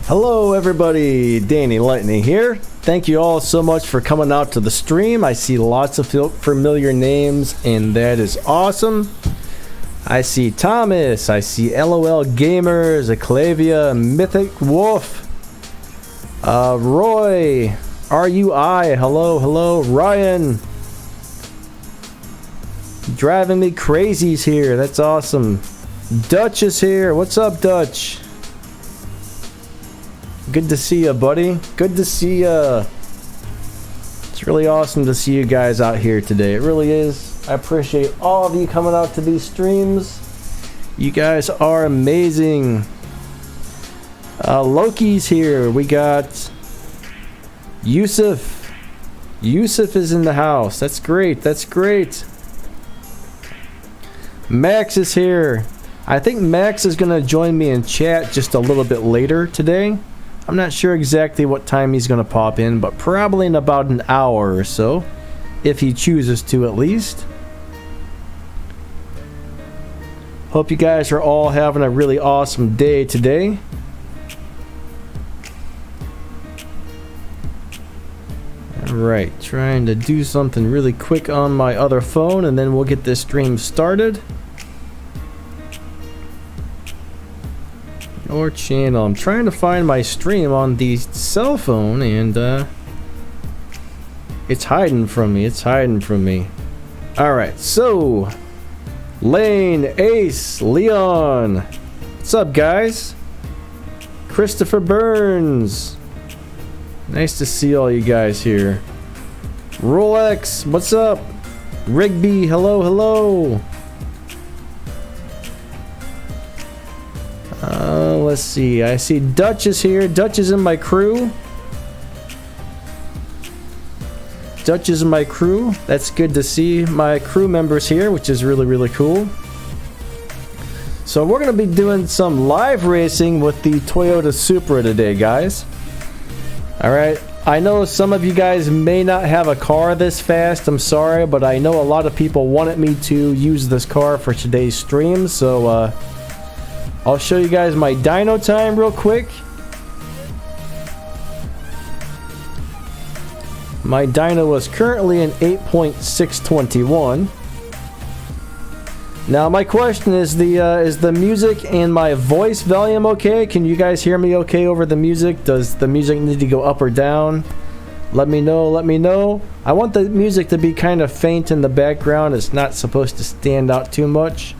Hello everybody, Danny Lightning here. Thank you all so much for coming out to the stream. I see lots of familiar names and that is awesome. I see Thomas, I see LOL Gamers, Aclavia, Mythic Wolf, Roy, RUI, hello, Ryan. Driving me crazy's here, that's awesome. Dutch is here, what's up Dutch? Good to see ya, buddy. Good to see ya. It's really awesome to see you guys out here today. It really is. I appreciate all of you coming out to these streams. You guys are amazing. Loki's here. We got Yusuf. Yusuf is in the house. That's great. That's great. Max is here. I think Max is going to join me in chat just a little bit later today. I'm not sure exactly what time he's going to pop in, but probably in about an hour or so, if he chooses to at least. Hope you guys are all having a really awesome day today. Alright, trying to do something really quick on my other phone and then we'll get this stream started. Or channel. I'm trying to find my stream on the cell phone and it's hiding from me. It's hiding from me. Alright, so Lane, Ace, Leon. What's up guys? Christopher Burns. Nice to see all you guys here. Rolex, what's up? Rigby, hello. Let's see. I see Dutch is here. Dutch is in my crew. Dutch is in my crew. That's good to see my crew members here, which is really cool. So we're going to be doing some live racing with the Toyota Supra today, guys. Alright. I know some of you guys may not have a car this fast. I'm sorry, but I know a lot of people wanted me to use this car for today's stream, so I'll show you guys my dyno time real quick. My dyno is currently in 8.621. Now my question is the music and my voice volume okay? Can you guys hear me okay over the music? Does the music need to go up or down? Let me know. I want the music to be kind of faint in the background. It's not supposed to stand out too much.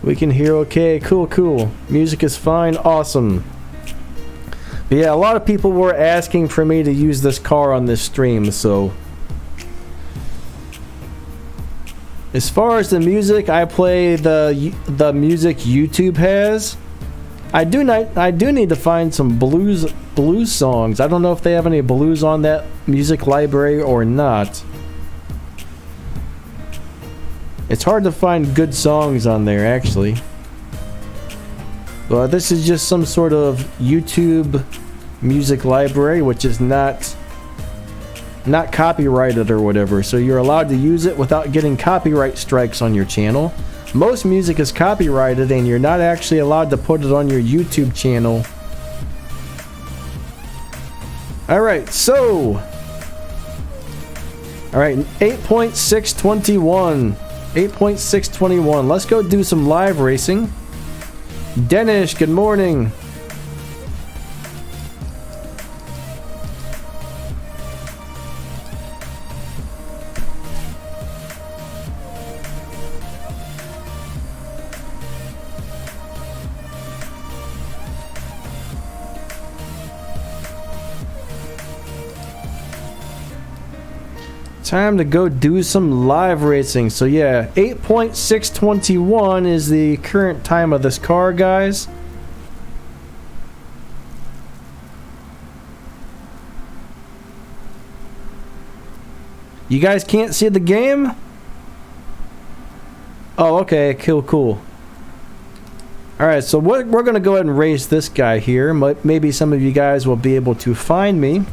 We can hear okay. Cool. Music is fine. Awesome. But yeah, a lot of people were asking for me to use this car on this stream, so as far as the music, I play the music YouTube has. I do need to find some blues songs. I don't know if they have any blues on that music library or not. It's hard to find good songs on there, actually. But this is just some sort of YouTube music library, which is not copyrighted or whatever. So you're allowed to use it without getting copyright strikes on your channel. Most music is copyrighted and you're not actually allowed to put it on your YouTube channel. Alright, so... Alright, 8.621. 8.621. Let's go do some live racing. Denish, good morning. Time to go do some live racing. So yeah, 8.621 is the current time of this car, guys. You guys can't see the game? Oh, okay, cool. Alright, so we're going to go ahead and race this guy here. Maybe some of you guys will be able to find me.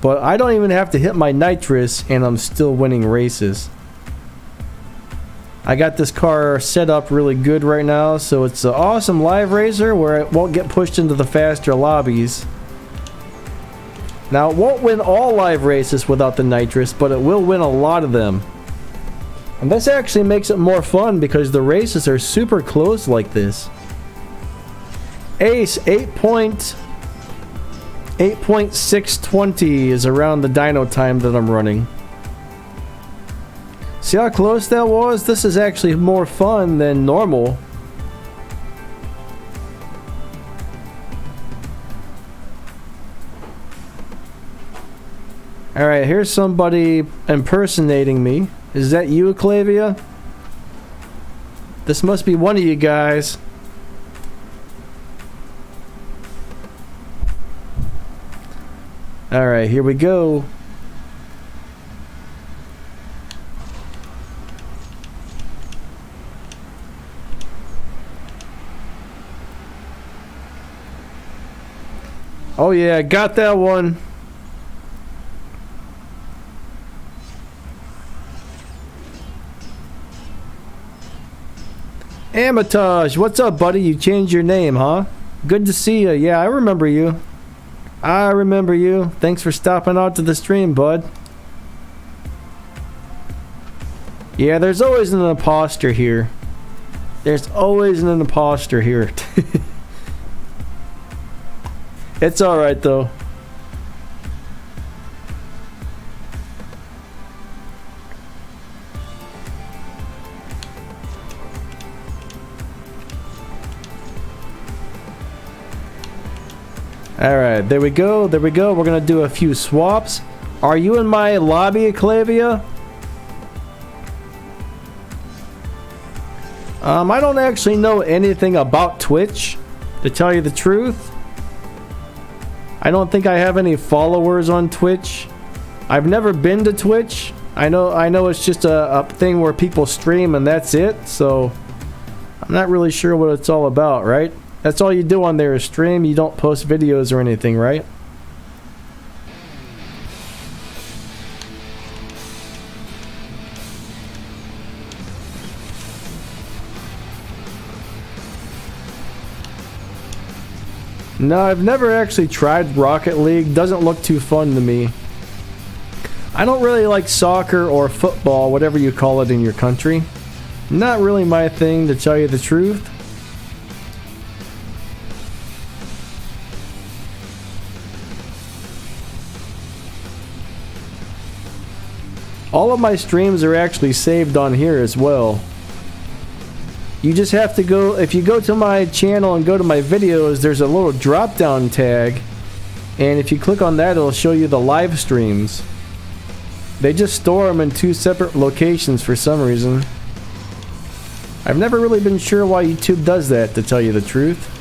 But I don't even have to hit my nitrous and I'm still winning races. I got this car set up really good right now, so it's an awesome live racer where it won't get pushed into the faster lobbies. Now, it won't win all live races without the nitrous, but it will win a lot of them. And this actually makes it more fun because the races are super close like this. Ace 8.620 is around the dyno time that I'm running. See how close that was? This is actually more fun than normal. Alright, here's somebody impersonating me. Is that you, Clavia? This must be one of you guys. Alright, here we go. Oh yeah, got that one. Amatage, what's up, buddy? You changed your name, huh? Good to see you. Yeah, I remember you. I remember you. Thanks for stopping out to the stream, bud. Yeah, there's always an imposter here. There's always an imposter here. It's alright, though. Alright, there we go, there we go. We're gonna do a few swaps. Are you in my lobby, Clavia? I don't actually know anything about Twitch, to tell you the truth. I don't think I have any followers on Twitch. I've never been to Twitch. I know it's just a thing where people stream and that's it, so I'm not really sure what it's all about, right? That's all you do on there is stream. You don't post videos or anything, right? No, I've never actually tried Rocket League. Doesn't look too fun to me. I don't really like soccer or football, whatever you call it in your country. Not really my thing, to tell you the truth. All of my streams are actually saved on here as well. You just have to go, if you go to my channel and go to my videos, there's a little drop down tag, and if you click on that, it'll show you the live streams. They just store them in two separate locations for some reason. I've never really been sure why YouTube does that, to tell you the truth.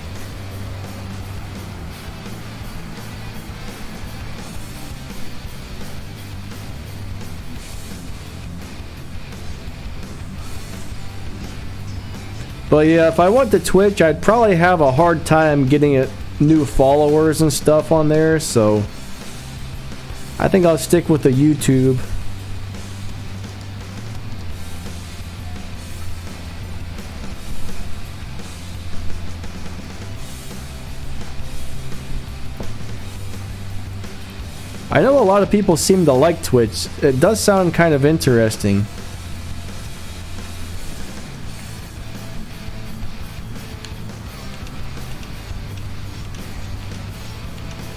But yeah, if I went to Twitch, I'd probably have a hard time getting new followers and stuff on there, so I think I'll stick with the YouTube. I know a lot of people seem to like Twitch. It does sound kind of interesting.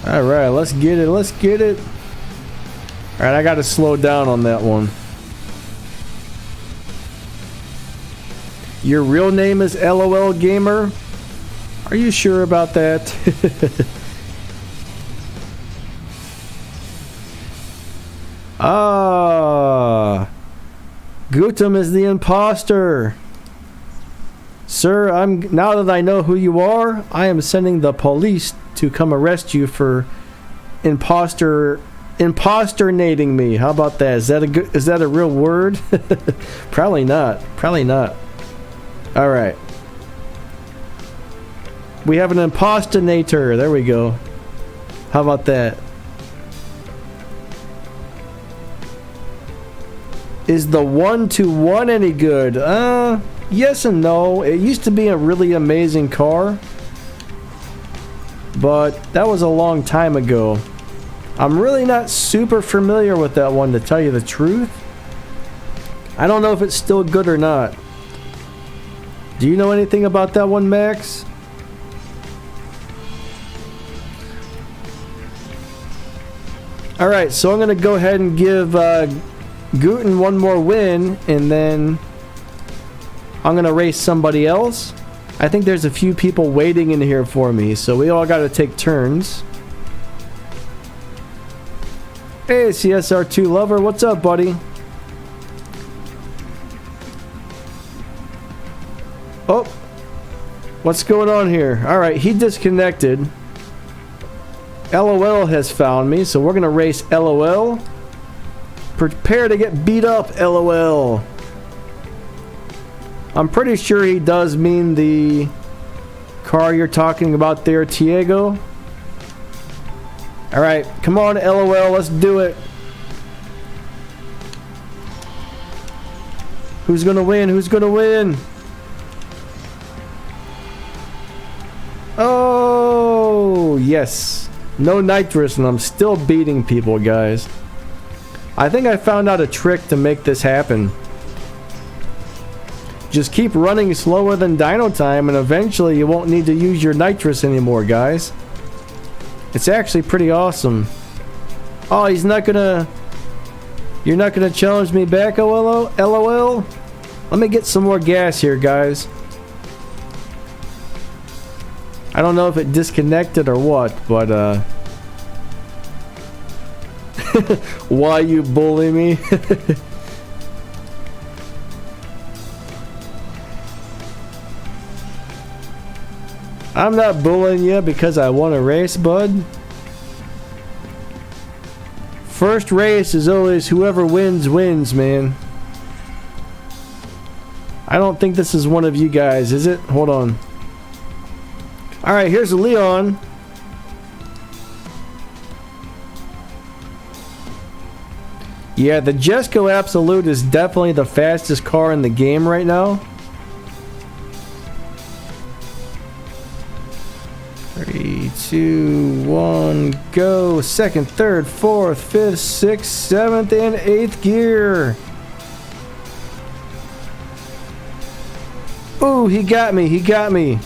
Alright, let's get it, let's get it. Alright, I gotta slow down on that one. Your real name is LOL Gamer? Are you sure about that? Ah, Gutam is the imposter. Sir, now that I know who you are, I am sending the police to come arrest you for imposternating me. How about that? Is that a real word? Probably not. Probably not. All right. We have an impostonator. There we go. How about that? Is the 1-1 any good? Yes and no. It used to be a really amazing car, but that was a long time ago. I'm really not super familiar with that one, to tell you the truth. I don't know if it's still good or not. Do you know anything about that one, Max? Alright, so I'm going to go ahead and give Guten one more win, and then I'm going to race somebody else. I think there's a few people waiting in here for me, so we all got to take turns. Hey, CSR2 lover, what's up, buddy? Oh, what's going on here? Alright, he disconnected. LOL has found me, so we're going to race LOL. Prepare to get beat up, LOL. I'm pretty sure he does mean the car you're talking about there, Tiago. Alright, come on, LOL, let's do it. Who's gonna win? Who's gonna win? Oh, yes. No nitrous, and I'm still beating people, guys. I think I found out a trick to make this happen. Just keep running slower than dyno time, and eventually you won't need to use your nitrous anymore, guys. It's actually pretty awesome. Oh, he's not gonna... You're not gonna challenge me back, LOL? Let me get some more gas here, guys. I don't know if it disconnected or what, but why you bully me? I'm not bullying you because I want to race, bud. First race is always whoever wins, wins, man. I don't think this is one of you guys, is it? Hold on. Alright, here's Leon. Yeah, the Jesco Absolute is definitely the fastest car in the game right now. 3, 2, 1, go. Second, third, fourth, fifth, sixth, seventh, and eighth gear. Ooh, he got me. He got me.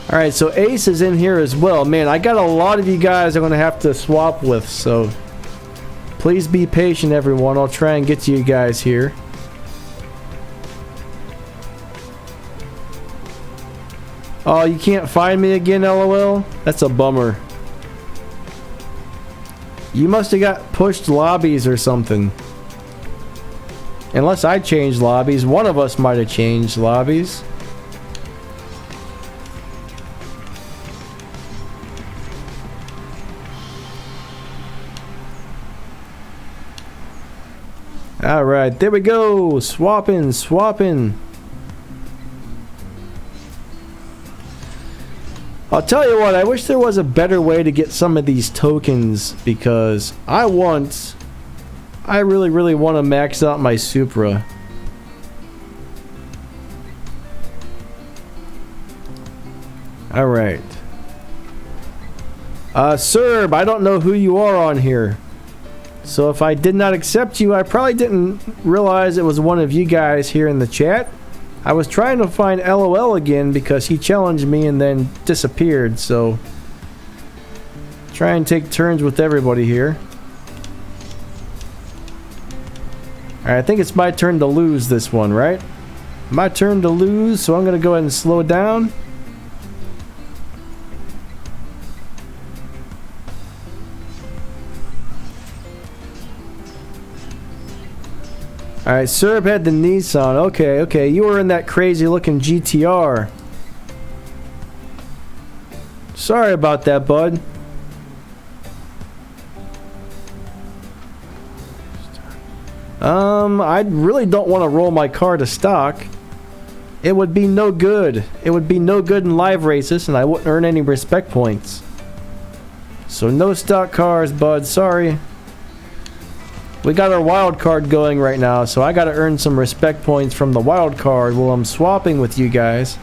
Alright, so Ace is in here as well. Man, I got a lot of you guys I'm going to have to swap with, so please be patient, everyone. I'll try and get to you guys here. Oh, you can't find me again, LOL? That's a bummer. You must have got pushed lobbies or something. Unless I changed lobbies. One of us might have changed lobbies. Alright, there we go. Swapping, swapping. I'll tell you what, I wish there was a better way to get some of these tokens, because I really want to max out my Supra. Alright. Serb, I don't know who you are on here. So if I did not accept you, I probably didn't realize it was one of you guys here in the chat. I was trying to find LOL again because he challenged me and then disappeared, so try and take turns with everybody here. Alright, I think it's my turn to lose this one, right? My turn to lose, so I'm going to go ahead and slow down. Alright, Serb had the Nissan. Okay, you were in that crazy looking GTR. Sorry about that, bud. I really don't want to roll my car to stock. It would be no good. It would be no good in live races, and I wouldn't earn any respect points. So no stock cars, bud. Sorry. We got our wild card going right now, so I gotta earn some respect points from the wild card while I'm swapping with you guys.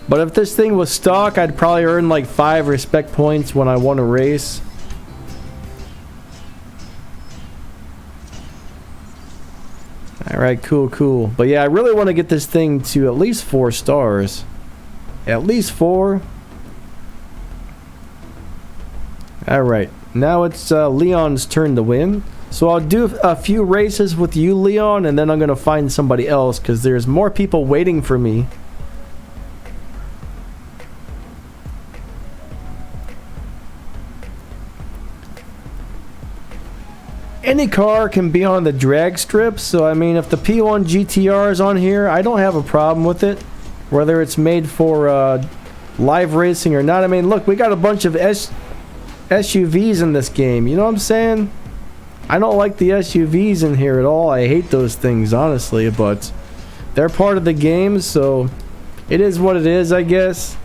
But if this thing was stock, I'd probably earn like 5 respect points when I won a race. Alright, cool. But yeah, I really want to get this thing to at least 4 stars. At least 4. Alright, now it's Leon's turn to win. So I'll do a few races with you, Leon, and then I'm going to find somebody else because there's more people waiting for me. Any car can be on the drag strip, so I mean, if the P1 GTR is on here, I don't have a problem with it. Whether it's made for live racing or not. I mean, look, we got a bunch of SUVs in this game, you know what I'm saying? I don't like the SUVs in here at all. I hate those things, honestly, but they're part of the game, so it is what it is, I guess.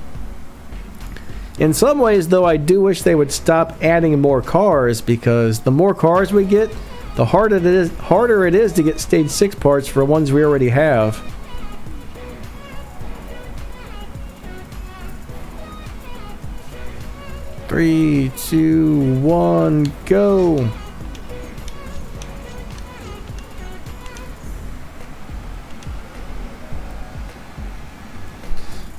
In some ways, though, I do wish they would stop adding more cars, because the more cars we get, the harder it is to get stage 6 parts for ones we already have. Three, 2, 1, go!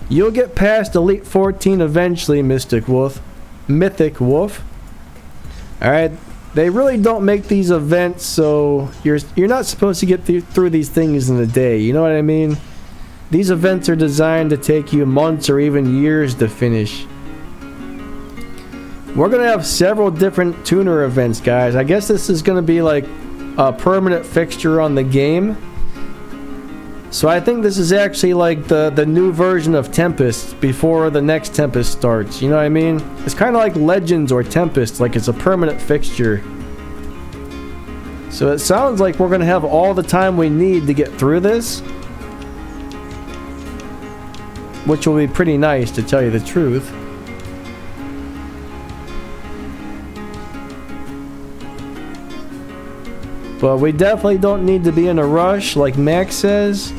You'll get past Elite 14 eventually, Mythic Wolf. Alright, they really don't make these events, so you're not supposed to get through these things in a day, you know what I mean? These events are designed to take you months or even years to finish. We're going to have several different tuner events, guys. I guess this is going to be like a permanent fixture on the game. So I think this is actually like the new version of Tempest before the next Tempest starts. You know what I mean? It's kind of like Legends or Tempest, like it's a permanent fixture. So it sounds like we're going to have all the time we need to get through this. Which will be pretty nice, to tell you the truth. But we definitely don't need to be in a rush, like Max says.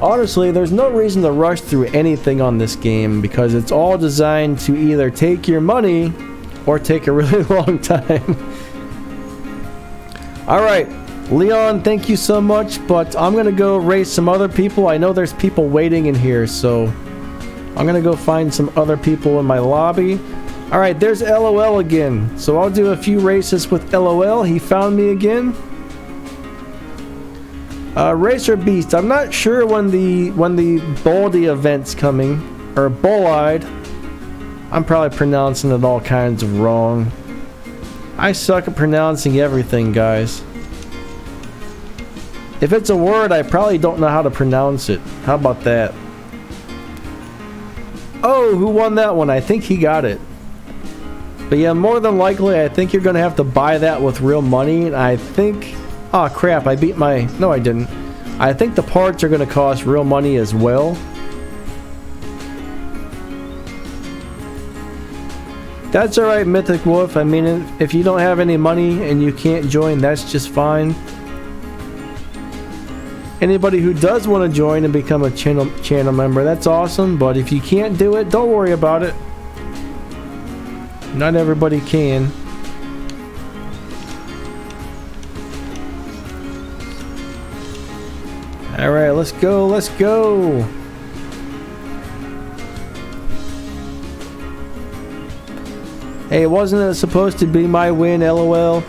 Honestly, there's no reason to rush through anything on this game because it's all designed to either take your money or take a really long time. Alright, Leon, thank you so much, but I'm going to go race some other people. I know there's people waiting in here, so I'm going to go find some other people in my lobby. Alright, there's LOL again. So I'll do a few races with LOL. He found me again. Racer Beast. I'm not sure when the Baldy event's coming. Or Bull-Eyed. I'm probably pronouncing it all kinds of wrong. I suck at pronouncing everything, guys. If it's a word, I probably don't know how to pronounce it. How about that? Oh, who won that one? I think he got it. But yeah, more than likely, I think you're going to have to buy that with real money. And I think... Oh, crap. I beat my... No, I didn't. I think the parts are going to cost real money as well. That's alright, Mythic Wolf. I mean, if you don't have any money and you can't join, that's just fine. Anybody who does want to join and become a channel member, that's awesome. But if you can't do it, don't worry about it. Not everybody can. Alright, let's go, let's go! Hey, wasn't it supposed to be my win, LOL?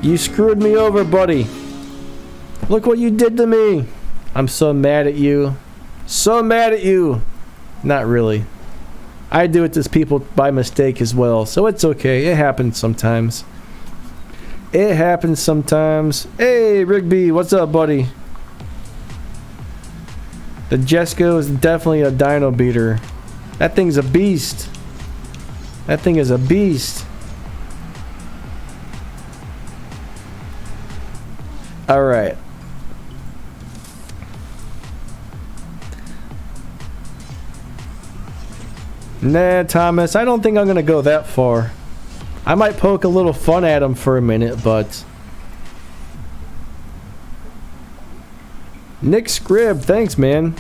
You screwed me over, buddy. Look what you did to me. I'm so mad at you. So mad at you. Not really. I do it to people by mistake as well, so it's okay. It happens sometimes. It happens sometimes. Hey, Rigby, what's up, buddy? The Jesco is definitely a dyno beater. That thing's a beast. That thing is a beast. Alright. Nah, Thomas, I don't think I'm gonna go that far. I might poke a little fun at him for a minute, but... Nick Scribb, thanks, man.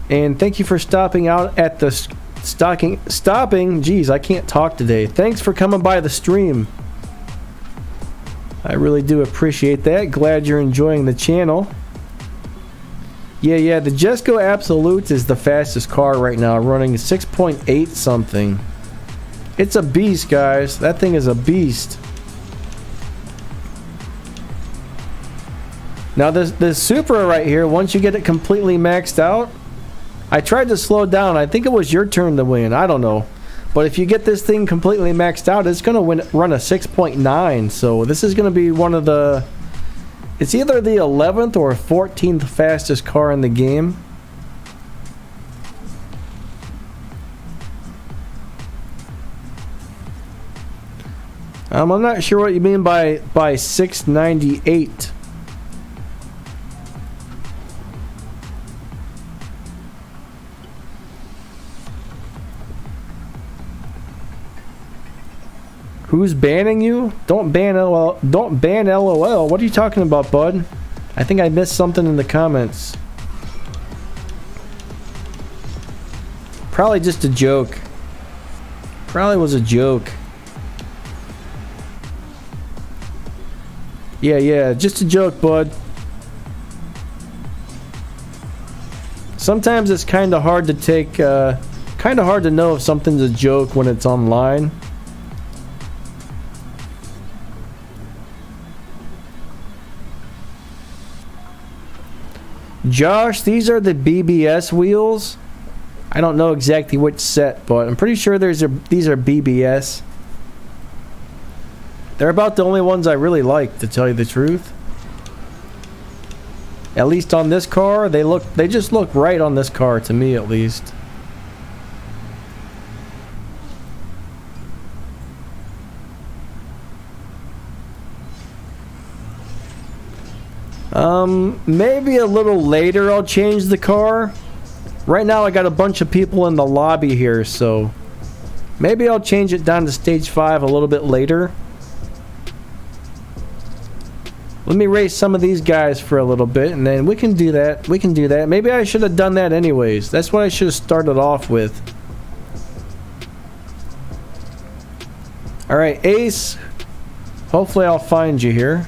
And thank you for stopping out at the... Geez, I can't talk today. Thanks for coming by the stream. I really do appreciate that. Glad you're enjoying the channel. Yeah, the Jesco Absolute is the fastest car right now, running 6.8 something. It's a beast, guys. That thing is a beast. Now this Supra right here, once you get it completely maxed out, I tried to slow down. I think it was your turn to win. I don't know. But if you get this thing completely maxed out, it's going to run a 6.9. So this is going to be one of the... It's either the 11th or 14th fastest car in the game. I'm not sure what you mean by 698. Who's banning you? Don't ban LOL. Don't ban LOL. What are you talking about, bud? I think I missed something in the comments. Probably just a joke. Probably was a joke. Yeah, just a joke, bud. Sometimes it's kind of hard to take, kind of hard to know if something's a joke when it's online. Josh, these are the BBS wheels. I don't know exactly which set, but I'm pretty sure these are BBS. They're about the only ones I really like, to tell you the truth. At least on this car, they just look right on this car to me, at least. Maybe a little later I'll change the car. Right now I got a bunch of people in the lobby here, so maybe I'll change it down to stage 5 a little bit later. Let me race some of these guys for a little bit, and then we can do that. Maybe I should have done that anyways. That's what I should have started off with. Alright, Ace. Hopefully I'll find you here.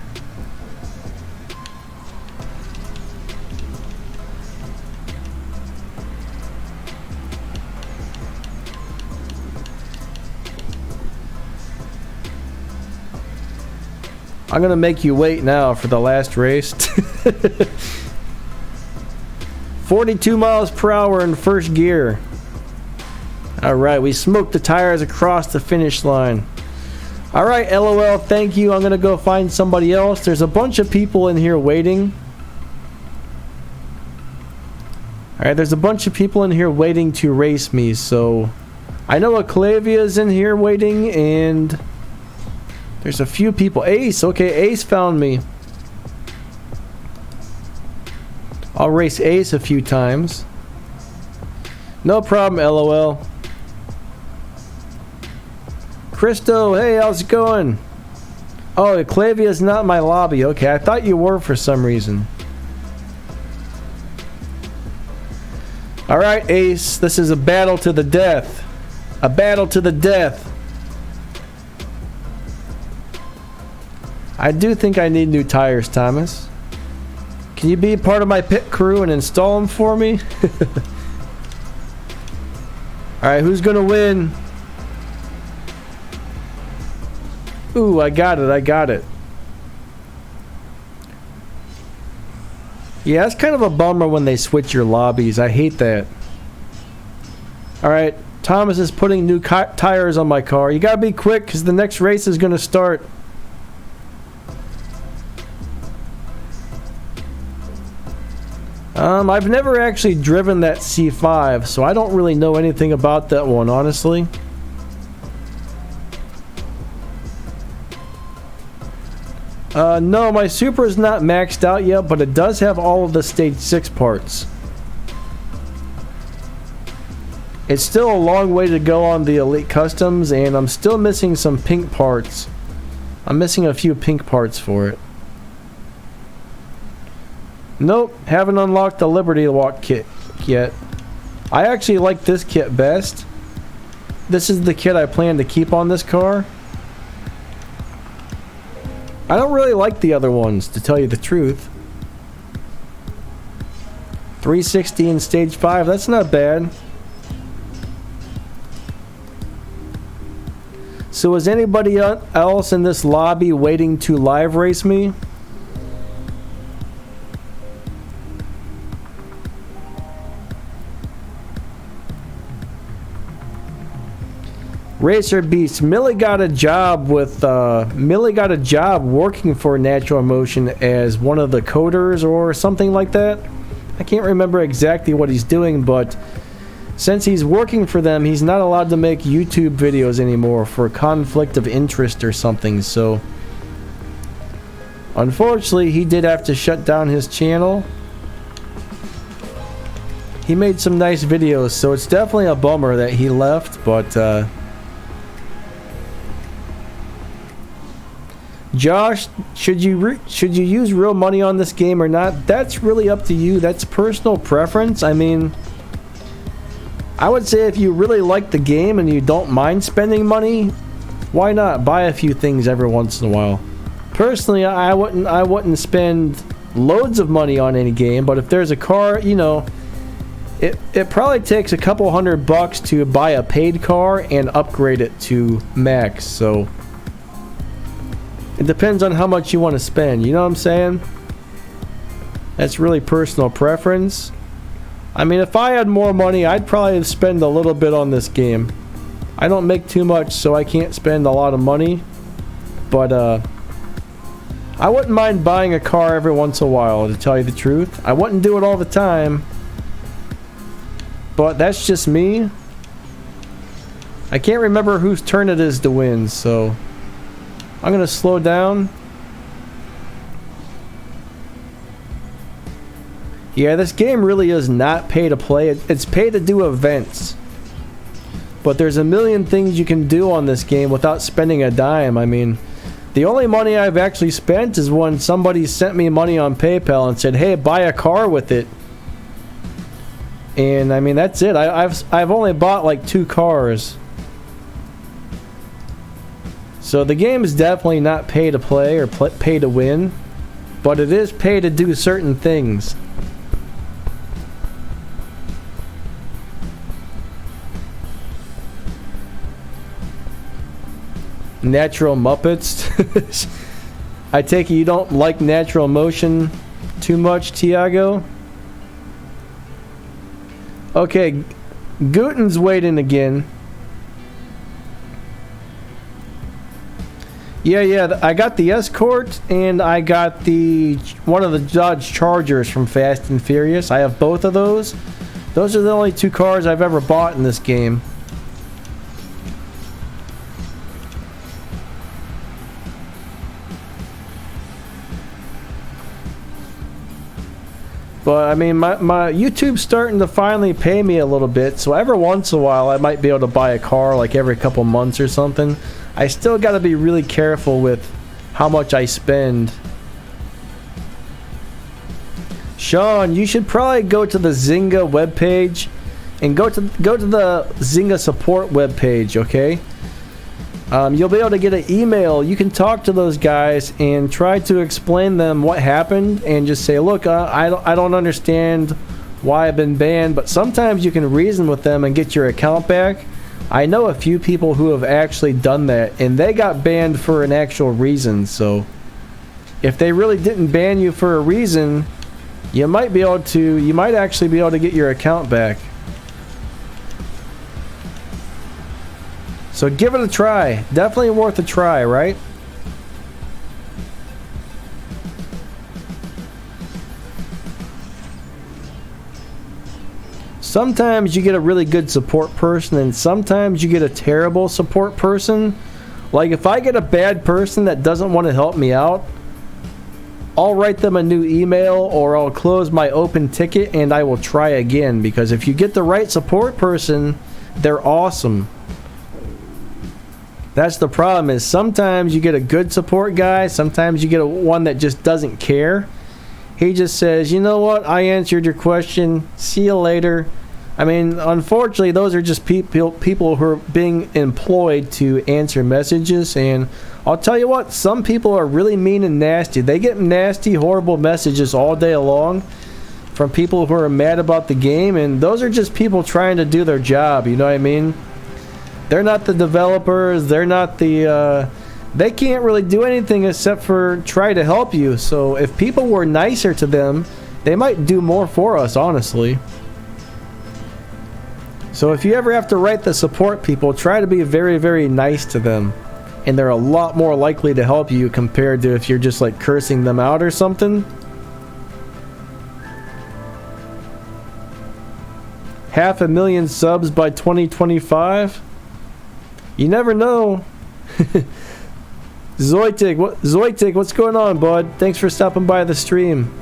I'm gonna make you wait now for the last race. 42 miles per hour in first gear. Alright, we smoked the tires across the finish line. Alright, LOL, thank you. I'm gonna go find somebody else. There's a bunch of people in here waiting. Alright, there's a bunch of people in here waiting to race me, so... I know Aclavia's in here waiting, and... There's a few people. Ace, okay, Ace found me. I'll race Ace a few times. No problem, LOL. Christo, hey, how's it going? Oh, Clavia's not in my lobby. Okay, I thought you were for some reason. Alright, Ace, this is a battle to the death. A battle to the death. I do think I need new tires, Thomas. Can you be a part of my pit crew and install them for me? Alright, who's gonna win? Ooh, I got it. Yeah, it's kind of a bummer when they switch your lobbies. I hate that. Alright, Thomas is putting new tires on my car. You gotta be quick because the next race is gonna start. I've never actually driven that C5, so I don't really know anything about that one, honestly. No, my Supra is not maxed out yet, but it does have all of the stage 6 parts. It's still a long way to go on the Elite Customs, and I'm still missing some pink parts. I'm missing a few pink parts for it. Nope, haven't unlocked the Liberty Walk kit yet. I actually like this kit best. This is the kit I plan to keep on this car. I don't really like the other ones, to tell you the truth. 360 in stage 5, that's not bad. So is anybody else in this lobby waiting to live race me? Racer Beast, Millie got a job with working for Natural Motion as one of the coders or something like that. I can't remember exactly what he's doing, but since he's working for them, he's not allowed to make YouTube videos anymore for conflict of interest or something. So unfortunately, he did have to shut down his channel. He made some nice videos, so it's definitely a bummer that he left, but Josh, should you use real money on this game or not? That's really up to you. That's personal preference. I mean, I would say if you really like the game and you don't mind spending money, why not buy a few things every once in a while? Personally, I wouldn't spend loads of money on any game, but if there's a car, you know, it probably takes a couple $100 to buy a paid car and upgrade it to max. So it depends on how much you want to spend, you know what I'm saying? That's really personal preference. I mean, if I had more money, I'd probably spend a little bit on this game. I don't make too much, so I can't spend a lot of money. But, I wouldn't mind buying a car every once in a while, to tell you the truth. I wouldn't do it all the time. But that's just me. I can't remember whose turn it is to win, so I'm gonna slow down. Yeah, this game really is not pay to play. It's pay to do events. But there's a million things you can do on this game without spending a dime. I mean, the only money I've actually spent is when somebody sent me money on PayPal and said, hey, buy a car with it. And I mean, that's it. I've only bought like 2 cars. So the game is definitely not pay to play or pay to win, but it is pay to do certain things. Natural Muppets. I take it you don't like Natural Motion too much, Tiago? Okay, Guten's waiting again. Yeah, I got the Escort and I got one of the Dodge Chargers from Fast and Furious. I have both of those. Those are the only 2 cars I've ever bought in this game. But I mean, my YouTube's starting to finally pay me a little bit, so every once in a while I might be able to buy a car like every couple months or something. I still got to be really careful with how much I spend. Sean, you should probably go to the Zynga webpage and go to the Zynga support webpage, okay? You'll be able to get an email. You can talk to those guys and try to explain them what happened and just say, look, I don't understand why I've been banned, but sometimes you can reason with them and get your account back. I know a few people who have actually done that, and they got banned for an actual reason. So if they really didn't ban you for a reason, you might actually be able to get your account back. So give it a try. Definitely worth a try, right? Sometimes you get a really good support person, and sometimes you get a terrible support person. Like, if I get a bad person that doesn't want to help me out, I'll write them a new email or I'll close my open ticket and I will try again. Because if you get the right support person, they're awesome. That's the problem, is sometimes you get a good support guy, sometimes you get one that just doesn't care. He just says, you know what, I answered your question, see you later. I mean, unfortunately, those are just people who are being employed to answer messages, and I'll tell you what, some people are really mean and nasty. They get nasty, horrible messages all day long from people who are mad about the game, and those are just people trying to do their job, you know what I mean? They're not the developers, they're not the, they can't really do anything except for try to help you. So if people were nicer to them, they might do more for us, honestly. So if you ever have to write the support people, try to be very, very nice to them. And they're a lot more likely to help you compared to if you're just like cursing them out or something. 500,000 subs by 2025? You never know. Zoitic, what's going on, bud? Thanks for stopping by the stream.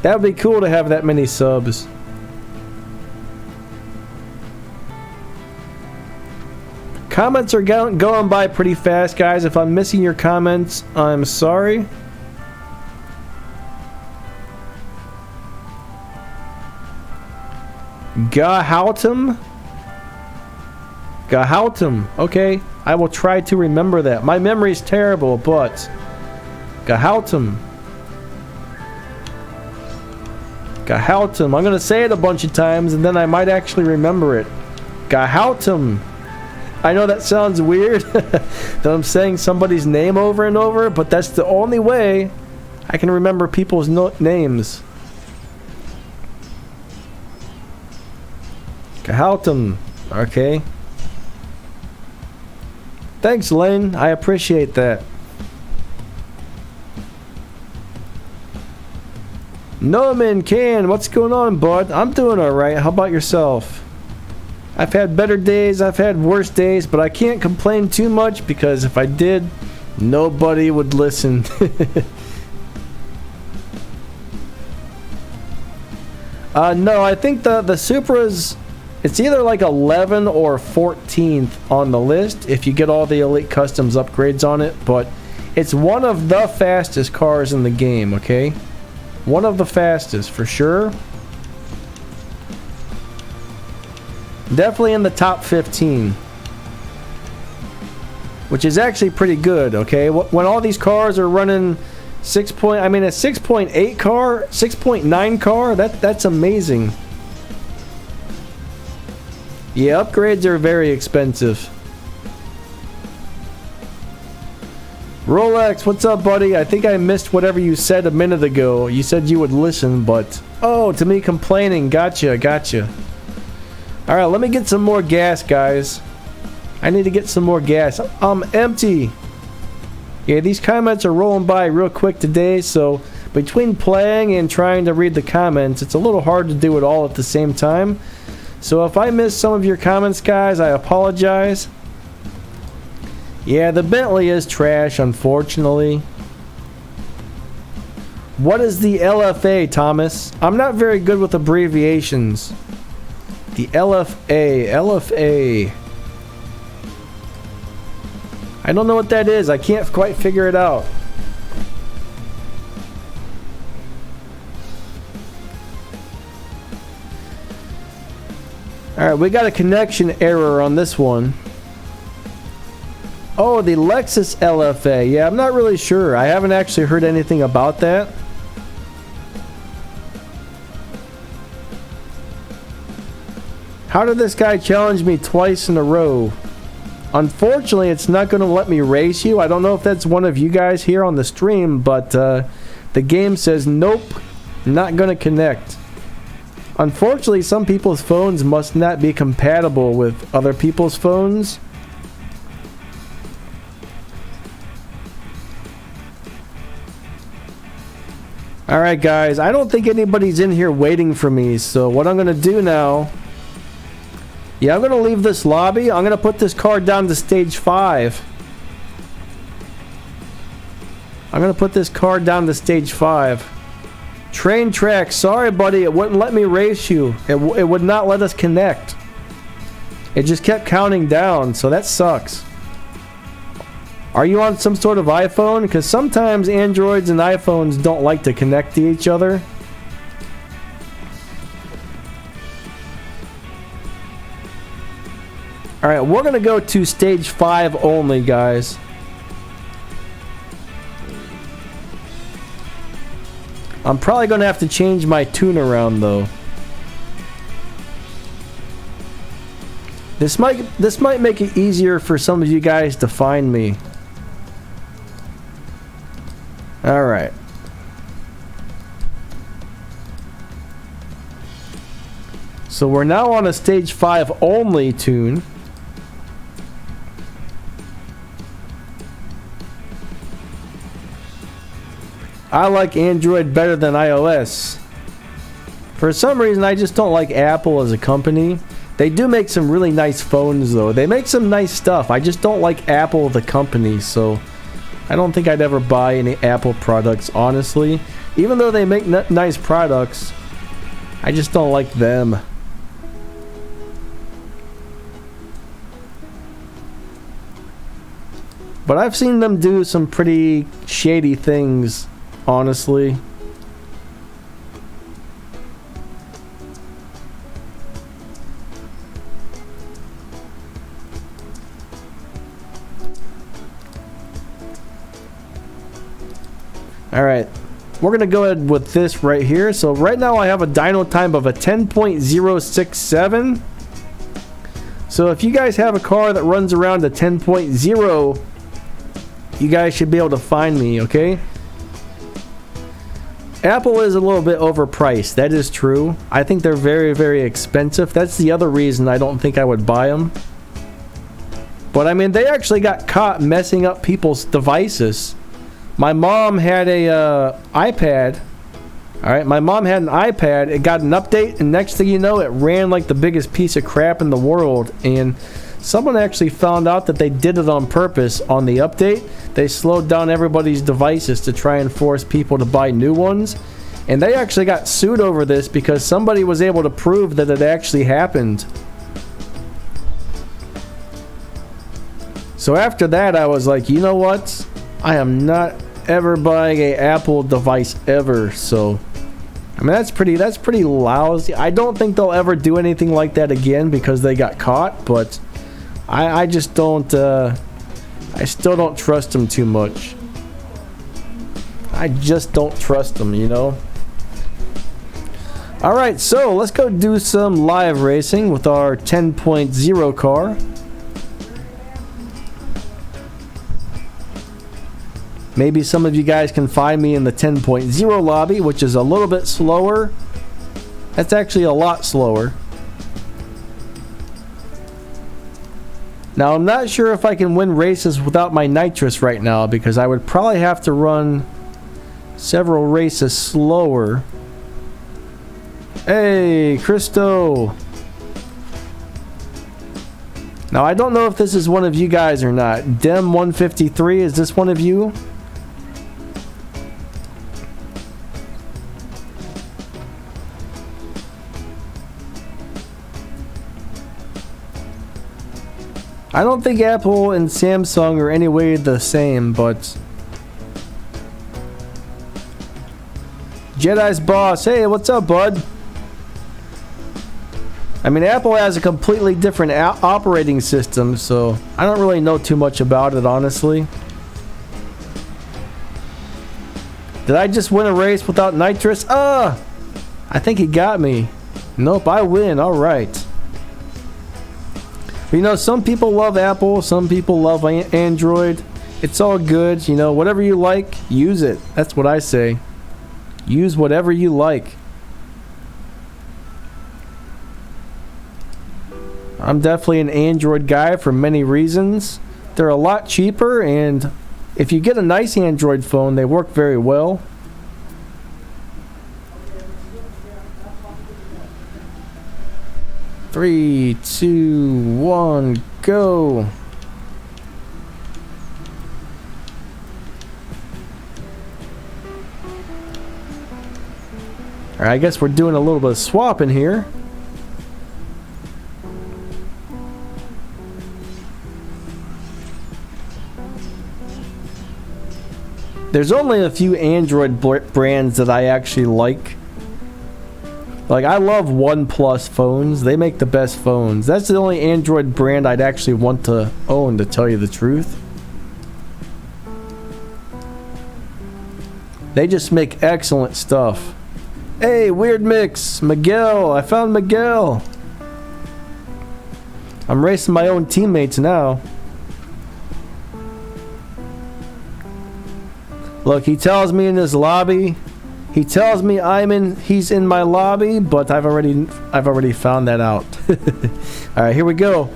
That would be cool to have that many subs. Comments are going by pretty fast, guys. If I'm missing your comments, I'm sorry. Gahoutum? Gahoutum. Okay, I will try to remember that. My memory's terrible, but Gahoutum. Gahoutum. I'm gonna say it a bunch of times and then I might actually remember it. Gahoutum. I know that sounds weird that I'm saying somebody's name over and over, but that's the only way I can remember people's names. Gahoutum. Okay. Thanks, Lane. I appreciate that. Noman Can, what's going on, bud? I'm doing alright. How about yourself? I've had better days, I've had worse days, but I can't complain too much because if I did, nobody would listen. No, I think the Supra's, it's either like 11 or 14th on the list if you get all the Elite Customs upgrades on it, but it's one of the fastest cars in the game, okay? One of the fastest, for sure. Definitely in the top 15. Which is actually pretty good, okay? When all these cars are running a 6.8 car, 6.9 car, that's amazing. Yeah, upgrades are very expensive. Rolex, what's up, buddy? I think I missed whatever you said a minute ago. You said you would listen, but... Oh, to me complaining. Gotcha. Alright, let me get some more gas, guys. I need to get some more gas. I'm empty. Yeah, these comments are rolling by real quick today, so... Between playing and trying to read the comments, it's a little hard to do it all at the same time. So if I miss some of your comments, guys, I apologize. Yeah, the Bentley is trash, unfortunately. What is the LFA, Thomas? I'm not very good with abbreviations. The LFA. I don't know what that is. I can't quite figure it out. Alright, we got a connection error on this one. Oh, the Lexus LFA. Yeah, I'm not really sure. I haven't actually heard anything about that. How did this guy challenge me twice in a row? Unfortunately, it's not going to let me race you. I don't know if that's one of you guys here on the stream, but the game says, nope, not going to connect. Unfortunately, some people's phones must not be compatible with other people's phones. Alright guys, I don't think anybody's in here waiting for me, so what I'm going to do now... Yeah, I'm going to leave this lobby. I'm going to put this car down to stage 5. I'm going to put this car down to stage 5. Train track, sorry buddy, it wouldn't let me race you. It would not let us connect. It just kept counting down, so that sucks. Are you on some sort of iPhone? Because sometimes Androids and iPhones don't like to connect to each other. Alright, we're going to go to stage 5 only, guys. I'm probably going to have to change my tune around, though. This might make it easier for some of you guys to find me. Alright. So we're now on a stage 5 only tune. I like Android better than iOS. For some reason, I just don't like Apple as a company. They do make some really nice phones, though. They make some nice stuff. I just don't like Apple, the company, so I don't think I'd ever buy any Apple products, honestly. Even though they make nice products, I just don't like them. But I've seen them do some pretty shady things, honestly. Alright, we're going to go ahead with this right here. So right now I have a dyno time of a 10.067. So if you guys have a car that runs around a 10.0, you guys should be able to find me, okay? Apple is a little bit overpriced, that is true. I think they're very, very expensive. That's the other reason I don't think I would buy them. But I mean, they actually got caught messing up people's devices. My mom had a iPad. Alright, my mom had an iPad. It got an update, and next thing you know, it ran like the biggest piece of crap in the world. And someone actually found out that they did it on purpose on the update. They slowed down everybody's devices to try and force people to buy new ones. And they actually got sued over this because somebody was able to prove that it actually happened. So after that, I was like, you know what? I am not ever buying a Apple device ever. So I mean, that's pretty lousy. I don't think they'll ever do anything like that again because they got caught, but I just don't I still don't trust them too much. I just don't trust them, you know. Alright, so let's go do some live racing with our 10.0 car. Maybe some of you guys can find me in the 10.0 lobby, which is a little bit slower. That's actually a lot slower. Now, I'm not sure if I can win races without my nitrous right now, because I would probably have to run several races slower. Hey, Christo! Now, I don't know if this is one of you guys or not. Dem153, is this one of you? I don't think Apple and Samsung are any way the same, but Jedi's boss, hey, what's up, bud? I mean, Apple has a completely different operating system, so I don't really know too much about it, honestly. Did I just win a race without nitrous? I think he got me. Nope, I win. All right. You know, some people love Apple, some people love Android. It's all good, you know, whatever you like, use it. That's what I say. Use whatever you like. I'm definitely an Android guy for many reasons. They're a lot cheaper, and if you get a nice Android phone, they work very well. Three, two, one, go. Alright, I guess we're doing a little bit of swapping here. There's only a few Android brands that I actually like. Like, I love OnePlus phones. They make the best phones. That's the only Android brand I'd actually want to own, to tell you the truth. They just make excellent stuff. Hey, Weird Mix, Miguel. I found Miguel. I'm racing my own teammates now. Look, he tells me in his lobby. He tells me he's in my lobby, but I've already found that out. All right, here we go.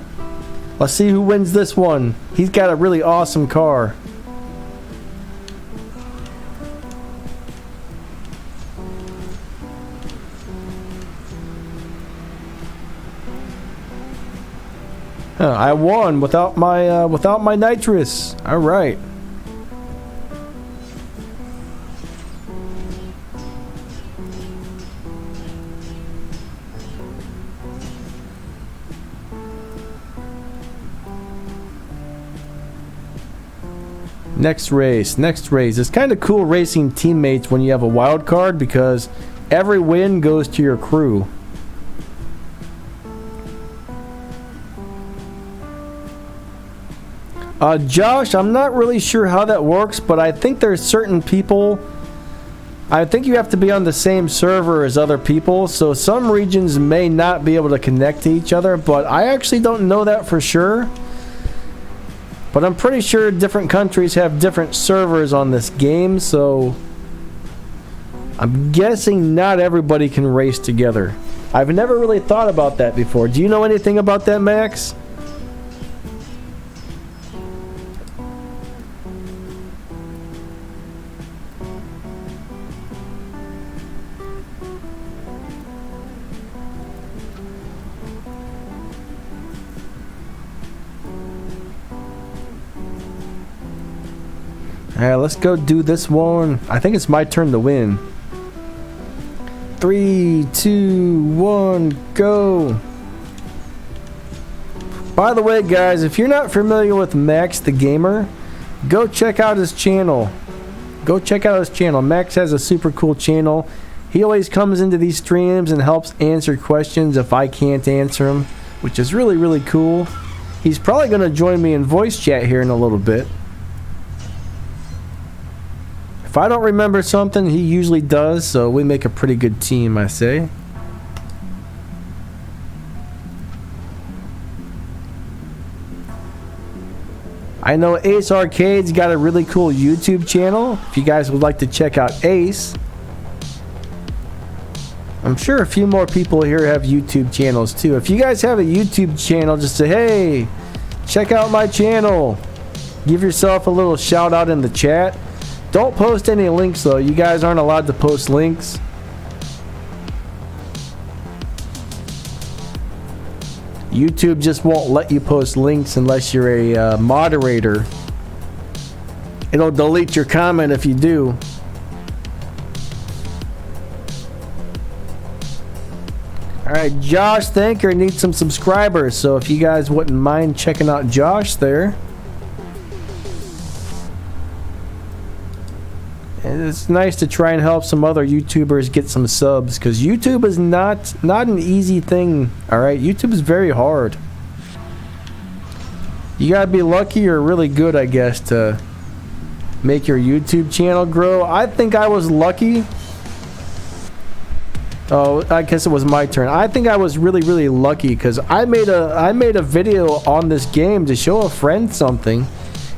Let's see who wins this one. He's got a really awesome car. I won without my nitrous. All right. Next race. It's kind of cool racing teammates when you have a wild card because every win goes to your crew. Josh, I'm not really sure how that works, but I think there's certain people. I think you have to be on the same server as other people, so some regions may not be able to connect to each other, but I actually don't know that for sure. But I'm pretty sure different countries have different servers on this game, so I'm guessing not everybody can race together. I've never really thought about that before. Do you know anything about that, Max? Alright, let's go do this one. I think it's my turn to win. 3, 2, 1, go. By the way, guys, if you're not familiar with Max the Gamer, go check out his channel. Max has a super cool channel. He always comes into these streams and helps answer questions if I can't answer them, which is really, really cool. He's probably going to join me in voice chat here in a little bit. If I don't remember something, he usually does, so we make a pretty good team, I say. I know Ace Arcade's got a really cool YouTube channel. If you guys would like to check out Ace. I'm sure a few more people here have YouTube channels too. If you guys have a YouTube channel, just say, hey, check out my channel. Give yourself a little shout out in the chat. Don't post any links though. You guys aren't allowed to post links. YouTube just won't let you post links unless you're a moderator. It'll delete your comment if you do. Alright, Josh Thanker needs some subscribers, so if you guys wouldn't mind checking out Josh there. And it's nice to try and help some other YouTubers get some subs, because YouTube is not an easy thing, alright? YouTube is very hard. You gotta be lucky or really good, I guess, to make your YouTube channel grow. I think I was lucky. Oh, I guess it was my turn. I think I was really, really lucky because I made a video on this game to show a friend something,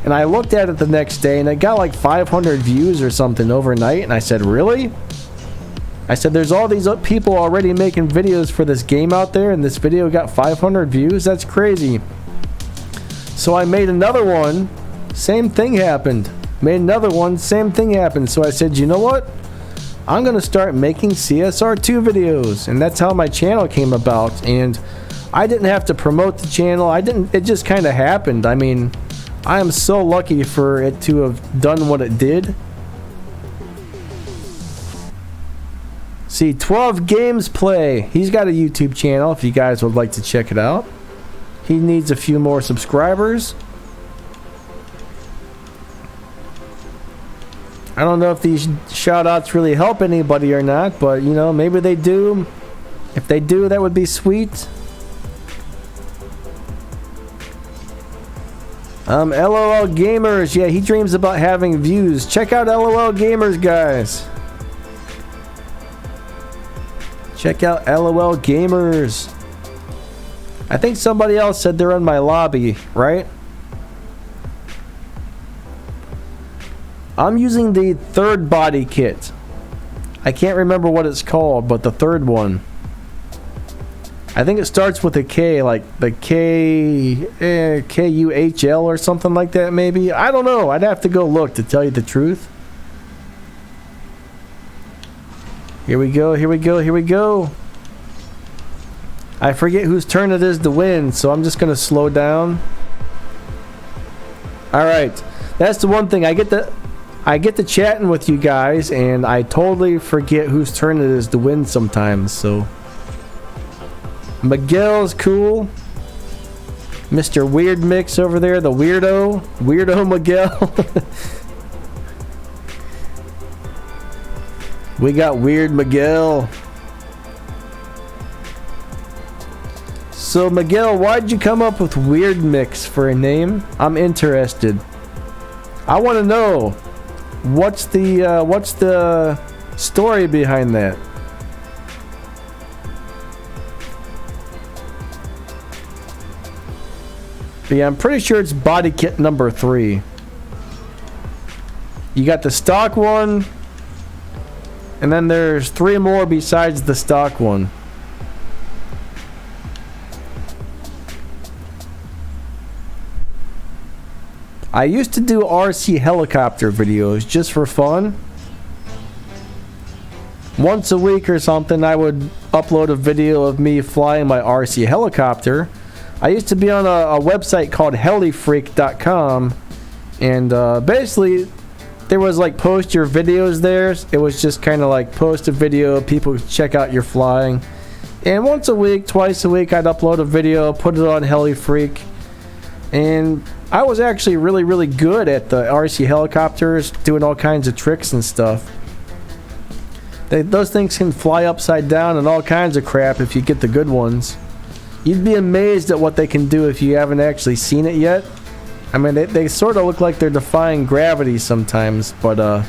and I looked at it the next day and it got like 500 views or something overnight, and I said, really? I said, there's all these people already making videos for this game out there, and this video got 500 views? That's crazy. So I made another one, same thing happened. Made another one, same thing happened. So I said, you know what? I'm gonna start making CSR2 videos, and that's how my channel came about. And I didn't have to promote the channel. It just kind of happened. I mean, I am so lucky for it to have done what it did. See, 12 Games Play. He's got a YouTube channel if you guys would like to check it out. He needs a few more subscribers. I don't know if these shout outs really help anybody or not, but you know, maybe they do. If they do, that would be sweet. LOL Gamers, yeah, he dreams about having views. Check out LOL Gamers, guys. Check out LOL Gamers. I think somebody else said they're in my lobby, right? I'm using the third body kit. I can't remember what it's called, but the third one. I think it starts with a K, like the K-U-H-L or something like that, maybe. I don't know. I'd have to go look to tell you the truth. Here we go, here we go, here we go. I forget whose turn it is to win, so I'm just going to slow down. Alright. That's the one thing. I get to chatting with you guys, and I totally forget whose turn it is to win sometimes, so... Miguel's cool. Mr. Weird Mix over there, the weirdo. Weirdo Miguel. We got Weird Miguel. So Miguel, why'd you come up with Weird Mix for a name? I'm interested. I want to know what's the story behind that. But yeah, I'm pretty sure it's body kit number 3. You got the stock one, and then there's 3 more besides the stock one. I used to do RC helicopter videos just for fun. Once a week or something, I would upload a video of me flying my RC helicopter. I used to be on a website called helifreak.com, and basically there was like post your videos there. It was just kind of like post a video, people check out your flying, and once a week, twice a week, I'd upload a video, put it on Helifreak, and I was actually really good at the RC helicopters, doing all kinds of tricks and stuff. Those things can fly upside down and all kinds of crap if you get the good ones. You'd be amazed at what they can do if you haven't actually seen it yet. I mean, they sort of look like they're defying gravity sometimes, but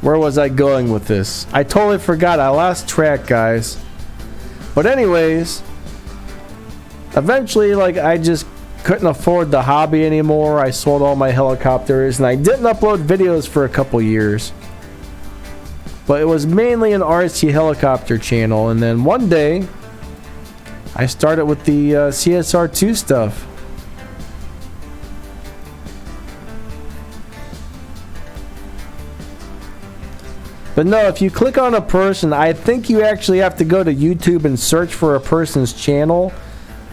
where was I going with this? I totally forgot. I lost track, guys. But anyways, eventually, like, I just couldn't afford the hobby anymore. I sold all my helicopters, and I didn't upload videos for a couple years. But it was mainly an RC helicopter channel, and then one day I started with the CSR2 stuff. But no, if you click on a person, I think you actually have to go to YouTube and search for a person's channel.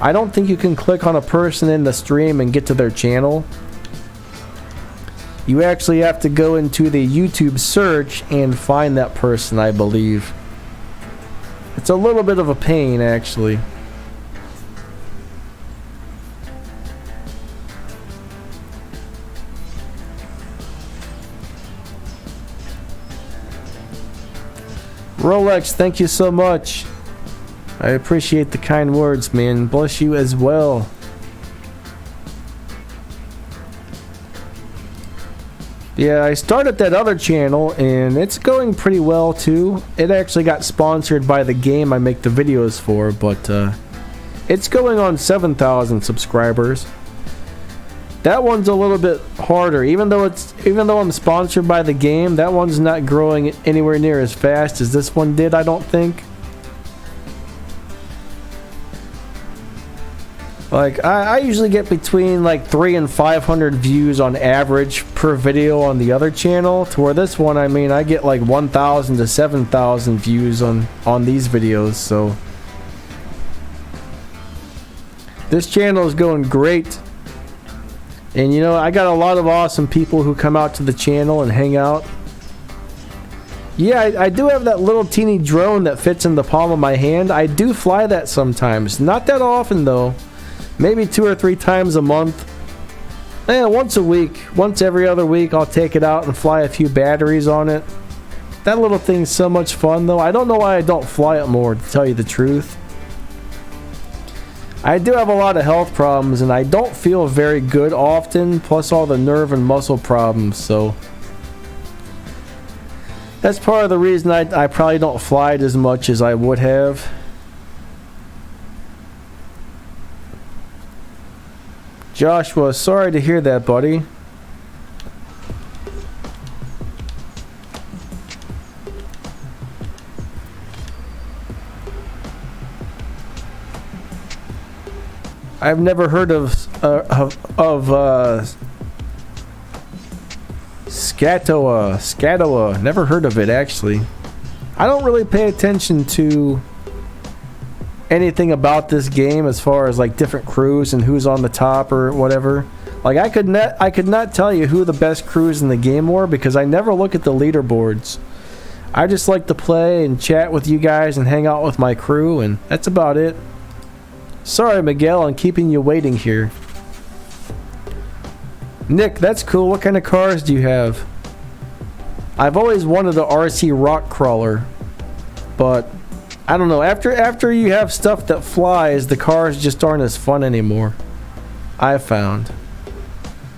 I don't think you can click on a person in the stream and get to their channel. You actually have to go into the YouTube search and find that person, I believe. It's a little bit of a pain, actually. Rolex, thank you so much. I appreciate the kind words, man. Bless you as well. Yeah, I started that other channel, and it's going pretty well, too. It actually got sponsored by the game I make the videos for, but it's going on 7,000 subscribers. That one's a little bit harder. Even though I'm sponsored by the game, that one's not growing anywhere near as fast as this one did, I don't think. Like, I usually get between like 300 and 500 views on average per video on the other channel, to where this one, I mean, I get like 1,000 to 7,000 views on these videos, so this channel is going great. And you know, I got a lot of awesome people who come out to the channel and hang out. Yeah, I do have that little teeny drone that fits in the palm of my hand. I do fly that sometimes. Not that often, though. maybe 2 or 3 times a month. Once a week, once every other week, I'll take it out and fly a few batteries on it. That little thing's so much fun, though. I don't know why I don't fly it more, to tell you the truth. I do have a lot of health problems, and I don't feel very good often, plus all the nerve and muscle problems, so that's part of the reason I probably don't fly it as much as I would have. Joshua, sorry to hear that, buddy. I've never heard of Scatoa. Never heard of it, actually. I don't really pay attention to anything about this game as far as like different crews and who's on the top or whatever. Like I could not tell you who the best crews in the game were because I never look at the leaderboards. I just like to play and chat with you guys and hang out with my crew, and that's about it. Sorry, Miguel, I'm keeping you waiting here. Nick, that's cool. What kind of cars do you have? I've always wanted a RC rock crawler, but I don't know. After you have stuff that flies, the cars just aren't as fun anymore. I've found.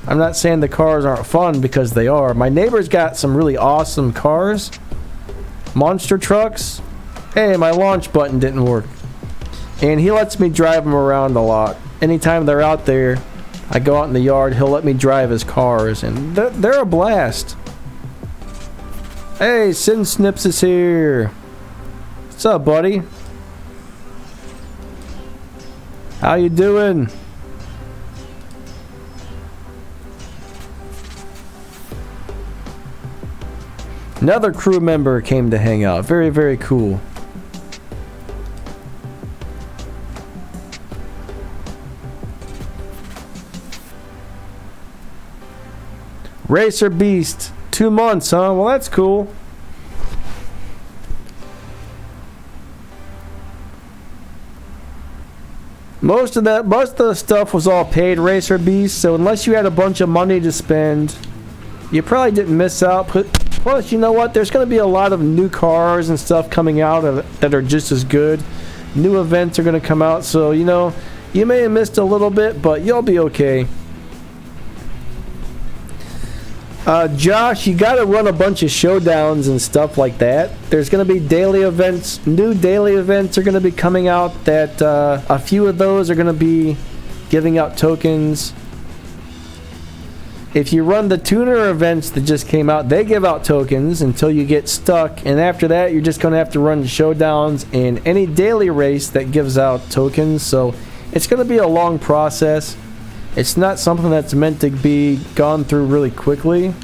I'm not saying the cars aren't fun because they are. My neighbor's got some really awesome cars. Monster trucks. Hey, my launch button didn't work. And he lets me drive them around a lot. Anytime they're out there, I go out in the yard, he'll let me drive his cars, and they're a blast. Hey, Sin Snips is here. What's up, buddy? How you doing? Another crew member came to hang out. Very, very cool. Racer Beast, 2 months, huh? Well, that's cool. Most of the stuff was all paid, Racer Beast, so unless you had a bunch of money to spend, you probably didn't miss out. Plus, you know what? There's going to be a lot of new cars and stuff coming out that are just as good. New events are going to come out, so, you know, you may have missed a little bit, but you'll be okay. Josh, you gotta run a bunch of showdowns and stuff like that. There's gonna be daily events. New daily events are gonna be coming out that a few of those are gonna be giving out tokens. If you run the tuner events that just came out, they give out tokens until you get stuck, and after that you're just gonna have to run showdowns and any daily race that gives out tokens. So it's gonna be a long process. It's not something that's meant to be gone through really quickly.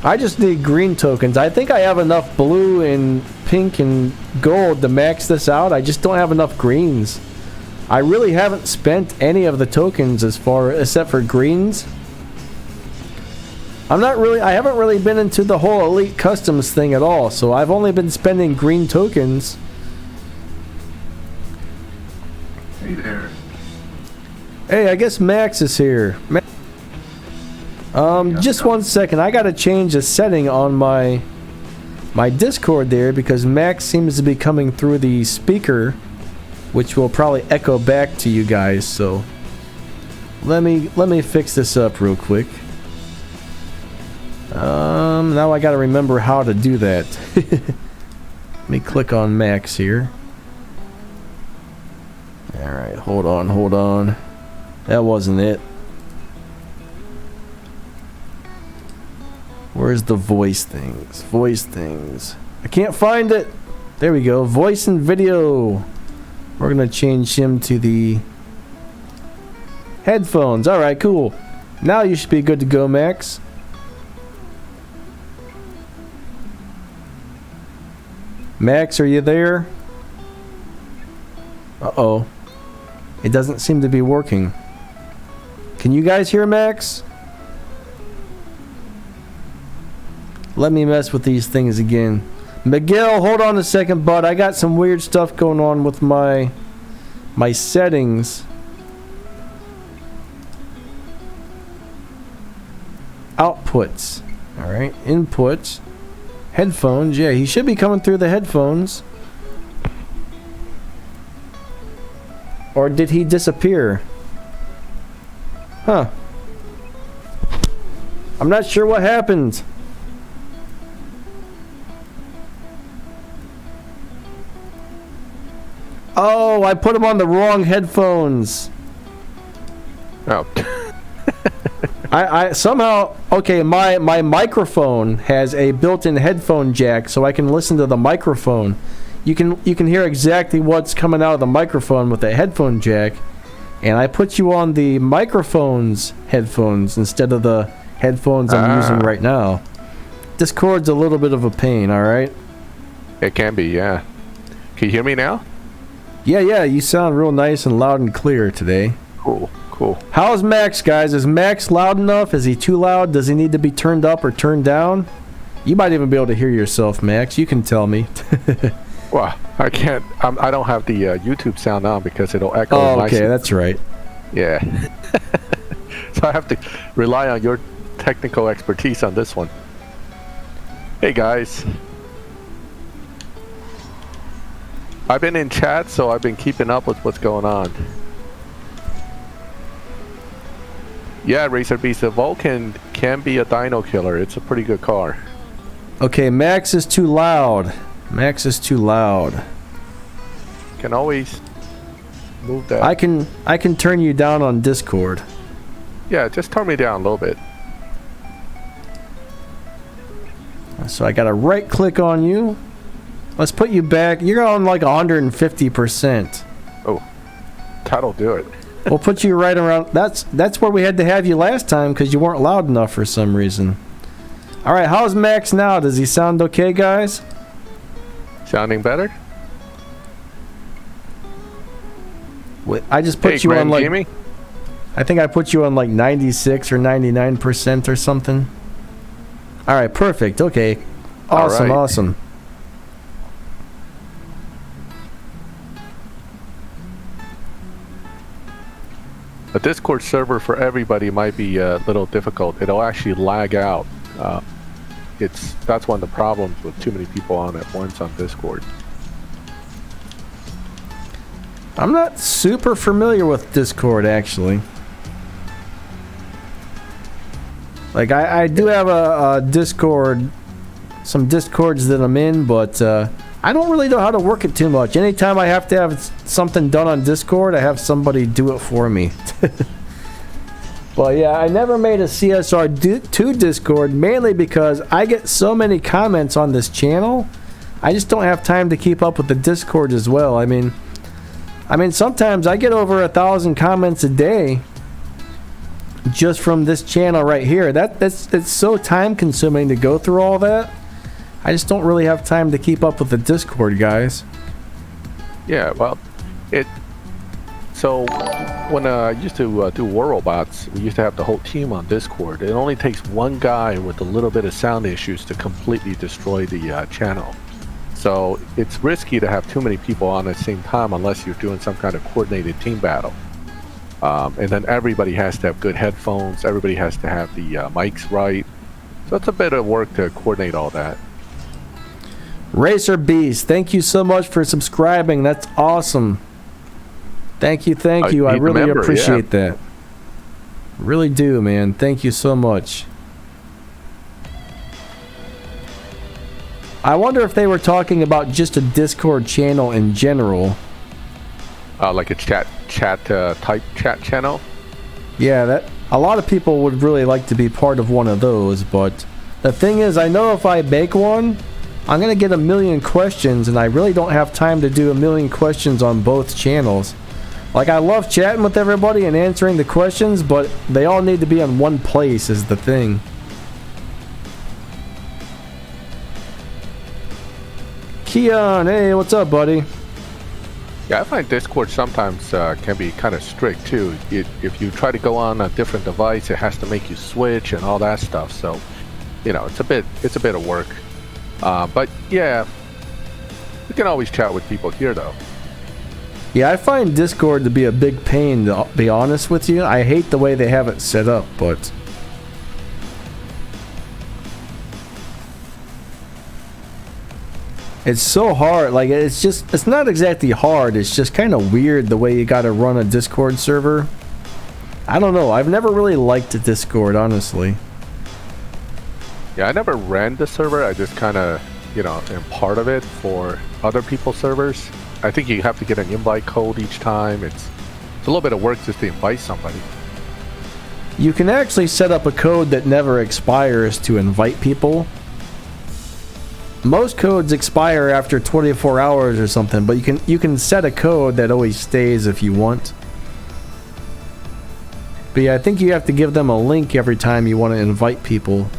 I just need green tokens. I think I have enough blue and pink and gold to max this out. I just don't have enough greens. I really haven't spent any of the tokens except for greens. I haven't really been into the whole Elite Customs thing at all, so I've only been spending green tokens. Hey there. Hey, I guess Max is here. Just 1 second. I gotta change a setting on my Discord there because Max seems to be coming through the speaker, which will probably echo back to you guys. So let me fix this up real quick. Now I gotta remember how to do that. Let me click on Max here. Alright, hold on. That wasn't it. Where's the voice things? I can't find it! There we go. Voice and video. We're gonna change him to the headphones. Alright, cool. Now you should be good to go, Max. Max, are you there? Uh-oh. It doesn't seem to be working. Can you guys hear Max? Let me mess with these things again. Miguel, hold on a second, bud. I got some weird stuff going on with my settings. Outputs. All right, inputs. Headphones. Yeah, he should be coming through the headphones. Or did he disappear? Huh. I'm not sure what happened. Oh, I put him on the wrong headphones. Oh. I somehow, okay, my microphone has a built-in headphone jack, so I can listen to the microphone. You can hear exactly what's coming out of the microphone with the headphone jack, and I put you on the microphone's headphones instead of the headphones I'm using right now. Discord's a little bit of a pain, all right? It can be, yeah. Can you hear me now? Yeah, you sound real nice and loud and clear today. Cool. How's Max, guys? Is Max loud enough? Is he too loud? Does he need to be turned up or turned down? You might even be able to hear yourself, Max. You can tell me. Well, I can't. I don't have the YouTube sound on because it'll echo. Oh, okay, that's right. Yeah. So I have to rely on your technical expertise on this one. Hey, guys. I've been in chat, so I've been keeping up with what's going on. Yeah, Racer Beast, the Vulcan can be a dino killer. It's a pretty good car. Okay, Max is too loud. Can always move that. I can turn you down on Discord. Yeah, just turn me down a little bit. So I gotta right click on you. Let's put you back. You're on like 150%. Oh, that'll do it. We'll put you right around. That's where we had to have you last time because you weren't loud enough for some reason. All right, how's Max now? Does he sound okay, guys? Sounding better? I just put you on like. Gaming? I think I put you on like 96 or 99% or something. All right, perfect. Okay, awesome, awesome. A Discord server for everybody might be a little difficult. It'll actually lag out. That's one of the problems with too many people on at once on Discord. I'm not super familiar with Discord, actually. Like, I do have a Discord, some Discords that I'm in, but I don't really know how to work it too much. Anytime I have to have something done on Discord, I have somebody do it for me. But yeah, I never made a CSR2 Discord, mainly because I get so many comments on this channel. I just don't have time to keep up with the Discord as well. I mean, sometimes I get over 1,000 comments a day just from this channel right here. It's so time consuming to go through all that. I just don't really have time to keep up with the Discord, guys. Yeah, well, so when I used to do War Robots, we used to have the whole team on Discord. It only takes one guy with a little bit of sound issues to completely destroy the channel. So it's risky to have too many people on at the same time unless you're doing some kind of coordinated team battle. And then everybody has to have good headphones. Everybody has to have the mics right. So it's a bit of work to coordinate all that. Racer Beast, thank you so much for subscribing. That's awesome. Thank you. I really appreciate that. Really do, man. Thank you so much. I wonder if they were talking about just a Discord channel in general. Like a type chat channel? Yeah, that a lot of people would really like to be part of one of those, but the thing is, I know if I make one, I'm gonna get 1,000,000 questions, and I really don't have time to do 1,000,000 questions on both channels. Like, I love chatting with everybody and answering the questions, but they all need to be in one place is the thing. Keon, hey, what's up, buddy? Yeah, I find Discord sometimes can be kind of strict too. If you try to go on a different device, it has to make you switch and all that stuff. So, you know, it's a bit of work. But yeah, we can always chat with people here though. Yeah, I find Discord to be a big pain, to be honest with you. I hate the way they have it set up, but it's so hard. Like, it's not exactly hard. It's just kind of weird the way you got to run a Discord server. I don't know. I've never really liked Discord, honestly. Yeah, I never ran the server. I just kind of, am part of it for other people's servers. I think you have to get an invite code each time. It's a little bit of work just to invite somebody. You can actually set up a code that never expires to invite people. Most codes expire after 24 hours or something, but you can set a code that always stays if you want. But yeah, I think you have to give them a link every time you want to invite people.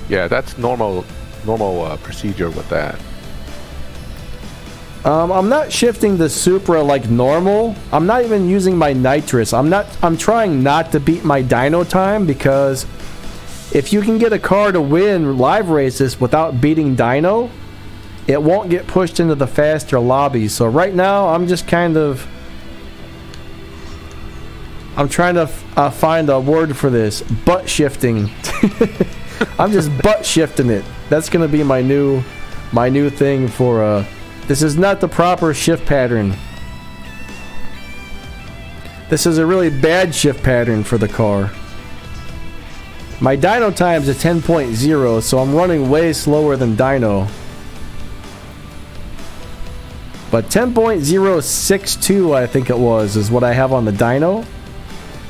Yeah, that's normal procedure with that. I'm not shifting the Supra like normal. I'm not even using my nitrous. I'm trying not to beat my dyno time, because if you can get a car to win live races without beating dyno, it won't get pushed into the faster lobbies. So right now I'm just I'm trying to find a word for this. Butt shifting. I'm just butt shifting it. That's gonna be my new thing for this is not the proper shift pattern. This is a really bad shift pattern for the car. My dyno time's a 10.0, so I'm running way slower than dyno. But 10.062, I think it was, is what I have on the dyno.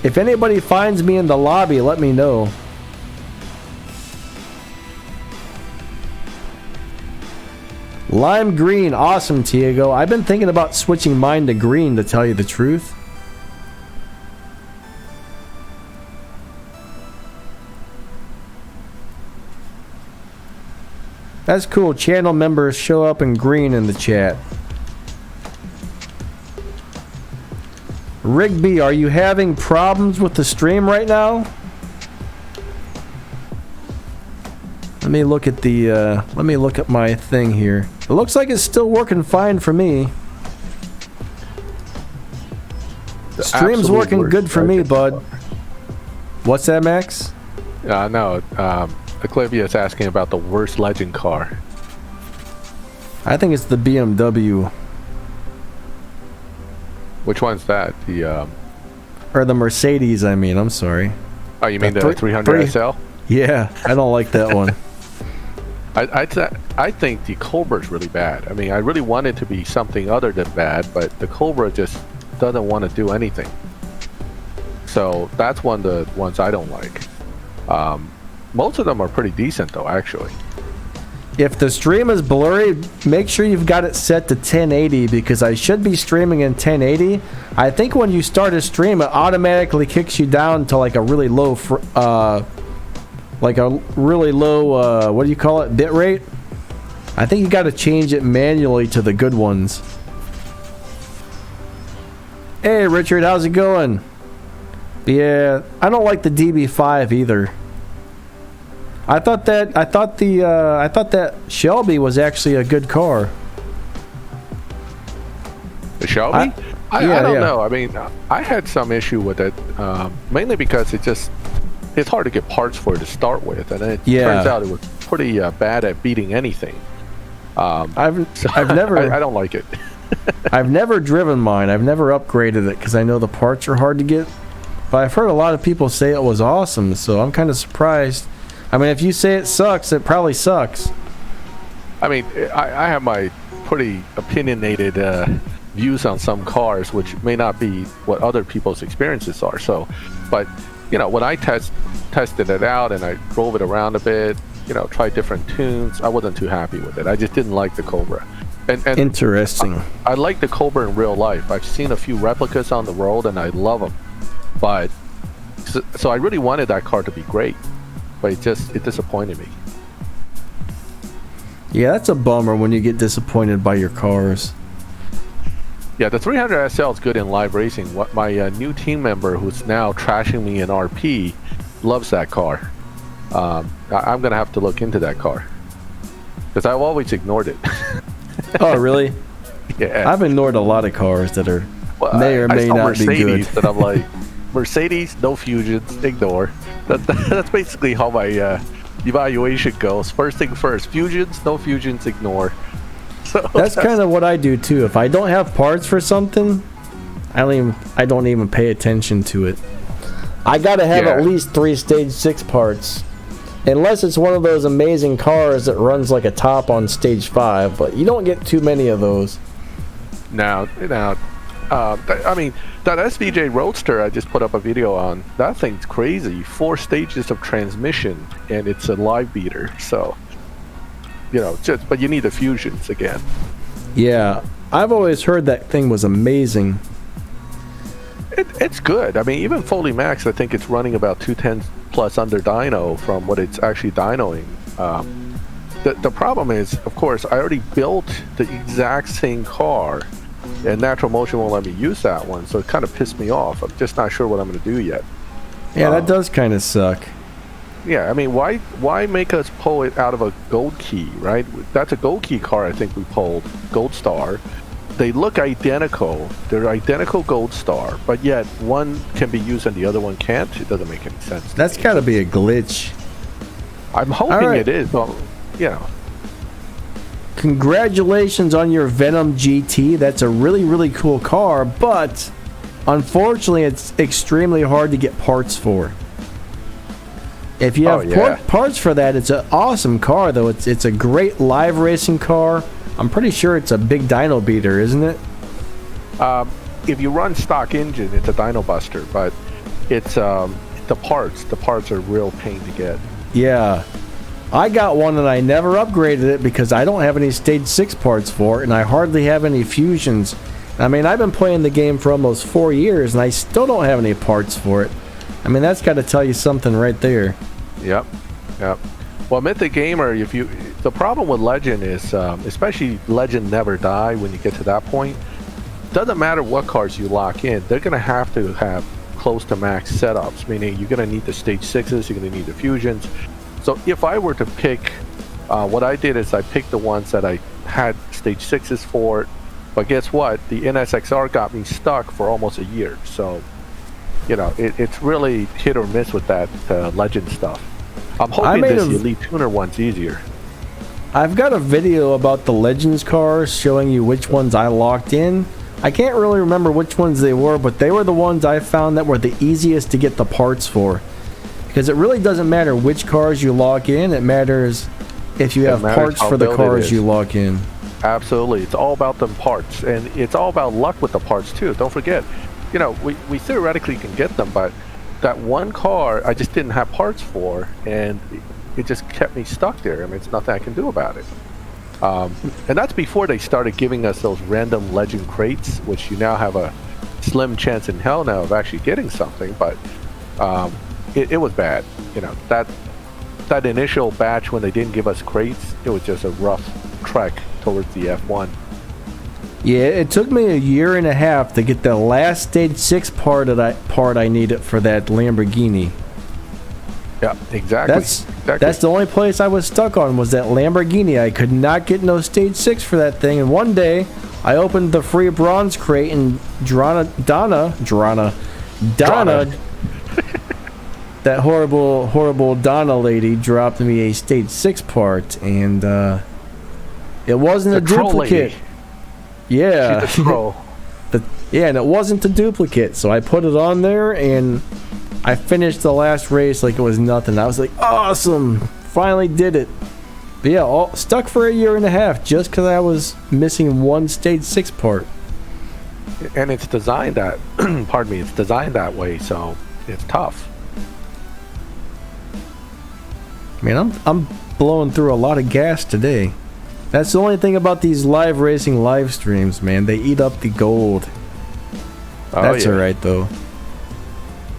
If anybody finds me in the lobby, let me know. Lime green, awesome, Tiago. I've been thinking about switching mine to green, to tell you the truth. That's cool. Channel members show up in green in the chat. Rigby, are you having problems with the stream right now? Let me look at my thing here. It looks like it's still working fine for me. Stream's working good for me, bud. What's that, Max? No, Eclivia's asking about the worst legend car. I think it's the BMW. Which one's that? Or the Mercedes, I mean. I'm sorry. Oh, you mean the 300 SL? Yeah, I don't like that one. I think the Cobra's really bad. I mean, I really want it to be something other than bad, but the Cobra just doesn't want to do anything. So that's one of the ones I don't like. Most of them are pretty decent, though, actually. If the stream is blurry, make sure you've got it set to 1080, because I should be streaming in 1080. I think when you start a stream, it automatically kicks you down to like a really low, what do you call it, bit rate? I think you got to change it manually to the good ones. Hey, Richard, how's it going? Yeah, I don't like the DB5 either. I thought that Shelby was actually a good car. The Shelby? I don't know. I mean, I had some issue with it, mainly because it's hard to get parts for it to start with, and it turns out it was pretty bad at beating anything. I've never. I don't like it. I've never driven mine. I've never upgraded it because I know the parts are hard to get. But I've heard a lot of people say it was awesome, so I'm kind of surprised. I mean, if you say it sucks, it probably sucks. I mean, I have my pretty opinionated views on some cars, which may not be what other people's experiences are. So, but when I tested it out and I drove it around a bit, tried different tunes, I wasn't too happy with it. I just didn't like the Cobra. And interesting. I like the Cobra in real life. I've seen a few replicas on the road and I love them. But so I really wanted that car to be great, but it disappointed me. Yeah, that's a bummer when you get disappointed by your cars. Yeah, the 300 SL is good in live racing. What my new team member, who's now trashing me in RP, loves that car. I'm gonna have to look into that car because I've always ignored it. Oh, really? Yeah, I've ignored a lot of cars that are may or I may saw not be good. Mercedes, and I'm like, Mercedes, no fusions, ignore. That's basically how my evaluation goes. First thing first, fusions, no fusions, ignore. So That's kind of what I do too. If I don't have parts for something, I don't even pay attention to it. I gotta have at least 3 stage 6 parts. Unless it's one of those amazing cars that runs like a top on stage 5, but you don't get too many of those. Now, I mean, that SVJ Roadster I just put up a video on, that thing's crazy. 4 stages of transmission, and it's a live beater. So, but you need the fusions again. Yeah, I've always heard that thing was amazing. It's good. I mean, even Foley Max, I think it's running about 210 plus under dyno from what it's actually dynoing. The problem is, of course, I already built the exact same car, and Natural Motion won't let me use that one, so it kind of pissed me off. I'm just not sure what I'm going to do yet. Yeah, that does kind of suck. Yeah, I mean, why make us pull it out of a Gold Key, right? That's a Gold Key car I think we pulled, Gold Star. They look identical. They're identical Gold Star, but yet one can be used and the other one can't. It doesn't make any sense. That's got to be a glitch. I'm hoping it is. Well, Congratulations on your Venom GT. That's a really, really cool car, but unfortunately, it's extremely hard to get parts for. If you have parts for that, it's an awesome car, though. It's a great live racing car. I'm pretty sure it's a big dyno beater, isn't it? If you run stock engine, it's a dyno buster, but it's the parts. The parts are a real pain to get. Yeah. I got one and I never upgraded it because I don't have any stage 6 parts for it, and I hardly have any fusions. I mean, I've been playing the game for almost 4 years and I still don't have any parts for it. I mean, that's got to tell you something right there. Yep. Well, Mythic Gamer, the problem with Legend is, especially Legend Never Die, when you get to that point, doesn't matter what cars you lock in, they're going to have close to max setups, meaning you're going to need the stage 6s, you're going to need the fusions. So if I were to pick, what I did is I picked the ones that I had stage 6s for, but guess what? The NSXR got me stuck for almost a year. So, it's really hit or miss with that Legend stuff. I'm hoping this Elite Tuner one's easier. I've got a video about the Legends cars showing you which ones I locked in. I can't really remember which ones they were, but they were the ones I found that were the easiest to get the parts for. Because it really doesn't matter which cars you lock in, it matters if you have parts for the cars you lock in. Absolutely. It's all about them parts, and it's all about luck with the parts too. Don't forget, we theoretically can get them, but that one car I just didn't have parts for, and it just kept me stuck there. I mean, it's nothing I can do about it. And that's before they started giving us those random Legend crates, which you now have a slim chance in hell now of actually getting something, but it was bad. That initial batch when they didn't give us crates, it was just a rough trek towards the F1. Yeah, it took me a year and a half to get the last stage 6 part I needed for that Lamborghini. Yeah, exactly. That's the only place I was stuck on, was that Lamborghini. I could not get no stage 6 for that thing, and one day I opened the free bronze crate and Donna that horrible Donna lady dropped me a stage 6 part, and it wasn't a duplicate. Yeah. She's a troll. Yeah, and it wasn't a duplicate, so I put it on there, and I finished the last race like it was nothing. I was like, awesome! Finally did it. But yeah, stuck for a year and a half just because I was missing one stage 6 part. And it's designed that, it's designed that way, so it's tough. Man, I'm blowing through a lot of gas today. That's the only thing about these live racing live streams, man. They eat up the gold. That's alright, though.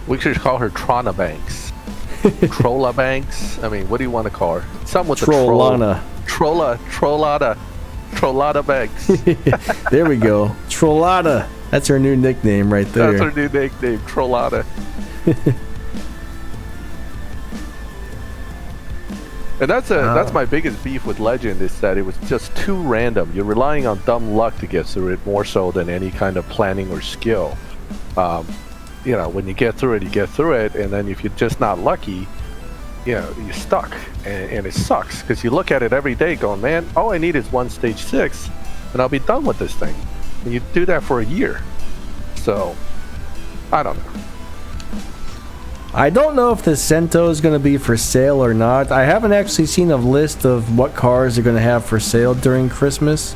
We should call her Trona Banks. Trolla Banks? I mean, what do you want to call her? Some with Trollana. Trollada Banks. There we go. Trollada. That's her new nickname right there. That's her new nickname, Trollada. And that's my biggest beef with Legend is that it was just too random. You're relying on dumb luck to get through it more so than any kind of planning or skill. When you get through it, you get through it, and then if you're just not lucky, you're stuck, and it sucks because you look at it every day going, man, all I need is one stage 6, and I'll be done with this thing. And you do that for a year. So, I don't know. I don't know if the Cento is going to be for sale or not. I haven't actually seen a list of what cars they're going to have for sale during Christmas.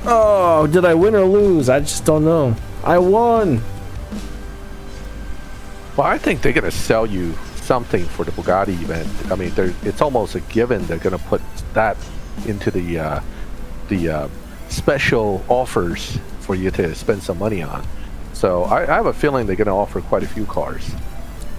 Oh, did I win or lose? I just don't know. I won. Well, I think they're going to sell you something for the Bugatti event. I mean, it's almost a given they're going to put that into the special offers for you to spend some money on. So I have a feeling they're going to offer quite a few cars.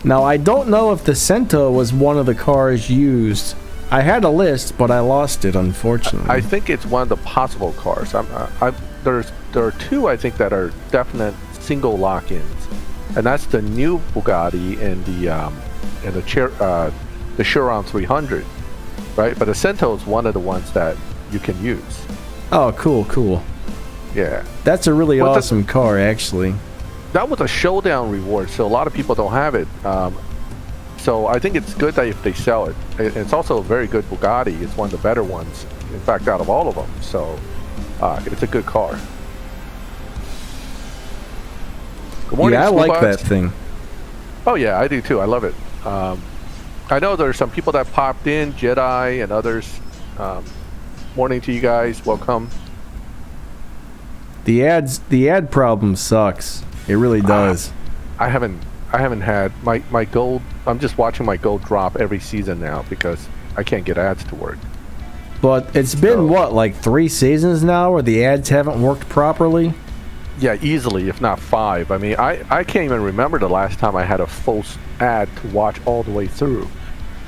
Now, I don't know if the Cento was one of the cars used. I had a list, but I lost it, unfortunately. I think it's one of the possible cars. There are two, I think, that are definite single lock-ins, and that's the new Bugatti and the Chiron 300, right? But the Cento is one of the ones that you can use. Oh, cool. Yeah. That's a really awesome car, actually. That was a showdown reward, so a lot of people don't have it. So I think it's good that if they sell it. It's also a very good Bugatti. It's one of the better ones, in fact, out of all of them. So it's a good car. Good morning, yeah, I like Scuba. that thing. Oh yeah, I do too. I love it. I know there's some people that popped in, Jedi and others. Morning to you guys. Welcome. The ad problem sucks. It really does. I haven't had my gold. I'm just watching my gold drop every season now because I can't get ads to work. But it's been like 3 seasons now where the ads haven't worked properly? Yeah, easily, if not 5. I mean, I can't even remember the last time I had a full ad to watch all the way through.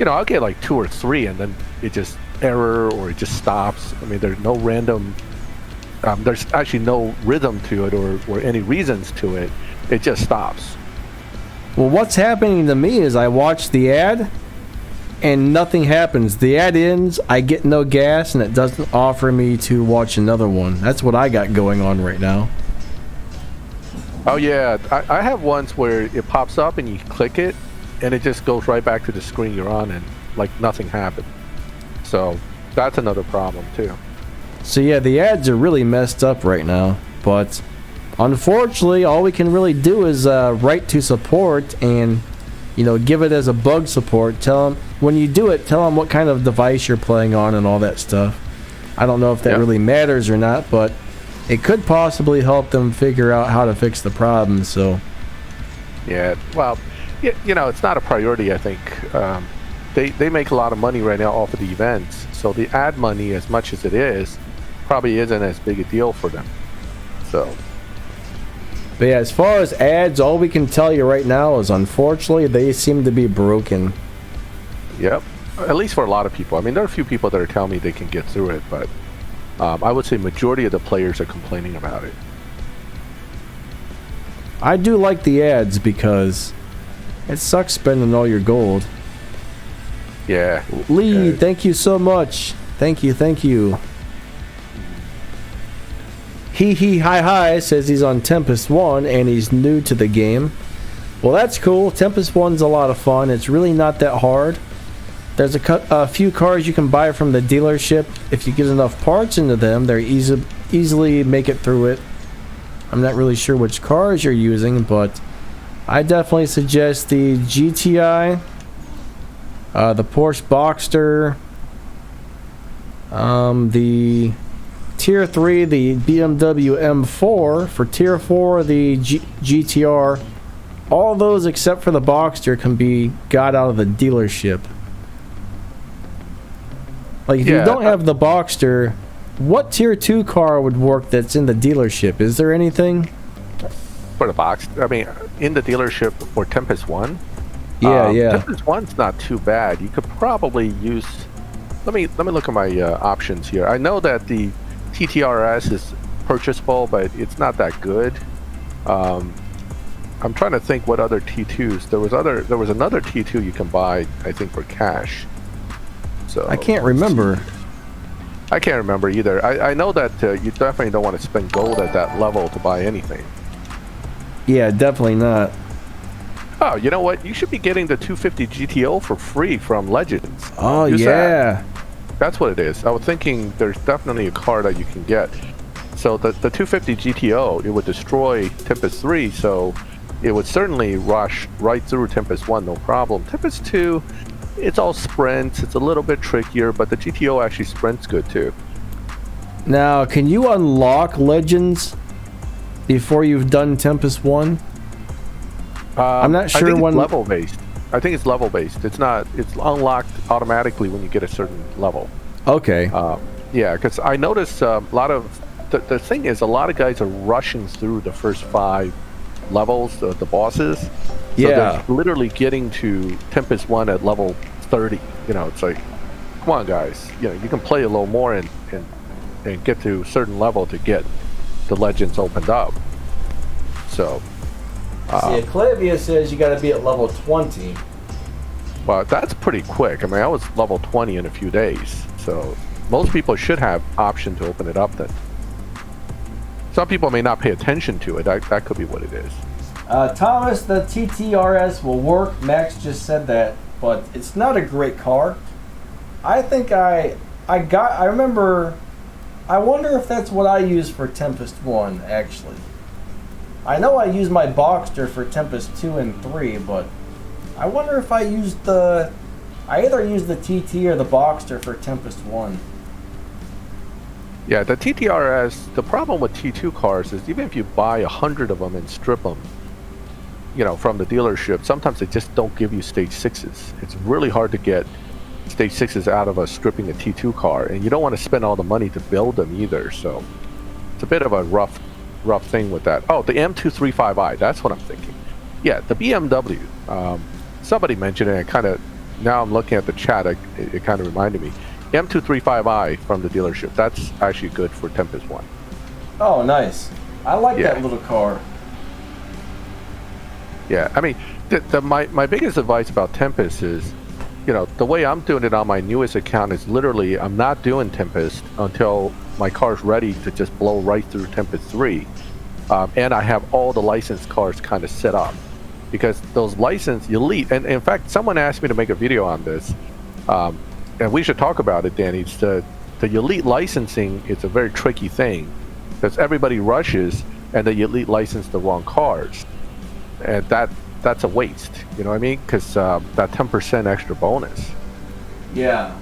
I'll get like 2 or 3 and then it just error or it just stops. I mean, there's no random. There's actually no rhythm to it or any reasons to it. It just stops. Well, what's happening to me is I watch the ad and nothing happens. The ad ends, I get no gas, and it doesn't offer me to watch another one. That's what I got going on right now. Oh yeah, I have ones where it pops up and you click it and it just goes right back to the screen you're on and like nothing happened. So that's another problem too. So yeah, the ads are really messed up right now, but unfortunately all we can really do is write to support and give it as a bug support. Tell them when you do it, tell them what kind of device you're playing on and all that stuff. I don't know if that really matters or not, but it could possibly help them figure out how to fix the problem. So yeah, well, it's not a priority. I think they make a lot of money right now off of the events, so the ad money, as much as it is, probably isn't as big a deal for them. So but yeah, as far as ads, all we can tell you right now is unfortunately they seem to be broken. Yep, at least for a lot of people. I mean, there are a few people that are telling me they can get through it, but I would say majority of the players are complaining about it. I do like the ads because it sucks spending all your gold. Yeah. Lee, thank you so much. Thank you. Hi says he's on Tempest 1 and he's new to the game. Well, that's cool. Tempest 1's a lot of fun. It's really not that hard. There's a few cars you can buy from the dealership. If you get enough parts into them, they're easily make it through it. I'm not really sure which cars you're using, but I definitely suggest the GTI, the Porsche Boxster, the Tier 3, the BMW M4. For Tier 4, the GTR. All those except for the Boxster can be got out of the dealership. Like, if you don't have the Boxster, what Tier 2 car would work that's in the dealership? Is there anything? For the box, I mean, in the dealership for Tempest 1? Yeah. Tempest 1's not too bad. You could probably use... Let me look at my options here. I know that the TTRS is purchasable, but it's not that good. I'm trying to think what other T2s. There was another T2 you can buy, I think, for cash. So I can't remember. I can't remember either. I know that you definitely don't want to spend gold at that level to buy anything. Yeah, definitely not. Oh, you know what? You should be getting the 250 GTO for free from Legends. Oh, Use yeah. That's what it is. I was thinking there's definitely a car that you can get. So the 250 GTO, it would destroy Tempest 3, so it would certainly rush right through Tempest 1, no problem. Tempest 2, it's all sprints. It's a little bit trickier, but the GTO actually sprints good too. Now, can you unlock Legends before you've done Tempest 1? I'm not sure I think when... it's level based. I think it's level based. It's not. It's unlocked automatically when you get a certain level. Okay. Yeah, because I noticed a lot of the thing is a lot of guys are rushing through the first 5 levels, the bosses. So Yeah. they're literally getting to Tempest 1 at level 30. You know, it's like, come on, guys. You know, you can play a little more and get to a certain level to get the Legends opened up. So. See, Eclavia says you got to be at level 20. Well, that's pretty quick. I mean, I was level 20 in a few days, so most people should have option to open it up then. Some people may not pay attention to it. That could be what it is. Thomas, the TTRS will work. Max just said that, but it's not a great car. I think I remember. I wonder if that's what I used for Tempest 1, actually. I know I used my Boxster for Tempest 2 and 3, but I wonder if I used I either used the TT or the Boxster for Tempest 1. Yeah, the TTRS, the problem with T2 cars is even if you buy 100 of them and strip them, you know, from the dealership, sometimes they just don't give you stage 6s. It's really hard to get stage 6s out of stripping a T2 car, and you don't want to spend all the money to build them either, so it's a bit of a rough thing with that. Oh, the M235i, that's what I'm thinking. Yeah, the BMW. Somebody mentioned it, and now I'm looking at the chat, it kind of reminded me. M235i from the dealership, that's actually good for Tempest 1. Oh, nice. I like that little car. Yeah, I mean, my biggest advice about Tempest is, you know, the way I'm doing it on my newest account is literally I'm not doing Tempest until my car's ready to just blow right through Tempest 3. And I have all the licensed cars kind of set up. Because those licensed elite, and in fact, someone asked me to make a video on this, and we should talk about it, Danny. It's the elite licensing, it's a very tricky thing. Because everybody rushes, and the elite license the wrong cars. And that's a waste, you know what I mean? Because that 10% extra bonus. Yeah.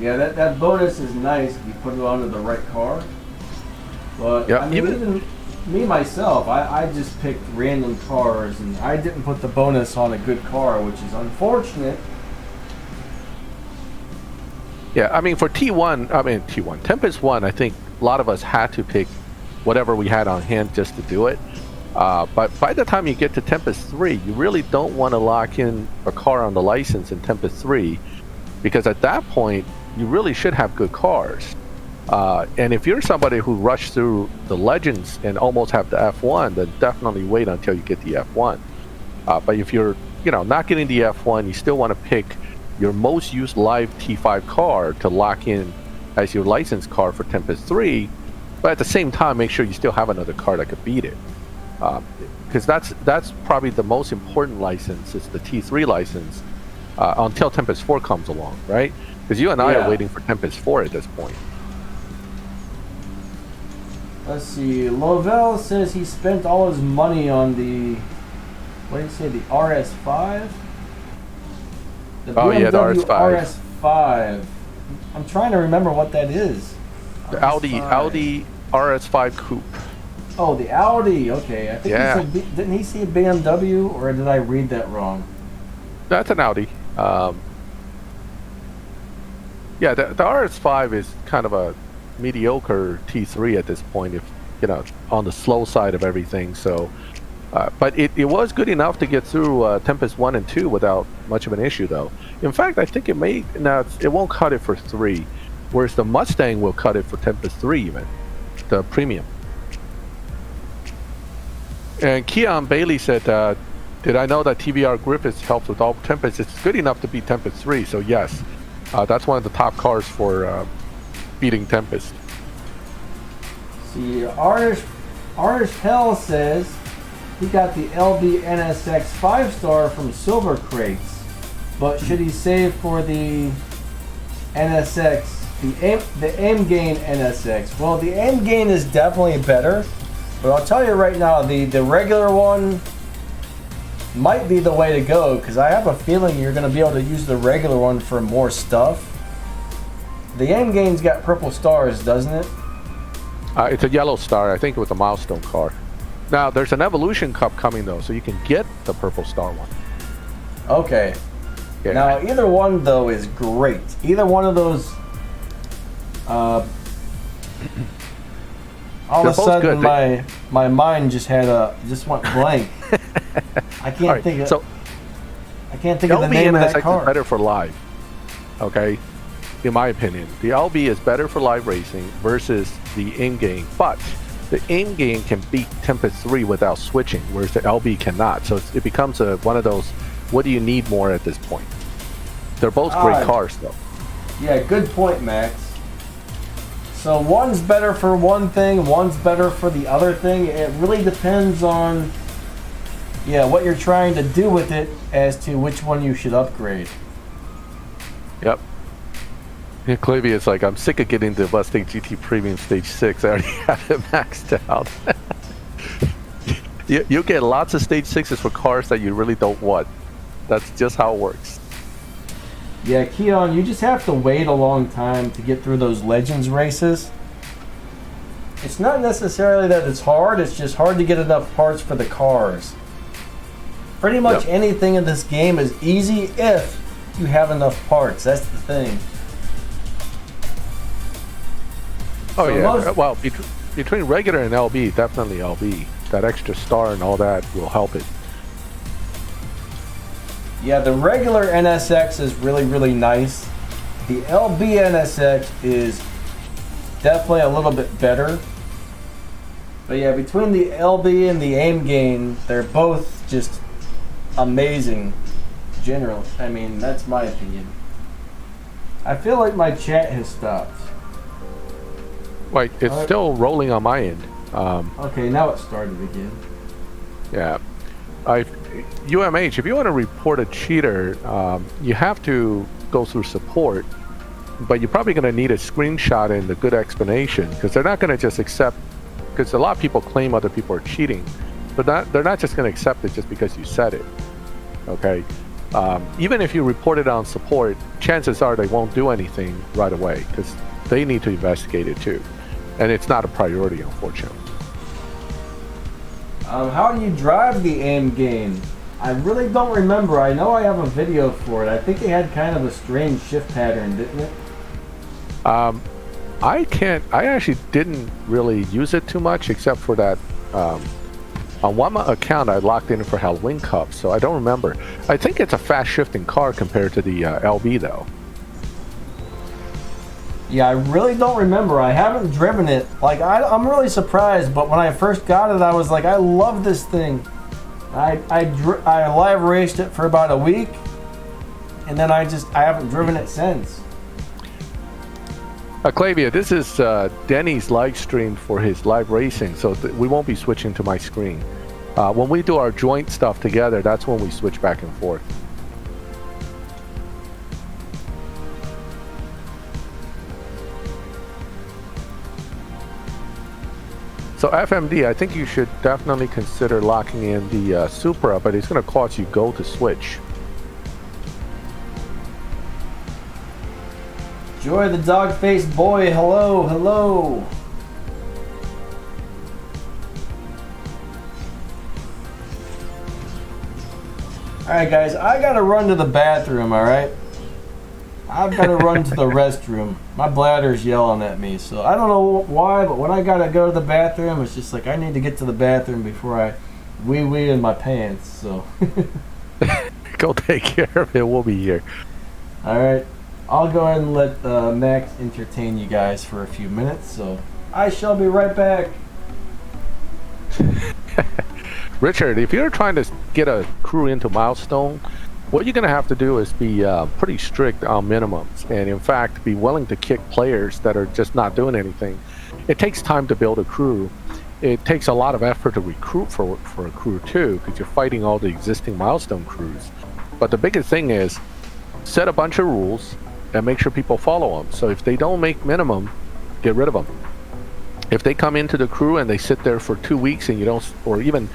Yeah, that bonus is nice if you put it onto the right car. But yeah, I mean, even me myself, I just picked random cars, and I didn't put the bonus on a good car, which is unfortunate. Yeah, I mean, for Tempest 1, I think a lot of us had to pick whatever we had on hand just to do it. But by the time you get to Tempest 3, you really don't want to lock in a car on the license in Tempest 3, because at that point, you really should have good cars. And if you're somebody who rushed through the Legends and almost have the F1, then definitely wait until you get the F1. But if you're, not getting the F1, you still want to pick your most used live T5 car to lock in as your licensed car for Tempest 3. But at the same time, make sure you still have another car that could beat it. Because that's probably the most important license, is the T3 license, until Tempest 4 comes along, right? Because you and I are waiting for Tempest 4 at this point. Let's see. Lovell says he spent all his money on the, what did he say, the RS5? The BMW the RS5. RS5. I'm trying to remember what that is. The Audi RS5 Coupe. Oh, the Audi. Okay, I think he said, didn't he say BMW, or did I read that wrong? That's an Audi. The RS5 is kind of a mediocre T3 at this point, if on the slow side of everything. So, but it was good enough to get through Tempest 1 and 2 without much of an issue, though. In fact, I think it won't cut it for 3, whereas the Mustang will cut it for Tempest 3 even, the premium. And Keon Bailey said, did I know that TBR Griffiths helps with all Tempest? It's good enough to beat Tempest 3, so yes. That's one of the top cars for beating Tempest. See, Arnish Hell says he got the LB NSX 5-star from Silver Crates, but should he save for the NSX, the aim gain NSX? Well, the aim gain is definitely better, but I'll tell you right now, the regular one might be the way to go, because I have a feeling you're going to be able to use the regular one for more stuff. The aim gain's got purple stars, doesn't it? It's a yellow star. I think it was a milestone car. Now, there's an Evolution Cup coming, though, so you can get the purple star one. Okay. Yeah. Now, either one, though, is great. Either one of those... all of a sudden, my mind just went blank. I can't think of... So, I can't think of the name of that car. Is better for live. Okay? In my opinion. The LB is better for live racing versus the in-game, but the in-game can beat Tempest 3 without switching, whereas the LB cannot. So it becomes one of those, what do you need more at this point? They're both great cars, though. Yeah, good point, Max. So one's better for one thing, one's better for the other thing. It really depends on, what you're trying to do with it as to which one you should upgrade. Yep. Yeah, Clavia is like, I'm sick of getting the Mustang GT Premium Stage 6. I already have it maxed out. You get lots of Stage 6s for cars that you really don't want. That's just how it works. Yeah, Keon, you just have to wait a long time to get through those Legends races. It's not necessarily that it's hard, it's just hard to get enough parts for the cars. Pretty much anything in this game is easy if you have enough parts. That's the thing. Oh, so yeah. Well, between regular and LB, definitely LB. That extra star and all that will help it. Yeah, the regular NSX is really, really nice. The LB NSX is definitely a little bit better. But yeah, between the LB and the aim gain, they're both just amazing. General. I mean, that's my opinion. I feel like my chat has stopped. Like, it's still rolling on my end. Okay, now it started again. Yeah. UMH, if you want to report a cheater, you have to go through support, but you're probably going to need a screenshot and a good explanation, because they're not going to just accept, because a lot of people claim other people are cheating, but they're not just going to accept it just because you said it. Okay? Even if you report it on support, chances are they won't do anything right away, because they need to investigate it too. And it's not a priority, unfortunately. How do you drive the aim gain? I really don't remember. I know I have a video for it. I think it had kind of a strange shift pattern, didn't it? I actually didn't really use it too much, except for that. On one account, I locked in for Halloween Cup, so I don't remember. I think it's a fast shifting car compared to the LB, though. Yeah, I really don't remember. I haven't driven it. Like, I'm really surprised, but when I first got it, I was like, I love this thing. I live raced it for about a week, and then I haven't driven it since. Clavia, this is Denny's live stream for his live racing, so we won't be switching to my screen. When we do our joint stuff together, that's when we switch back and forth. So FMD, I think you should definitely consider locking in the Supra, but it's going to cost you gold to switch. Joy the dog-faced boy, hello, hello. Alright guys, I gotta run to the bathroom, alright? I've gotta run to the restroom. My bladder's yelling at me, so I don't know why, but when I gotta go to the bathroom, it's just like I need to get to the bathroom before I wee-wee in my pants, so. Go take care of it, we'll be here. Alright. I'll go ahead and let Max entertain you guys for a few minutes, so I shall be right back. Richard, if you're trying to get a crew into Milestone, What you're going to have to do is be pretty strict on minimums, and in fact, be willing to kick players that are just not doing anything. It takes time to build a crew. It takes a lot of effort to recruit for a crew too, because you're fighting all the existing milestone crews. But the biggest thing is set a bunch of rules and make sure people follow them. So if they don't make minimum, get rid of them. If they come into the crew and they sit there for 2 weeks and you don't, or even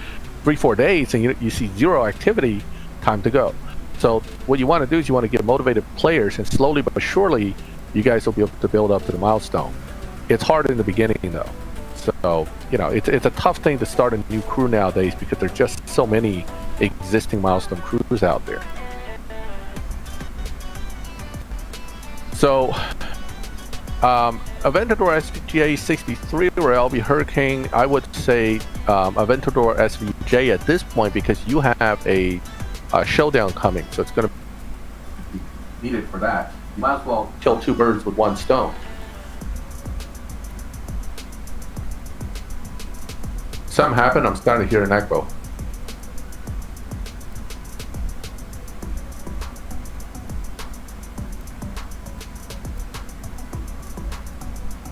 3-4 days, and you see zero activity, time to go. So what you want to do is you want to get motivated players, and slowly but surely you guys will be able to build up to the milestone. It's hard in the beginning though. So, you know, it's a tough thing to start a new crew nowadays because there's just so many existing milestone crews out there. So, Aventador SVJ 63 or LB Hurricane, I would say Aventador SVJ at this point, because you have a showdown coming, so it's going to be needed for that. You might as well kill 2 birds with 1 stone. Something happened. I'm starting to hear an echo.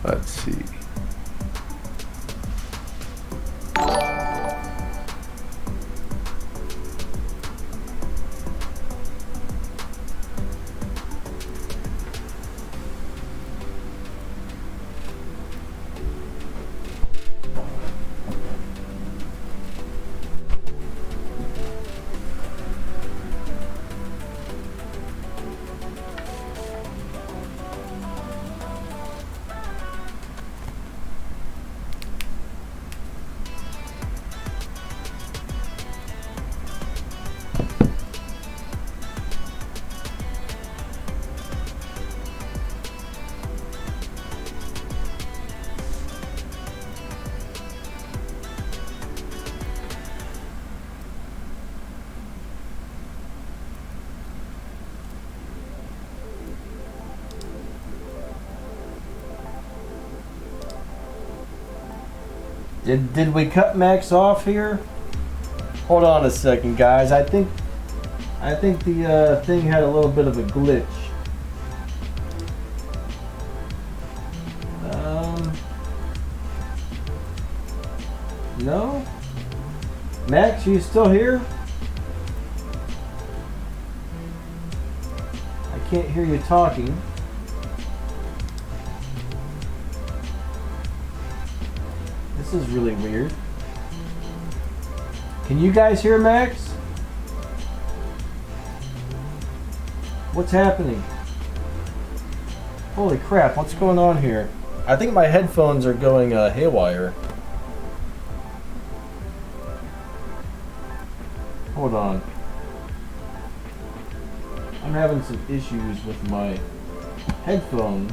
Let's see. Did we cut Max off here? Hold on a second, guys. I think the thing had a little bit of a glitch. No? Max, you still here? I can't hear you talking. This is really weird. Can you guys hear Max? What's happening? Holy crap, what's going on here? I think my headphones are going haywire. Hold on. I'm having some issues with my headphones.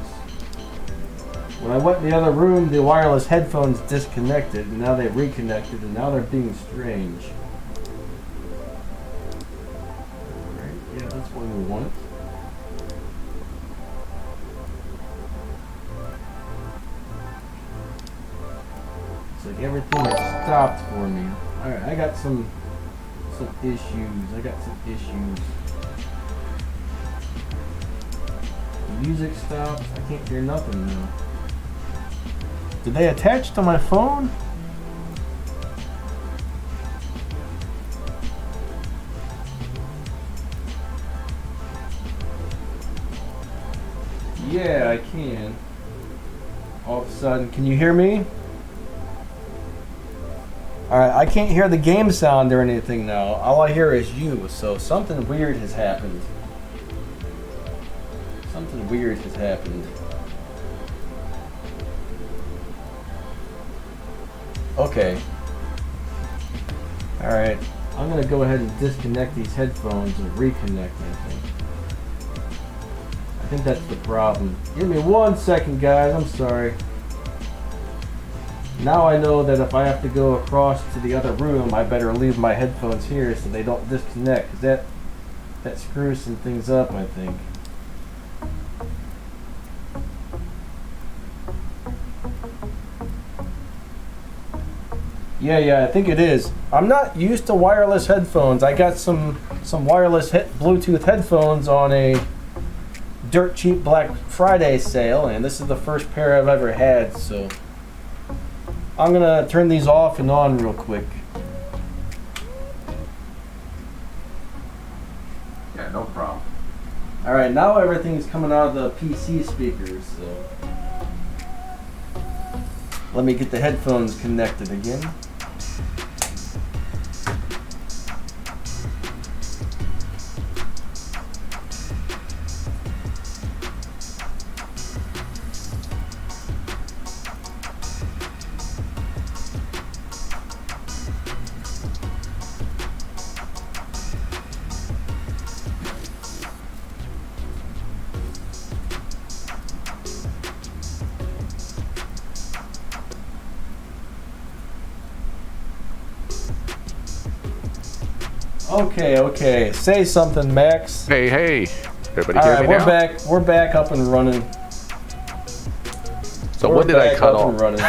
When I went in the other room, the wireless headphones disconnected, and now they reconnected, and now they're being strange. Alright, yeah, that's what we want. It's like everything has stopped for me. Alright, I got some issues. The music stopped. I can't hear nothing now. Did they attach to my phone? Yeah, I can. All of a sudden, can you hear me? Alright, I can't hear the game sound or anything now. All I hear is you, so something weird has happened. Something weird has happened. Okay. Alright, I'm gonna go ahead and disconnect these headphones and reconnect, I think. I think that's the problem. Give me 1 second, guys, I'm sorry. Now I know that if I have to go across to the other room, I better leave my headphones here so they don't disconnect, because that screws some things up, I think. Yeah, I think it is. I'm not used to wireless headphones. I got some wireless Bluetooth headphones on a dirt cheap Black Friday sale, and this is the first pair I've ever had, so I'm gonna turn these off and on real quick. Yeah, no problem. Alright, now everything's coming out of the PC speakers, so let me get the headphones connected again. Okay. Say something, Max. Hey. Everybody All hear right, me we're now? back. We're back up and running. So what did I cut up and off? running.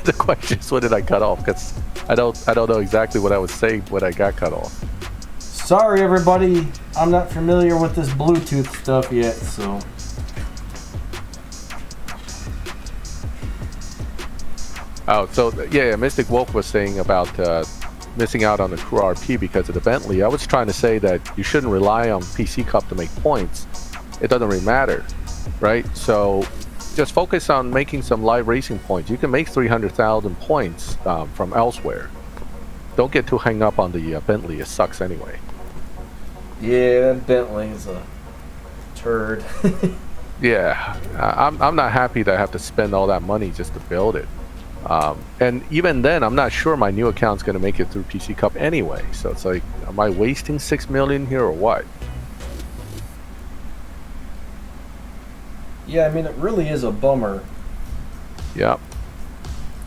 The question is, what did I cut off? Because I don't know exactly what I was saying when I got cut off. Sorry, everybody. I'm not familiar with this Bluetooth stuff yet, so. Oh, so yeah, Mystic Wolf was saying about missing out on the crew RP because of the Bentley. I was trying to say that you shouldn't rely on PC Cup to make points. It doesn't really matter, right? So just focus on making some live racing points. You can make 300,000 points from elsewhere. Don't get too hung up on the Bentley. It sucks anyway. Yeah, that Bentley is a turd. Yeah, I'm not happy that I have to spend all that money just to build it. And even then, I'm not sure my new account's going to make it through PC Cup anyway. So it's like, am I wasting 6 million here or what? Yeah, I mean, it really is a bummer. Yeah.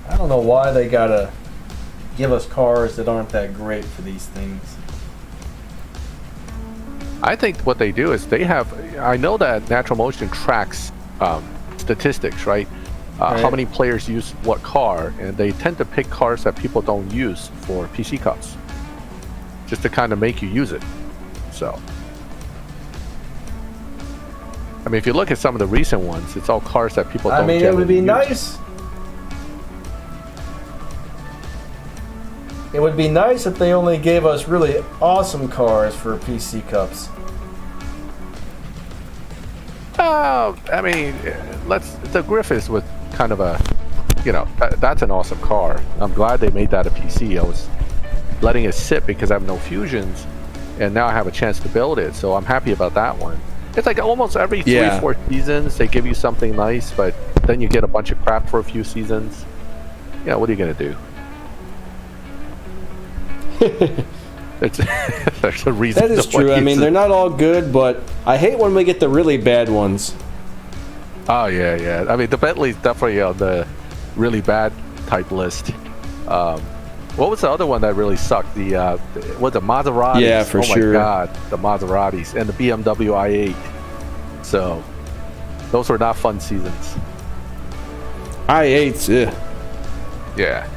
I don't know why they gotta give us cars that aren't that great for these things. I think what they do is they have, I know that Natural Motion tracks statistics, right? Right. How many players use what car, and they tend to pick cars that people don't use for PC Cups, just to kind of make you use it. So, I mean, if you look at some of the recent ones, it's all cars that people don't. I mean, it would be generally use. nice. It would be nice if they only gave us really awesome cars for PC Cups. I mean, the Griffiths with kind of a, that's an awesome car. I'm glad they made that a PC. I was letting it sit because I have no fusions, and now I have a chance to build it, so I'm happy about that one. It's like almost every 3-4 seasons they give you something nice, but then you get a bunch of crap for a few seasons. Yeah, what are you gonna do? There's a reason. That is true. I mean, they're not all good, but I hate when we get the really bad ones. Oh yeah. I mean, the Bentley's definitely on the really bad type list. What was the other one that really sucked? The Maseratis? Yeah, for sure. Oh my god, the Maseratis and the BMW i8. So those were not fun seasons. i8s, Yeah.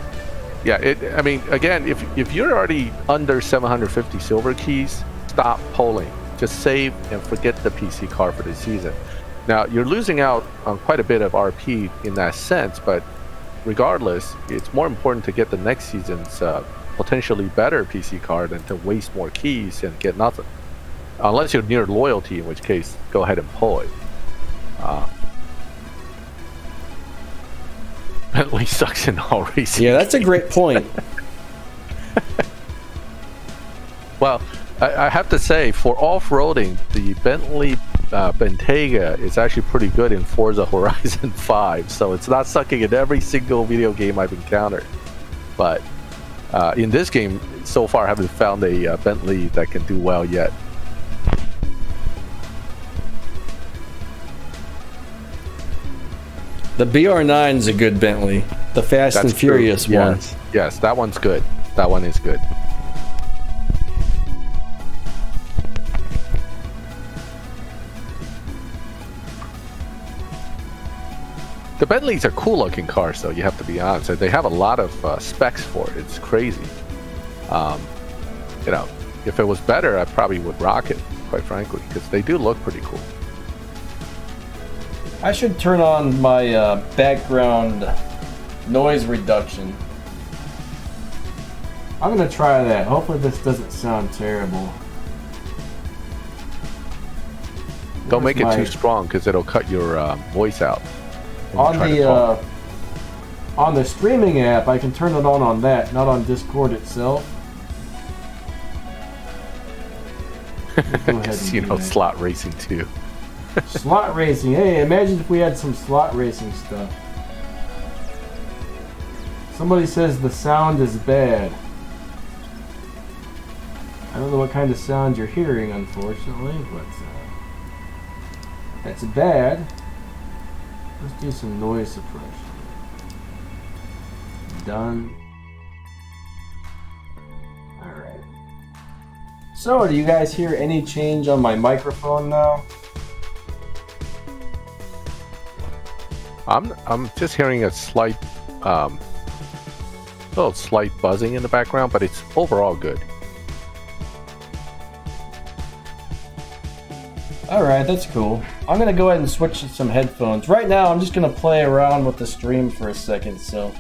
I mean, again, if you're already under 750 silver keys, stop polling. Just save and forget the PC car for this season. Now, you're losing out on quite a bit of RP in that sense, but regardless, it's more important to get the next season's potentially better PC car than to waste more keys and get nothing. Unless you're near loyalty, in which case, go ahead and pull it. Bentley sucks in all racing. Yeah, that's a great point. Well, I have to say, for off-roading, the Bentley Bentayga is actually pretty good in Forza Horizon 5, so it's not sucking in every single video game I've encountered. But in this game, so far, I haven't found a Bentley that can do well yet. The BR9 is a good Bentley. The Fast and Furious one. Yes, that one's good. That one is good. The The Bentleys are cool looking cars, though, you have to be honest. They have a lot of specs for it. It's crazy. You know, if it was better, I probably would rock it, quite frankly, because they do look pretty cool. I should turn on my background noise reduction. I'm gonna try that. Hopefully this doesn't sound terrible. Don't make it too strong because it'll cut your voice out. On the streaming app, I can turn it on that, not on Discord itself. Casino slot racing too. Slot racing. Hey, imagine if we had some slot racing stuff. Somebody says the sound is bad. I don't know what kind of sound you're hearing, unfortunately, but that's bad. Let's do some noise suppression. Done. Alright. So, do you guys hear any change on my microphone now? I'm just hearing a slight, little slight buzzing in the background, but it's overall good. Alright, that's cool. I'm gonna go ahead and switch to some headphones. Right now, I'm just gonna play around with the stream for a second, so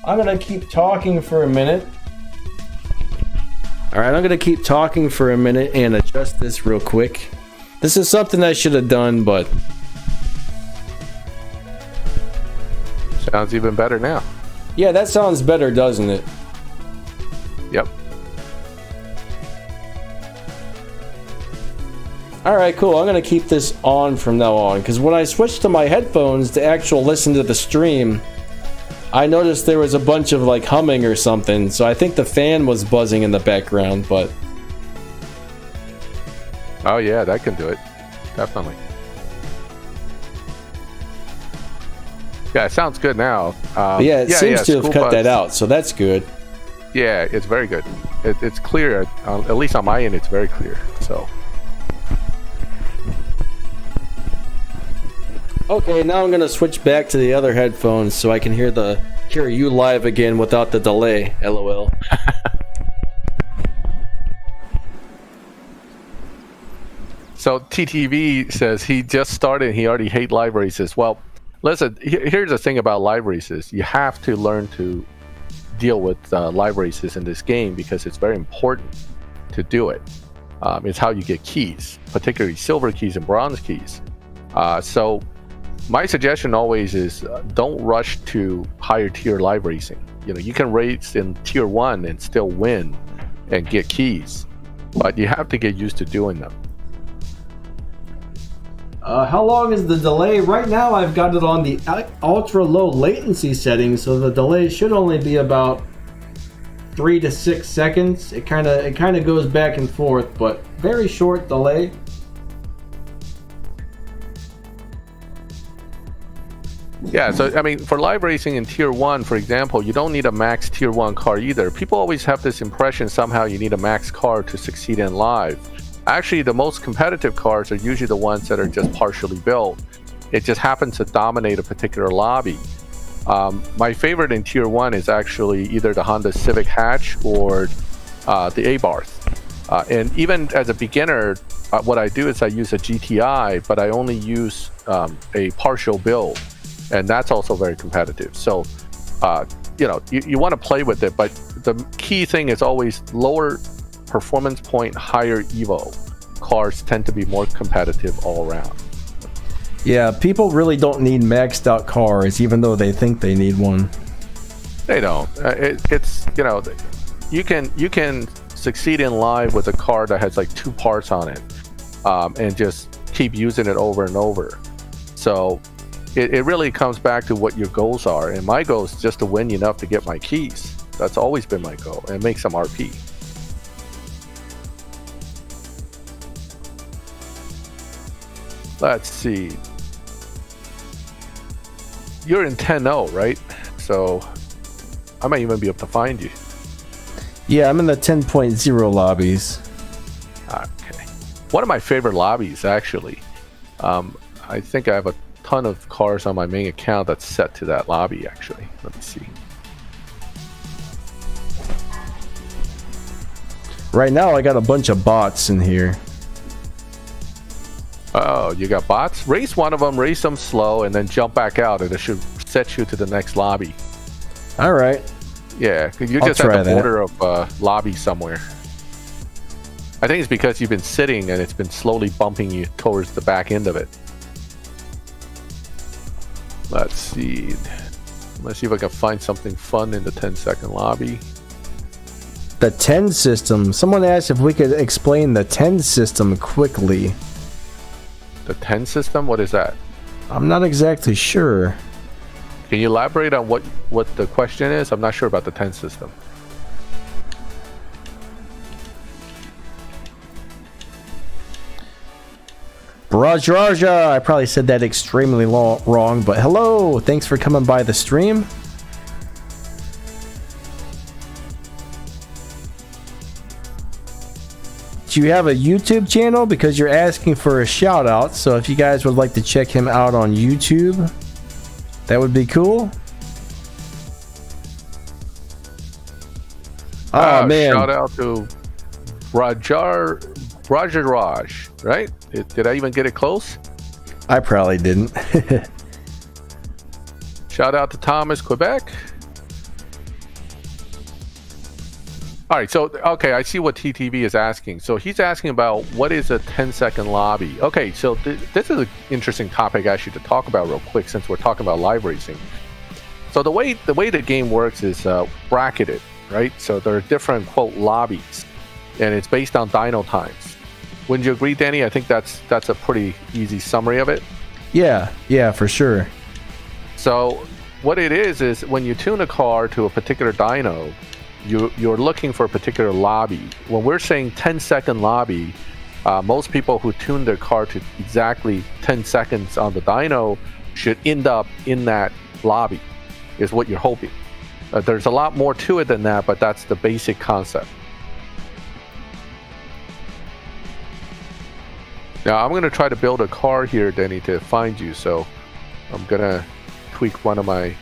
I'm gonna keep talking for a minute. Alright, I'm gonna keep talking for a minute and adjust this real quick. This is something I should have done, but sounds even better now. Yeah, that sounds better, doesn't it? Yep. Alright, cool. I'm going to keep this on from now on, because when I switched to my headphones to actually listen to the stream, I noticed there was a bunch of like humming or something, so I think the fan was buzzing in the background, but... Oh yeah, that can do it. Definitely. Yeah, it sounds good now. Yeah, it seems to have cut that out, so that's good. Yeah, it's very good. It's clear. At least on my end, it's very clear. So. Okay, now I'm gonna switch back to the other headphones so I can hear you live again without the delay. LOL. So TTV says he just started and he already hates live races. Well, listen, here's the thing about live races. You have to learn to deal with live races in this game because it's very important to do it. It's how you get keys, particularly silver keys and bronze keys. So my suggestion always is don't rush to higher tier live racing. You know, you can race in tier 1 and still win and get keys, but you have to get used to doing them. How long is the delay? Right now I've got it on the ultra low latency setting, so the delay should only be about 3 to 6 seconds. It kind of goes back and forth, but very short delay. Yeah, so I mean, for live racing in tier 1, for example, you don't need a max tier 1 car either. People always have this impression somehow you need a max car to succeed in live. Actually, the most competitive cars are usually the ones that are just partially built. It just happens to dominate a particular lobby. My favorite in tier 1 is actually either the Honda Civic Hatch or the Abarth. And even as a beginner, what I do is I use a GTI, but I only use a partial build. And that's also very competitive. So, you want to play with it, but the key thing is always lower performance point, higher Evo. Cars tend to be more competitive all around. Yeah, people really don't need maxed out cars, even though they think they need one. They don't. It's you can succeed in live with a car that has like 2 parts on it, and just keep using it over and over. So it really comes back to what your goals are, and my goal is just to win enough to get my keys. That's always been my goal, and make some RP. Let's see. You're in 10-0, right? So I might even be able to find you. Yeah, I'm in the 10.0 lobbies. Okay. One of my favorite lobbies, actually. I think I have a ton of cars on my main account that's set to that lobby, actually. Let me see. Right now, I got a bunch of bots in here. Oh, you got bots? Race one of them, race them slow, and then jump back out, and it should set you to the next lobby. All right. Yeah, you're I'll just at try the that. border of lobby somewhere. I think it's because you've been sitting and it's been slowly bumping you towards the back end of it. Let's see. Let's see if I can find something fun in the 10-second lobby. The 10 system. Someone asked if we could explain the 10 system quickly. The 10 system? What is that? I'm not exactly sure. Can you elaborate on what the question is? I'm not sure about the 10 system. Raja, I probably said that extremely wrong, but hello, thanks for coming by the stream. Do you have a YouTube channel? Because you're asking for a shout out, so if you guys would like to check him out on YouTube, that would be cool. Oh man. Shout out to Raj, right? Did I even get it close? I probably didn't. Shout out to Thomas, Quebec. All right, so, okay, I see what TTV is asking. So he's asking about what is a 10-second lobby. Okay, so this is an interesting topic actually to talk about real quick since we're talking about live racing. So the way the game works is bracketed, right? So there are different, quote, lobbies, and it's based on dyno times. Wouldn't you agree, Danny? I think that's a pretty easy summary of it. Yeah, for sure. So what it is when you tune a car to a particular dyno, you're looking for a particular lobby. When we're saying 10-second lobby, most people who tune their car to exactly 10 seconds on the dyno should end up in that lobby, is what you're hoping. There's a lot more to it than that, but that's the basic concept. Now I'm going to try to build a car here, Denny, to find you. So I'm going to tweak one of my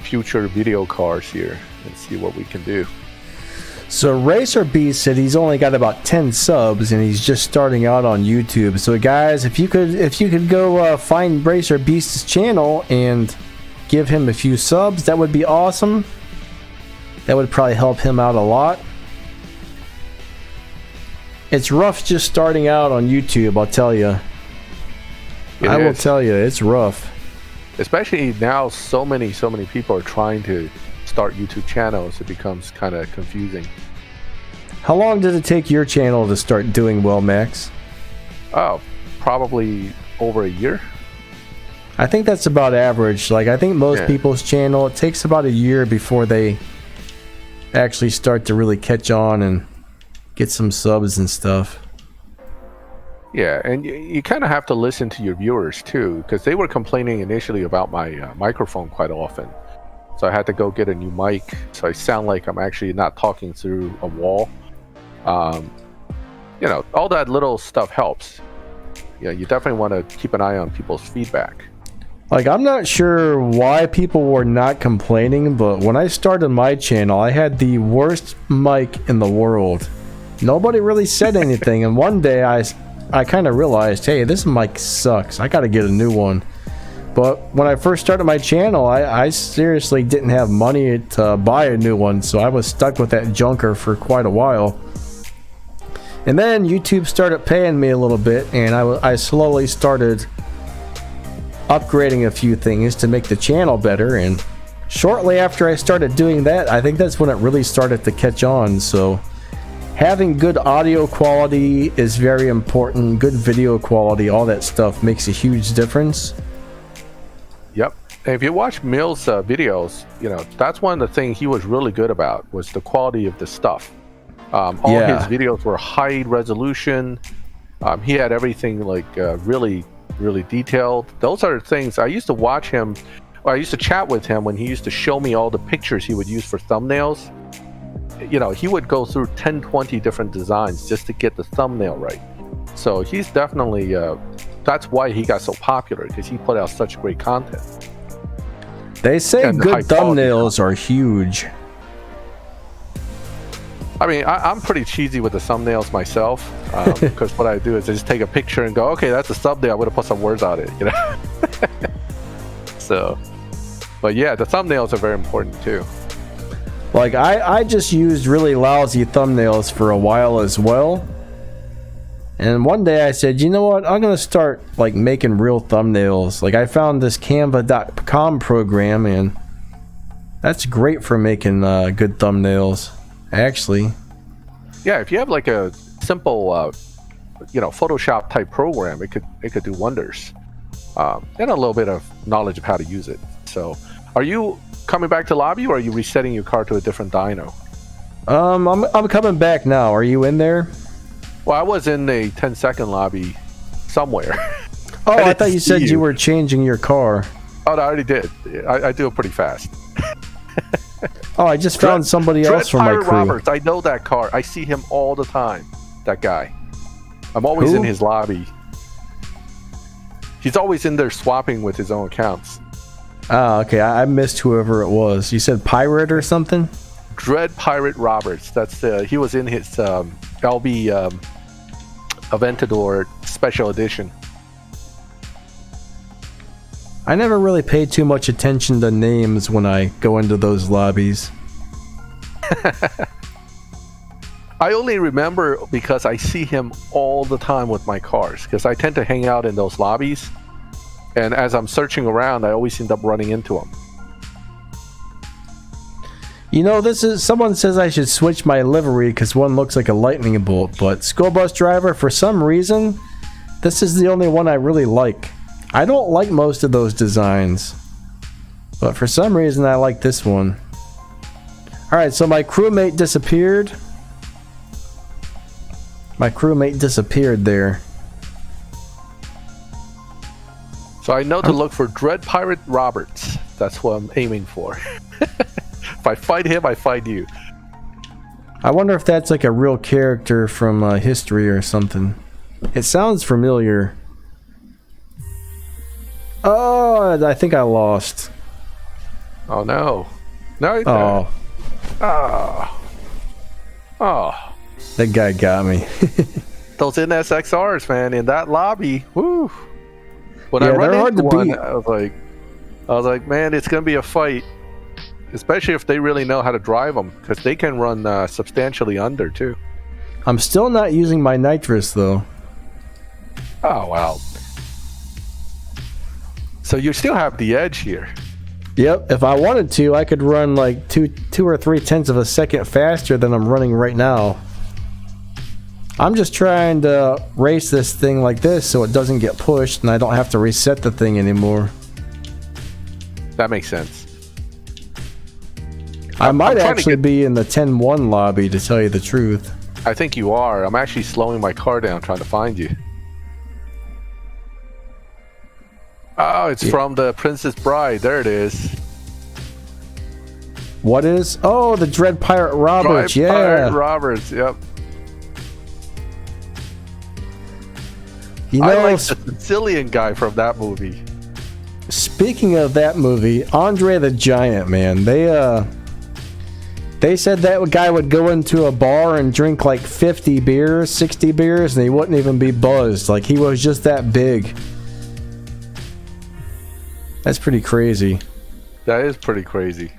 future video cars here and see what we can do. So Racer Beast said he's only got about 10 subs and he's just starting out on YouTube. So guys, if you could go find Racer Beast's channel and give him a few subs, that would be awesome. That would probably help him out a lot. It's rough just starting out on YouTube, I'll tell you. I will tell you, it's rough. Especially now, so many people are trying to start YouTube channels. It becomes kind of confusing. How long did it take your channel to start doing well, Max? Oh, probably over a year. I think that's about average. Like, I think most people's channel, it takes about a year before they actually start to really catch on and get some subs and stuff. Yeah, and you kind of have to listen to your viewers too, because they were complaining initially about my microphone quite often. So I had to go get a new mic, so I sound like I'm actually not talking through a wall. You know, all that little stuff helps. Yeah, you definitely want to keep an eye on people's feedback. Like, I'm not sure why people were not complaining, but when I started my channel, I had the worst mic in the world. Nobody really said anything, and one day I kind of realized, hey, this mic sucks. I gotta get a new one. But when I first started my channel, I seriously didn't have money to buy a new one, so I was stuck with that junker for quite a while. And then YouTube started paying me a little bit, and I slowly started upgrading a few things to make the channel better. And shortly after I started doing that, I think that's when it really started to catch on. So having good audio quality is very important. Good video quality, all that stuff makes a huge difference. Yep. And if you watch Mill's videos, you know, that's one of the things he was really good about, was the quality of the stuff. All his videos were high resolution. He had everything like really detailed. Those are things I used to watch him. I used to chat with him when he used to show me all the pictures he would use for thumbnails. You know, he would go through 10-20 different designs just to get the thumbnail right. So he's definitely that's why he got so popular, because he put out such great content. They say And good high quality thumbnails are huge. I mean, I'm pretty cheesy with the thumbnails myself, because what I do is I just take a picture and go, okay, that's a thumbnail. I'm gonna put some words on it, you know. So, but yeah, the thumbnails are very important too. Like I just used really lousy thumbnails for a while as well. And one day I said, you know what? I'm gonna start like making real thumbnails. Like I found this Canva.com program, and that's great for making good thumbnails. Actually, Yeah, if you have like a simple, Photoshop type program, it could do wonders. And a little bit of knowledge of how to use it. So, are you coming back to lobby, or are you resetting your car to a different dyno? I'm coming back now. Are you in there? Well, I was in a 10-second lobby somewhere. Oh, I didn't thought you see said you were changing your car. Oh, no, I already did. I do it pretty fast. Oh, I just found somebody else from my Pirate crew. Roberts, I know that car. I see him all the time. That guy. I'm always Who? in his lobby. He's always in there swapping with his own accounts. Oh, okay. I missed whoever it was. You said Pirate or something? Dread Pirate Roberts. That's he was in his LB Aventador Special Edition. I never really paid too much attention to names when I go into those lobbies. I only remember because I see him all the time with my cars, because I tend to hang out in those lobbies, and as I'm searching around, I always end up running into him. You know, someone says I should switch my livery because one looks like a lightning bolt, but School Bus Driver, for some reason, this is the only one I really like. I don't like most of those designs, but for some reason I like this one. Alright, so my crewmate disappeared. My crewmate disappeared there. So I know to look for Dread Pirate Roberts. That's what I'm aiming for. If I find him, I find you. I wonder if that's like a real character from history or something. It sounds familiar. Oh, I think I lost. Oh no. No, he's Oh, Oh. that guy got me. Those NSXRs, man, in that lobby. Woo. When I Yeah, run they're hard into to one, beat. I was like, man, it's gonna be a fight. Especially if they really know how to drive them, because they can run substantially under too. I'm still not using my nitrous though. Oh wow. So you still have the edge here. Yep, if I wanted to, I could run like 2 or 3 tenths of a second faster than I'm running right now. I'm just trying to race this thing like this so it doesn't get pushed and I don't have to reset the thing anymore. That makes sense. I might I'm trying to actually get- be in the 10-1 lobby, to tell you the truth. I think you are. I'm actually slowing my car down trying to find you. Oh, it's from the Princess Bride. There it is. What is? Oh, the Dread Pirate Roberts, Dread yeah. Pirate Roberts, yep. You I know, like the Sicilian guy from that movie. speaking of that movie, Andre the Giant, man, they said that guy would go into a bar and drink like 50 beers, 60 beers, and he wouldn't even be buzzed. Like, he was just that big. That's pretty crazy. That is pretty crazy.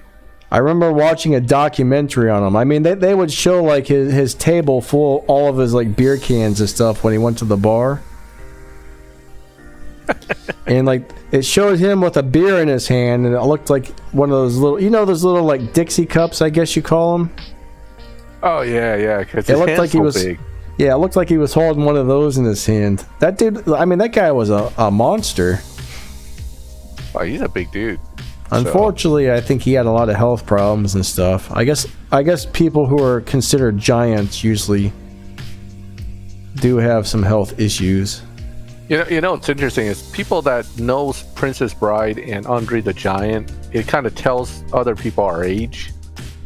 I remember watching a documentary on him. I mean, they would show like his table full of all of his like beer cans and stuff when he went to the bar. And like it showed him with a beer in his hand, and it looked like one of those little, those little like Dixie cups, I guess you call them. Oh yeah, because It looked like he was big. Yeah, it looked like he was holding one of those in his hand. That dude, I mean, that guy was a monster. Oh, he's a big dude. Unfortunately, I think he had a lot of health problems and stuff. I guess people who are considered giants usually do have some health issues. You know what's interesting is people that knows Princess Bride and Andre the Giant, it kind of tells other people our age.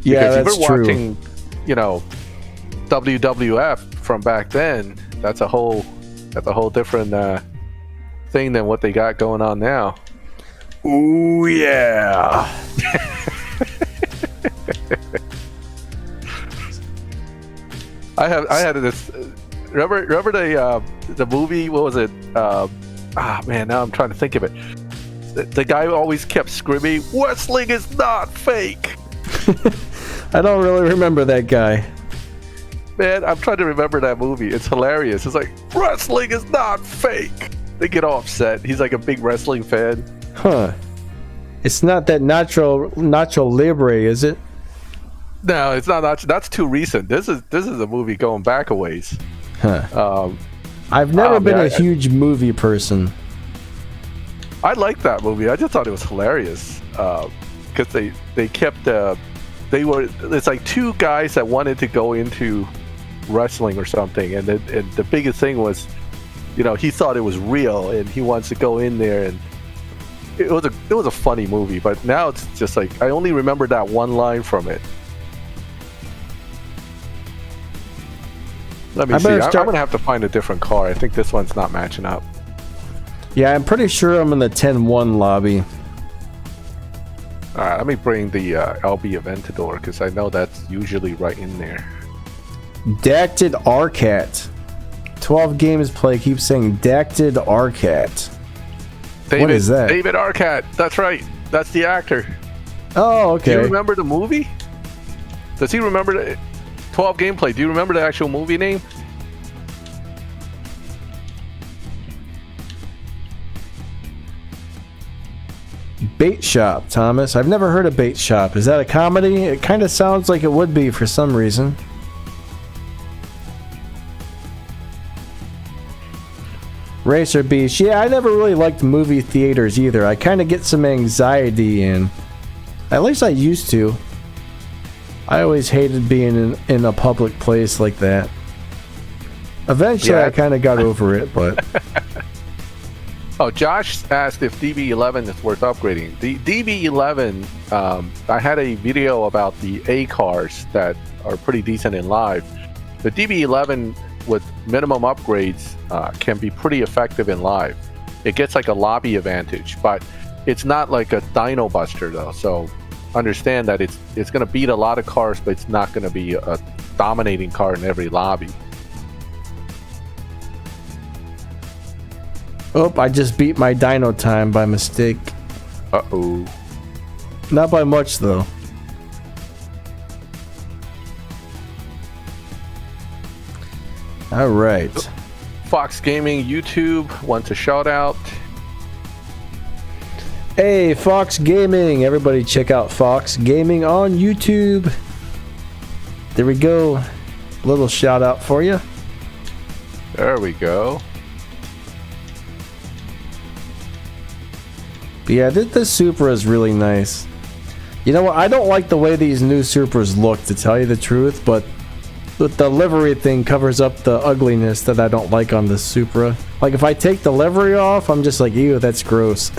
Yeah, Because that's if we're true. watching, WWF from back then, that's a whole different thing than what they got going on now. Ooh yeah. I had this. Remember the movie? What was it? Man, now I'm trying to think of it. The guy always kept screaming, "Wrestling is not fake." I don't really remember that guy. Man, I'm trying to remember that movie. It's hilarious. It's like, wrestling is not fake. They get all upset. He's like a big wrestling fan. Huh. It's not that Nacho Libre, is it? No, it's not. That's too recent. This is a movie going back a ways. Huh. I've never been a huge movie person. I liked that movie. I just thought it was hilarious because they kept it's like two guys that wanted to go into wrestling or something, and the biggest thing was, he thought it was real and he wants to go in there, and it was a funny movie. But now it's just like, I only remember that one line from it. Let me see. I'm gonna have to find a different car. I think this one's not matching up. Yeah, I'm pretty sure I'm in the 10-1 lobby. Alright, let me bring the LB Aventador, because I know that's usually right in there. Dacted Arcat. 12 games play keeps saying Dacted Arcat. What is that? David Arquette. That's right. That's the actor. Oh, okay. Do you remember the movie? Does he remember the 12 gameplay? Do you remember the actual movie name? Bait Shop, Thomas. I've never heard of Bait Shop. Is that a comedy? It kind of sounds like it would be for some reason. Racer Beast. Yeah, I never really liked movie theaters either. I kind of get some anxiety in. At least I used to. I always hated being in a public place like that. Eventually, I kind of got over it, but... Oh, Josh asked if DB11 is worth upgrading. The DB11, I had a video about the A cars that are pretty decent in live. The DB11 with minimum upgrades can be pretty effective in live. It gets like a lobby advantage, but it's not like a dyno buster though. So understand that it's going to beat a lot of cars, but it's not going to be a dominating car in every lobby. Oh, I just beat my dyno time by mistake. Uh-oh. Not by much, though. Alright. Fox Gaming YouTube wants a shout out. Hey, Fox Gaming. Everybody check out Fox Gaming on YouTube. There we go. A little shout out for you. There we go. Yeah, this Supra is really nice. You know what? I don't like the way these new Supras look, to tell you the truth, but the livery thing covers up the ugliness that I don't like on this Supra. Like, if I take the livery off, I'm just like, ew, that's gross.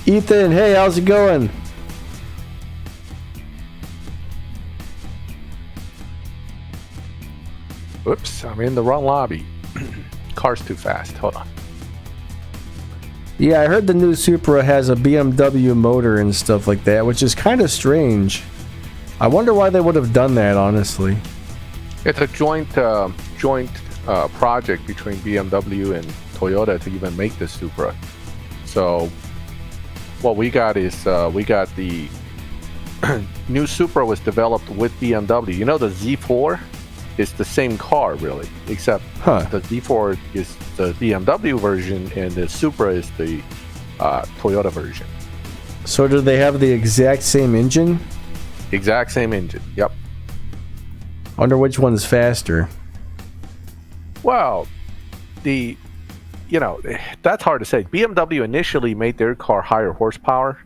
Ethan, hey, how's it going? Whoops, I'm in the wrong lobby. Car's too fast. Hold on. Yeah, I heard the new Supra has a BMW motor and stuff like that, which is kind of strange. I wonder why they would have done that, honestly. It's a joint project between BMW and Toyota to even make this Supra. So what we got is we got the new Supra was developed with BMW. You know, the Z4 is the same car, really, except the Z4 is the BMW version and the Supra is the Toyota version. So do they have the exact same engine? Exact same engine, yep. Wonder which one's faster. Well, that's hard to say. BMW initially made their car higher horsepower.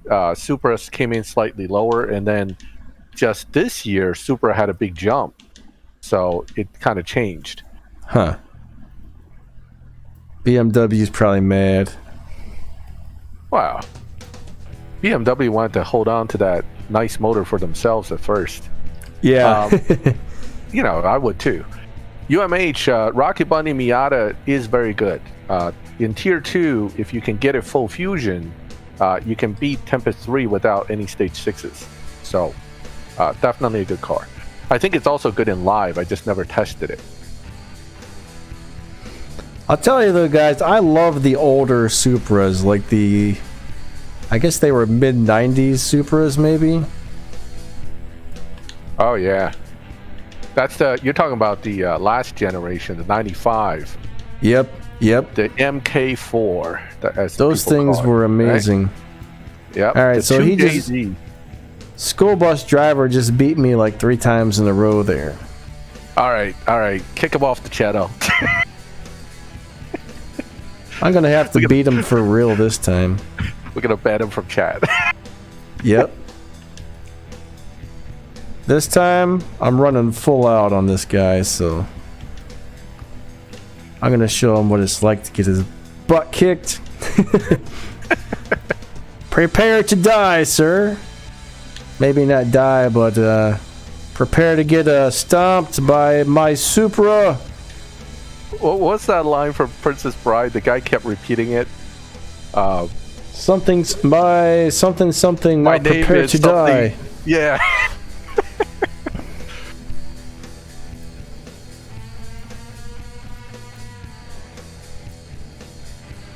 Supras came in slightly lower, and then just this year, Supra had a big jump. So it kind of changed. Huh. BMW's probably mad. Wow. BMW wanted to hold on to that nice motor for themselves at first. Yeah. I would too. UMH, Rocket Bunny Miata is very good. In Tier 2, if you can get it full fusion, you can beat Tempest 3 without any Stage 6s. So, definitely a good car. I think it's also good in live. I just never tested it. I'll tell you though, guys, I love the older Supras, like I guess they were mid-90s Supras, maybe? Oh, yeah. You're talking about the last generation, the 95. Yep. The MK4. Those things were amazing. Right? Yep. All right, the so he just... JZ. School bus driver just beat me like 3 times in a row there. All right. Kick him off the channel. I'm going to have to beat him for real this time. We're going to ban him from chat. Yep. This time, I'm running full out on this guy, so... I'm going to show him what it's like to get his butt kicked. Prepare to die, sir. Maybe not die, but prepare to get stomped by my Supra. What's that line from Princess Bride? The guy kept repeating it. Something, My not name prepared is to something. die. Yeah.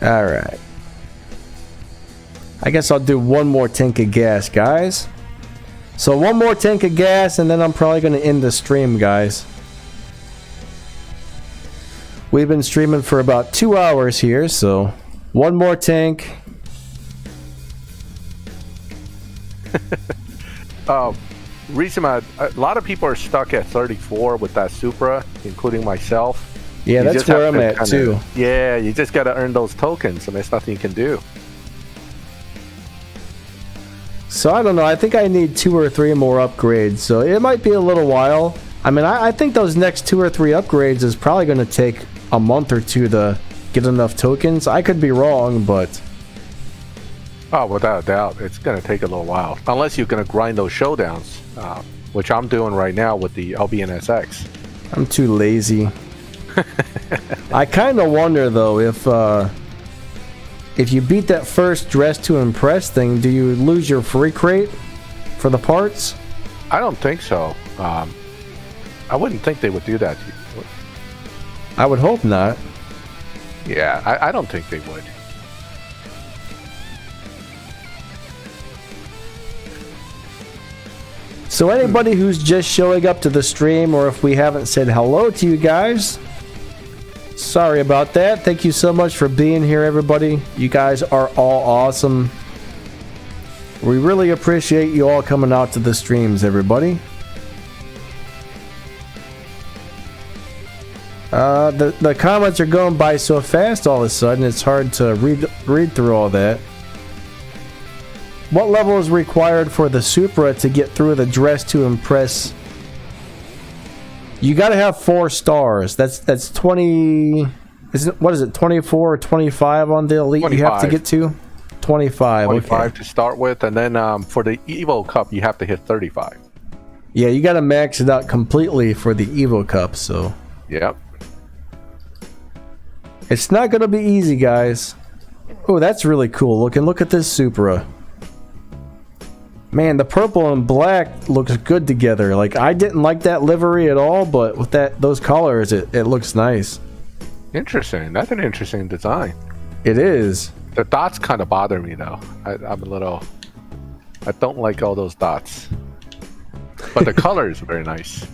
Alright. I guess I'll do one more tank of gas, guys. So one more tank of gas, and then I'm probably going to end the stream, guys. We've been streaming for about 2 hours here, so one more tank. Reason a lot of people are stuck at 34 with that Supra, including myself. Yeah, You that's just have where I'm to at, kinda- too. Yeah, you just got to earn those tokens, and there's nothing you can do. So I don't know. I think I need 2 or 3 more upgrades. So it might be a little while. I mean, I think those next 2 or 3 upgrades is probably going to take a month or 2 to get enough tokens. I could be wrong, but... Oh, without a doubt, it's going to take a little while. Unless you're going to grind those showdowns, which I'm doing right now with the LBNSX. I'm too lazy. I kind of wonder, though, if you beat that first Dress to Impress thing, do you lose your free crate for the parts? I don't think so. I wouldn't think they would do that to you. I would hope not. Yeah, I don't think they would. So anybody who's just showing up to the stream, or if we haven't said hello to you guys, sorry about that. Thank you so much for being here, everybody. You guys are all awesome. We really appreciate you all coming out to the streams, everybody. The comments are going by so fast all of a sudden, it's hard to read through all that. What level is required for the Supra to get through the Dress to Impress? You gotta have 4 stars. That's 20... What is it, 24 or 25 on the Elite 25. you have to get to? 25, 25 okay. to start with, and then for the Evo Cup, you have to hit 35. Yeah, you gotta max it out completely for the Evo Cup, so... Yep. It's not gonna be easy, guys. Oh, that's really cool looking. Look at this Supra. Man, the purple and black looks good together. Like, I didn't like that livery at all, but with those colors, it looks nice. Interesting. That's an interesting design. It is. The dots kind of bother me, though. I'm a little... I don't like all those dots. But the color is very nice.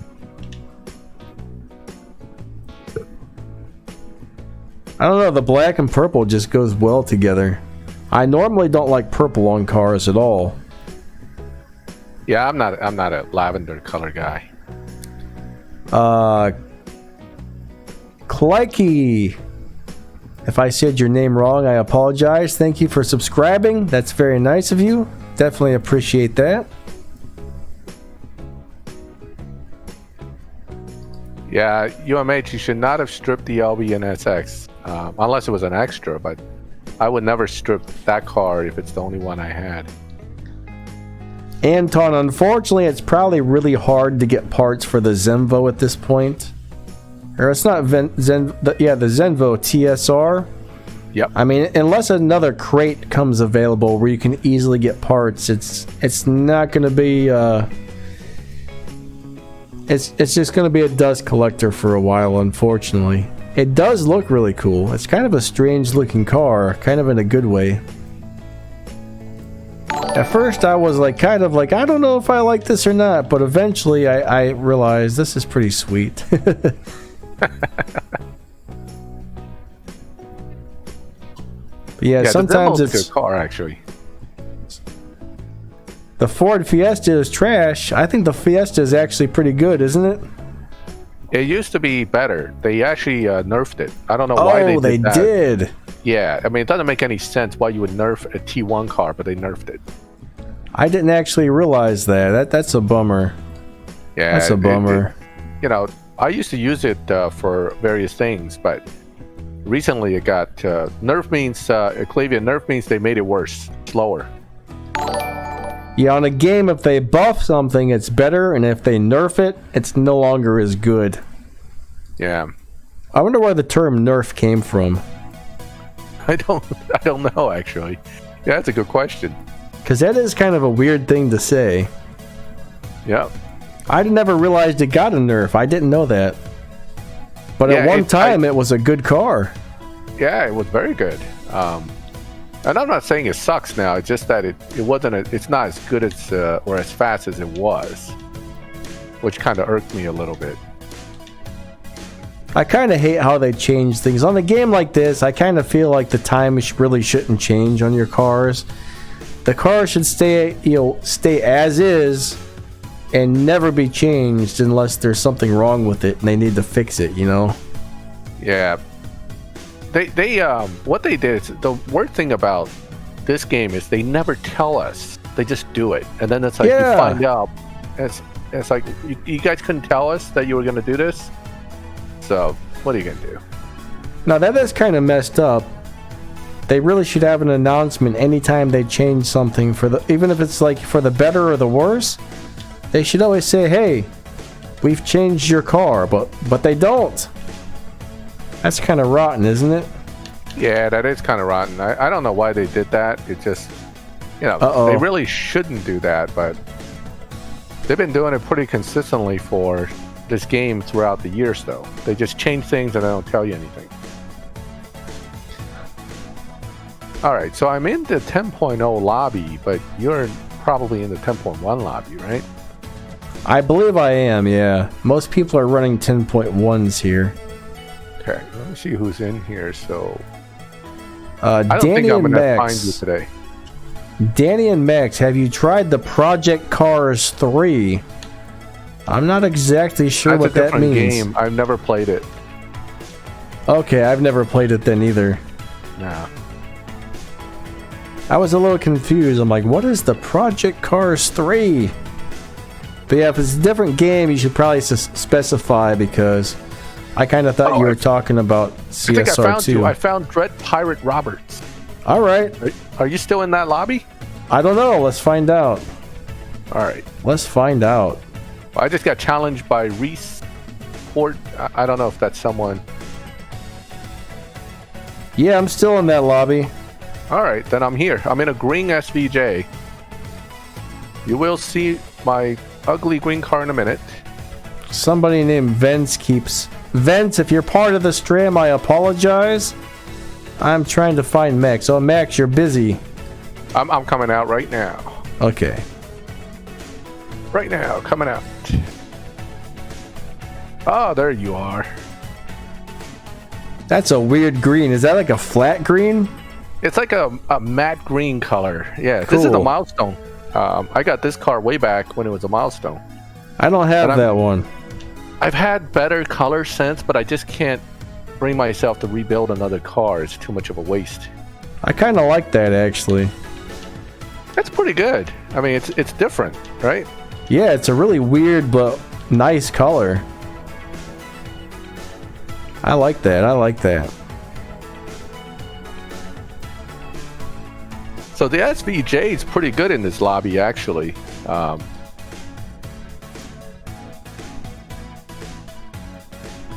I don't know, the black and purple just goes well together. I normally don't like purple on cars at all. Yeah, I'm not a lavender color guy. Klike. If I said your name wrong, I apologize. Thank you for subscribing. That's very nice of you. Definitely appreciate that. Yeah, UMH, you should not have stripped the LBNSX. Unless it was an extra, but I would never strip that car if it's the only one I had. Anton, unfortunately, it's probably really hard to get parts for the Zenvo at this point. or it's not the Zenvo TSR. Yep. I mean, unless another crate comes available where you can easily get parts, it's not going to be. It's just going to be a dust collector for a while, unfortunately. It does look really cool. It's kind of a strange looking car, kind of in a good way. At first I was kind of like, I don't know if I like this or not, but eventually I realized this is pretty sweet. Yeah, sometimes it's a good car actually. The Ford Fiesta is trash. I think the Fiesta is actually pretty good, isn't it? It used to be better. They actually nerfed it. I don't know why they did that. Did. Yeah, I mean, it doesn't make any sense why you would nerf a T1 car, but they nerfed it. I didn't actually realize that. That's a bummer. Yeah, that's a bummer. I used to use it for various things, but recently it got nerf means Clavia nerf means they made it worse, slower. Yeah, on a game, if they buff something, it's better, and if they nerf it, it's no longer as good. Yeah. I wonder where the term nerf came from. I don't know actually. Yeah, that's a good question. Because that is kind of a weird thing to say. Yeah. I never realized it got a nerf. I didn't know that. But at one time, it was a good car. Yeah, it was very good. And I'm not saying it sucks now. It's just that it's not as good as or as fast as it was, which kind of irked me a little bit. I kind of hate how they change things on a game like this. I kind of feel like the time really shouldn't change on your cars. The car should stay as is and never be changed unless there's something wrong with it and they need to fix it. Yeah. They what they did is, the weird thing about this game is they never tell us. They just do it, and then it's like you find out. It's like you guys couldn't tell us that you were gonna do this. So what are you gonna do? Now that is kind of messed up. They really should have an announcement anytime they change something even if it's for the better or the worse. They should always say, "Hey, we've changed your car," but they don't. That's kind of rotten, isn't it? Yeah, that is kind of rotten. I don't know why they did that. It just, they really shouldn't do that, but they've been doing it pretty consistently for this game throughout the years, though. They just change things and they don't tell you anything. All right, so I'm in the 10.0 lobby, but you're probably in the 10.1 lobby, right? I believe I am, yeah. Most people are running 10.1s here. Okay, let me see who's in here. So, I don't Danny think I'm and gonna Max. find you today. Danny and Max, have you tried the Project Cars 3? I'm not exactly sure what that means. That's a different game. I've never played it. Okay, I've never played it then either. Nah. I was a little confused. I'm like, what is the Project Cars 3? But yeah, if it's a different game, you should probably specify, because I kind of thought you were talking about CSR2. I think I found you. I found Dread Pirate Roberts. All right. Are you still in that lobby? I don't know. Let's find out. All right. Let's find out. I just got challenged by Reese Port. I don't know if that's someone. Yeah, I'm still in that lobby. All right, then I'm here. I'm in a green SVJ. You will see my ugly green car in a minute. Somebody named Vence Vence, if you're part of the stream, I apologize. I'm trying to find Max. Oh, Max, you're busy. I'm coming out right now. Okay. Right now, coming out. Oh, there you are. That's a weird green. Is that like a flat green? It's like a matte green color. Yeah, cool. This is a milestone. I got this car way back when it was a milestone. I don't have that one. I've had better color sense, but I just can't bring myself to rebuild another car. It's too much of a waste. I kind of like that, actually. That's pretty good. I mean, it's different, right? Yeah, it's a really weird but nice color. I like that. I like that. So the SVJ is pretty good in this lobby, actually.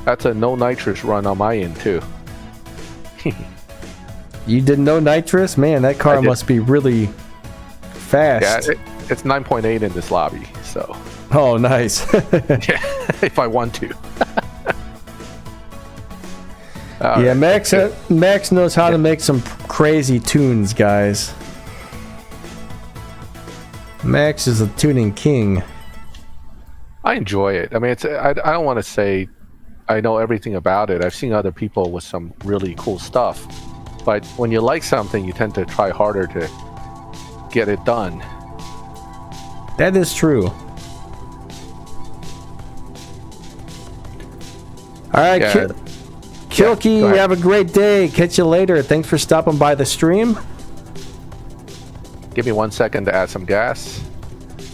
That's a no nitrous run on my end too. You did no nitrous? Man, that car must be really fast. Yeah, it's 9.8 in this lobby, so. Oh, nice. Yeah, if I want to. Yeah, Max knows how to make some crazy tunes, guys. Max is a tuning king. I enjoy it. I mean, I don't want to say I know everything about it. I've seen other people with some really cool stuff. But when you like something, you tend to try harder to get it done. That is true. All right, Yeah. Kilky, go ahead. have a great day. Catch you later. Thanks for stopping by the stream. Give me 1 second to add some gas.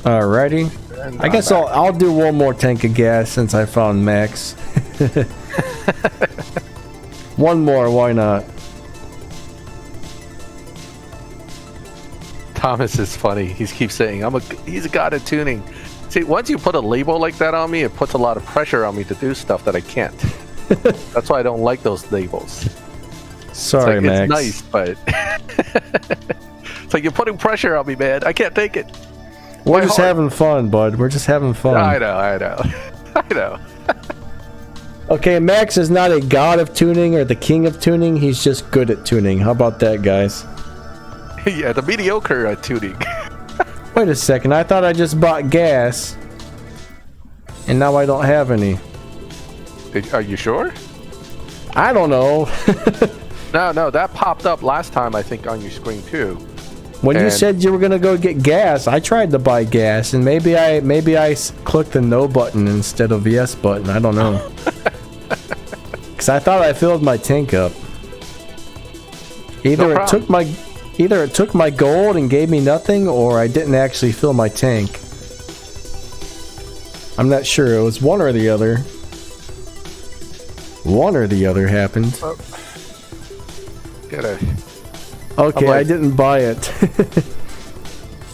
Alrighty. And I guess I'll do one more tank of gas since I found Max. One more, why not? Thomas is funny. He keeps saying, he's a god at tuning. See, once you put a label like that on me, it puts a lot of pressure on me to do stuff that I can't. That's why I don't like those labels. Sorry, it's like, Max. It's nice, but it's like you're putting pressure on me, man. I can't take it. We're just having fun, bud. We're just having fun. I know. I know. Okay, Max is not a god of tuning or the king of tuning. He's just good at tuning. How about that, guys? Yeah, the mediocre at tuning. Wait a second. I thought I just bought gas. And now I don't have any. Are you sure? I don't know. No, that popped up last time, I think, on your screen too. When you said you were gonna go get gas, I tried to buy gas, and maybe I clicked the no button instead of the yes button. I don't know. Because I thought I filled my tank up. Either it took my gold and gave me nothing, or I didn't actually fill my tank. I'm not sure. It was one or the other. One or the other happened. Okay, I didn't buy it.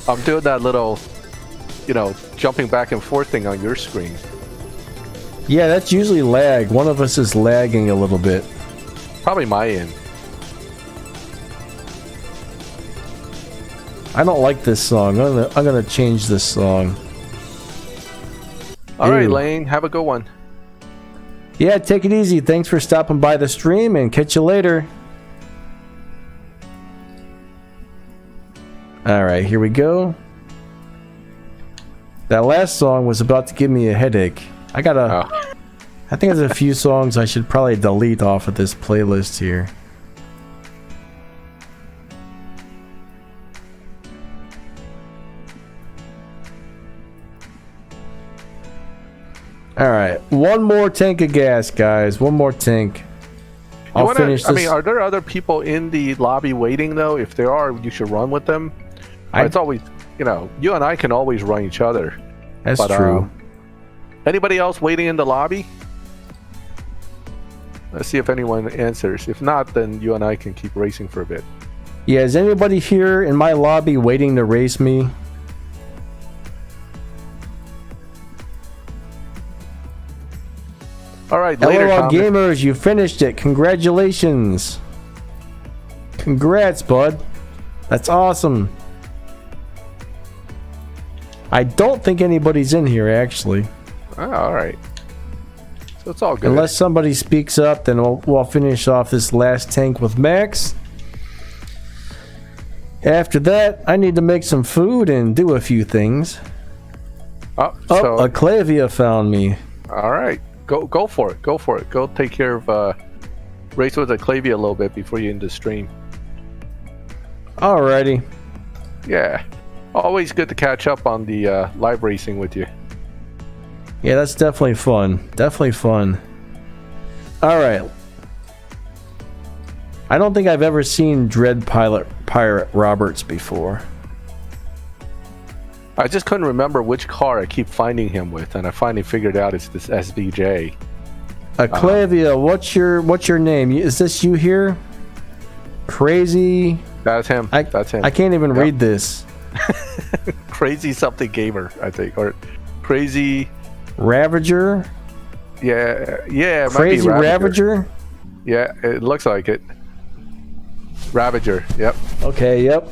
I'm doing that little, jumping back and forth thing on your screen. Yeah, that's usually lag. One of us is lagging a little bit. Probably my end. I don't like this song. I'm gonna change this song. All right, Ew. Lane, have a good one. Yeah, take it easy. Thanks for stopping by the stream, and catch you later. Alright, here we go. That last song was about to give me a headache. I think there's a few songs I should probably delete off of this playlist here. Alright, one more tank of gas, guys. One more tank. I'll finish this. I mean, are there other people in the lobby waiting, though? If there are, you should run with them. It's always, you and I can always run each other. That's true. Anybody else waiting in the lobby? Let's see if anyone answers. If not, then you and I can keep racing for a bit. Yeah, is anybody here in my lobby waiting to race me? All right, later, LOL Thomas. Gamers, you finished it. Congratulations. Congrats, bud. That's awesome. I don't think anybody's in here, actually. Oh, all right. So it's all good. Unless somebody speaks up, then we'll finish off this last tank with Max. After that, I need to make some food and do a few things. Aclavia found me. All right. Go for it. Go for it. Go take care of race with Aclavia a little bit before you end the stream. Alrighty. Yeah. Always good to catch up on the live racing with you. Yeah, that's definitely fun. Definitely fun. Alright. I don't think I've ever seen Dread Pirate Roberts before. I just couldn't remember which car I keep finding him with, and I finally figured out it's this SVJ. Aclavia, what's your name? Is this you here? Crazy. That's him. That's him. I can't even read this. Crazy something gamer, I think, or crazy Ravager. Yeah. It Crazy might be Ravager? Yeah, it looks like it. Ravager. Yep. Okay, yep.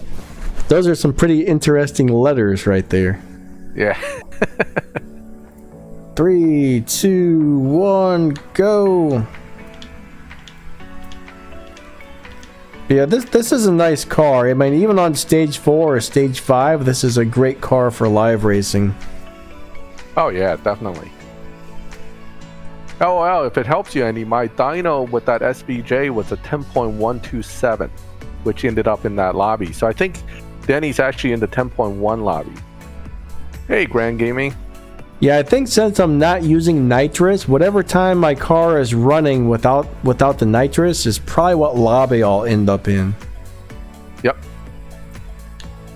Those are some pretty interesting letters right there. Yeah. 3, 2, 1, go. Yeah, this is a nice car. I mean, even on stage 4 or stage 5, this is a great car for live racing. Oh yeah, definitely. Oh well, if it helps you, Andy, my dyno with that SBJ was a 10.127, which ended up in that lobby. So I think Denny's actually in the 10.1 lobby. Hey, Grand Gaming. Yeah, I think since I'm not using nitrous, whatever time my car is running without the nitrous is probably what lobby I'll end up in. Yep.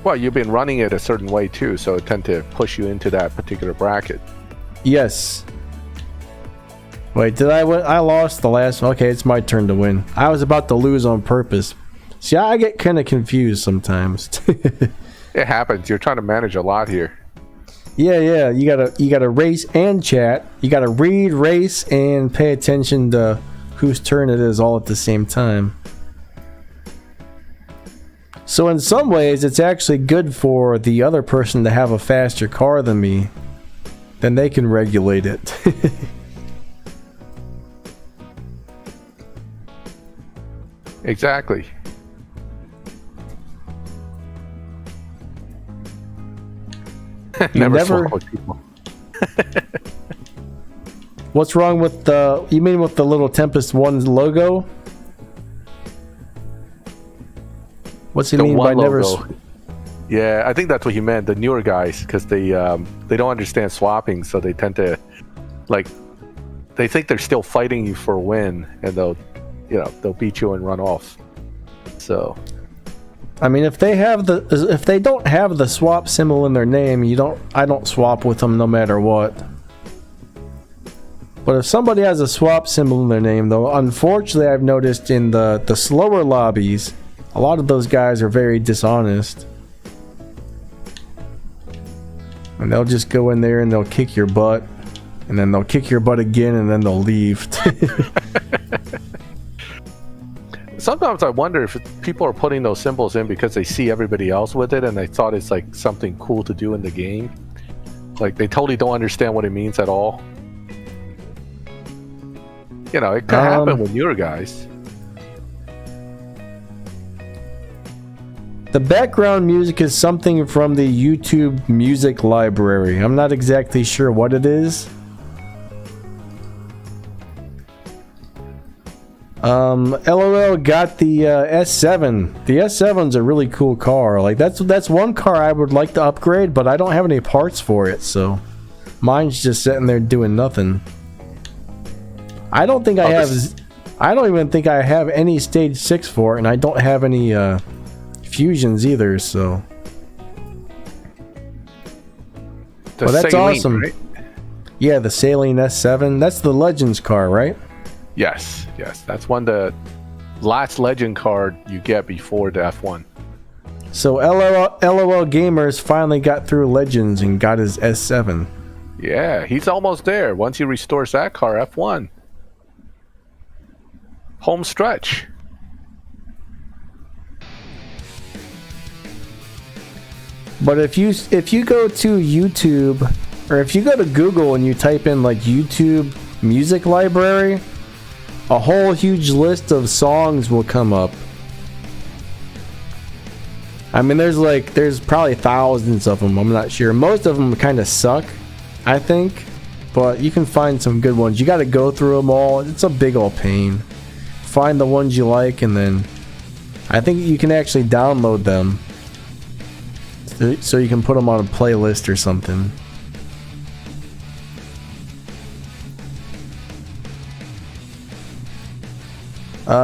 Well, you've been running it a certain way too, so it tend to push you into that particular bracket. Yes. Wait, did I win? I lost the last one. Okay, it's my turn to win. I was about to lose on purpose. See, I get kind of confused sometimes. It happens. You're trying to manage a lot here. Yeah. You gotta race and chat. You gotta read, race, and pay attention to whose turn it is all at the same time. So in some ways, it's actually good for the other person to have a faster car than me. Then they can regulate it. Exactly. Never swap with people. What's wrong with the... You mean with the little Tempest 1's logo? What's he mean by never... Yeah, I think that's what he meant. The newer guys, because they don't understand swapping, so they tend to they think they're still fighting you for a win, and they'll beat you and run off. So, I mean, if they don't have the swap symbol in their name, I don't swap with them no matter what. But if somebody has a swap symbol in their name, though, unfortunately, I've noticed in the slower lobbies, a lot of those guys are very dishonest. And they'll just go in there and they'll kick your butt. And then they'll kick your butt again and then they'll leave. Sometimes I wonder if people are putting those symbols in because they see everybody else with it and they thought it's like something cool to do in the game. Like they totally don't understand what it means at all. It could happen with newer guys. The background music is something from the YouTube music library. I'm not exactly sure what it is. LOL got the S7. The S7's a really cool car. Like that's one car I would like to upgrade, but I don't have any parts for it, so mine's just sitting there doing nothing. I don't even think I have any stage 6 for it, and I don't have any fusions either, so. Well, that's awesome. Right? Yeah, the Saline S7. That's the Legends car, right? Yes. That's the last Legend card you get before the F1. So LOL Gamers finally got through Legends and got his S7. Yeah, he's almost there. Once he restores that car, F1. Home stretch. But if you go to YouTube, or if you go to Google and you type in like YouTube music library, a whole huge list of songs will come up. I mean, there's probably thousands of them. I'm not sure. Most of them kind of suck, I think, but you can find some good ones. You got to go through them all. It's a big old pain. Find the ones you like, and then I think you can actually download them so you can put them on a playlist or something.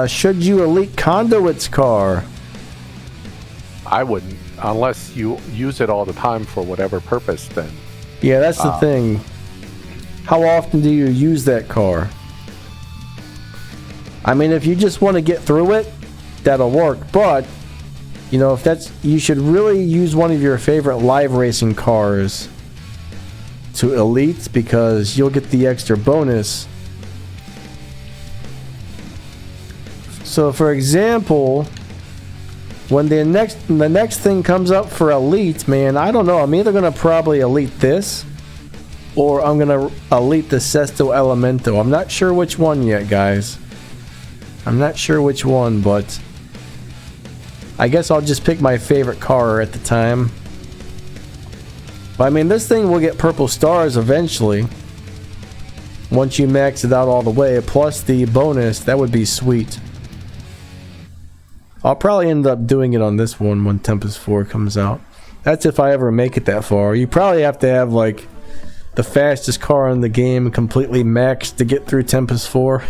Should you elite Conduit's car? I wouldn't, unless you use it all the time for whatever purpose, then. Yeah, that's the thing. How often do you use that car? I mean, if you just want to get through it, that'll work. But, you should really use one of your favorite live racing cars to elite, because you'll get the extra bonus So for example, when the next thing comes up for elite, man, I don't know. I'm either gonna probably elite this, or I'm gonna elite the Sesto Elemento. I'm not sure which one yet, guys. I'm not sure which one, but I guess I'll just pick my favorite car at the time. But I mean, this thing will get purple stars eventually. Once you max it out all the way, plus the bonus, that would be sweet. I'll probably end up doing it on this one when Tempest 4 comes out. That's if I ever make it that far. You probably have to have like the fastest car in the game completely maxed to get through Tempest 4.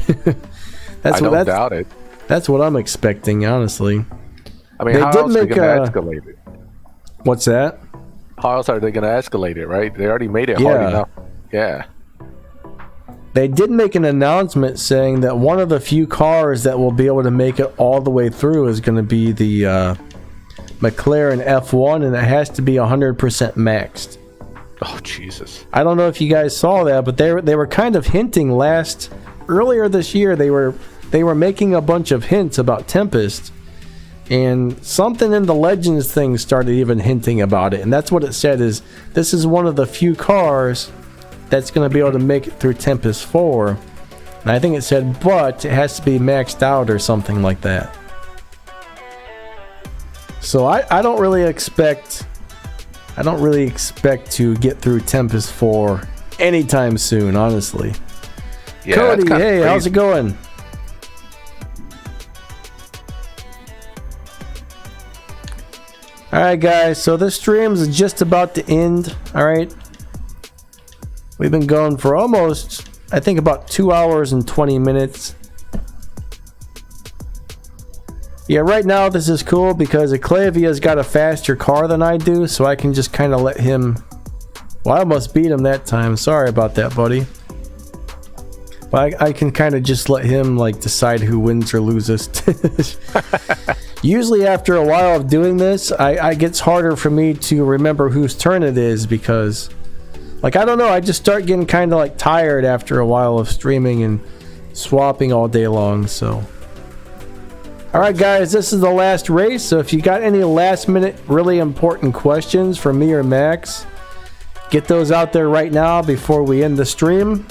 I don't doubt it. That's what I'm expecting, honestly. I mean, how else are they going to escalate it? What's that? How else are they going to escalate it, right? They already made it hard enough. Yeah. They did make an announcement saying that one of the few cars that will be able to make it all the way through is going to be the McLaren F1, and it has to be 100% maxed. Oh, Jesus. I don't know if you guys saw that, but they were kind of hinting earlier this year. They were making a bunch of hints about Tempest, and something in the Legends thing started even hinting about it, and that's what it said is this is one of the few cars that's going to be able to make it through Tempest 4. And I think it said, but it has to be maxed out or something like that. So I don't really expect to get through Tempest 4 anytime soon, honestly. Yeah, Cody, hey, how's it going? Alright guys, so this stream is just about to end. Alright. We've been going for almost, I think, about 2 hours and 20 minutes. Yeah, right now this is cool because Eclavia's got a faster car than I do, so I can just kind of let him... Well, I almost beat him that time. Sorry about that, buddy. But I can kind of just let him, like, decide who wins or loses. Usually after a while of doing this, it gets harder for me to remember whose turn it is because... Like, I don't know, I just start getting kind of like tired after a while of streaming and swapping all day long, so. Alright guys, this is the last race, so if you got any last minute really important questions for me or Max, get those out there right now before we end the stream.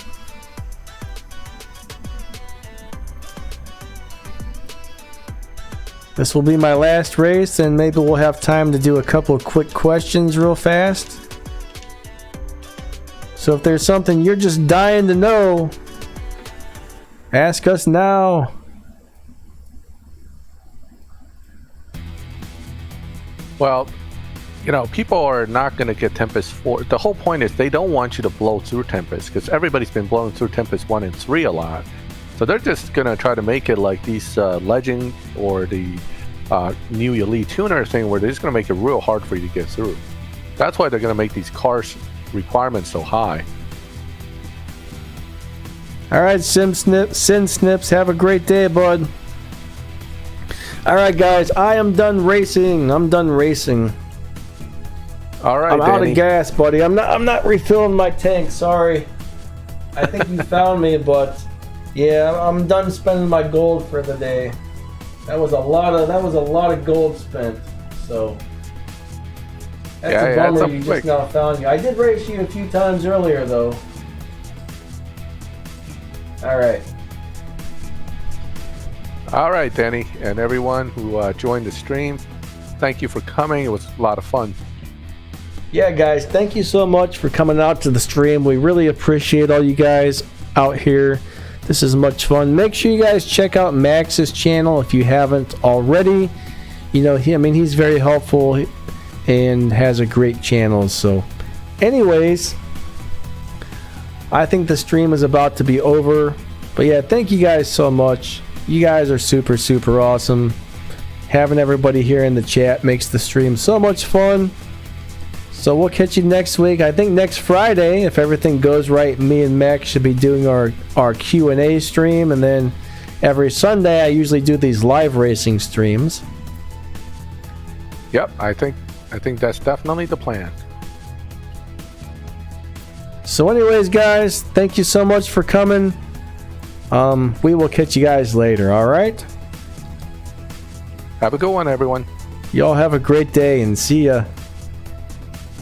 This will be my last race, and maybe we'll have time to do a couple of quick questions real fast. So if there's something you're just dying to know, ask us now. Well, you know, people are not going to get Tempest 4. The whole point is they don't want you to blow through Tempest because everybody's been blowing through Tempest 1 and 3 a lot. So they're just going to try to make it like these Legend or the new Elite Tuner thing where they're just going to make it real hard for you to get through. That's why they're going to make these cars requirements so high. Alright, Sin Snips, have a great day, bud. Alright guys, I am done racing. I'm done racing. Alright, I'm out of gas, buddy. I'm not refilling my tank, sorry. I think you found me, but yeah, I'm done spending my gold for the day. That was a lot of gold spent. So that's a bummer you just now found you. I did race you a few times earlier though. Alright. Alright, Danny, and everyone who joined the stream, thank you for coming. It was a lot of fun. Yeah, guys, thank you so much for coming out to the stream. We really appreciate all you guys out here. This is much fun. Make sure you guys check out Max's channel if you haven't already. You know, he's very helpful and has a great channel. So anyways, I think the stream is about to be over. But yeah, thank you guys so much. You guys are super, super awesome. Having everybody here in the chat makes the stream so much fun. So we'll catch you next week. I think next Friday, if everything goes right, me and Max should be doing our Q&A stream. And then every Sunday, I usually do these live racing streams. Yep, I think that's definitely the plan. So anyways, guys, thank you so much for coming. We will catch you guys later, all right? Have a good one, everyone. Y'all have a great day and see ya.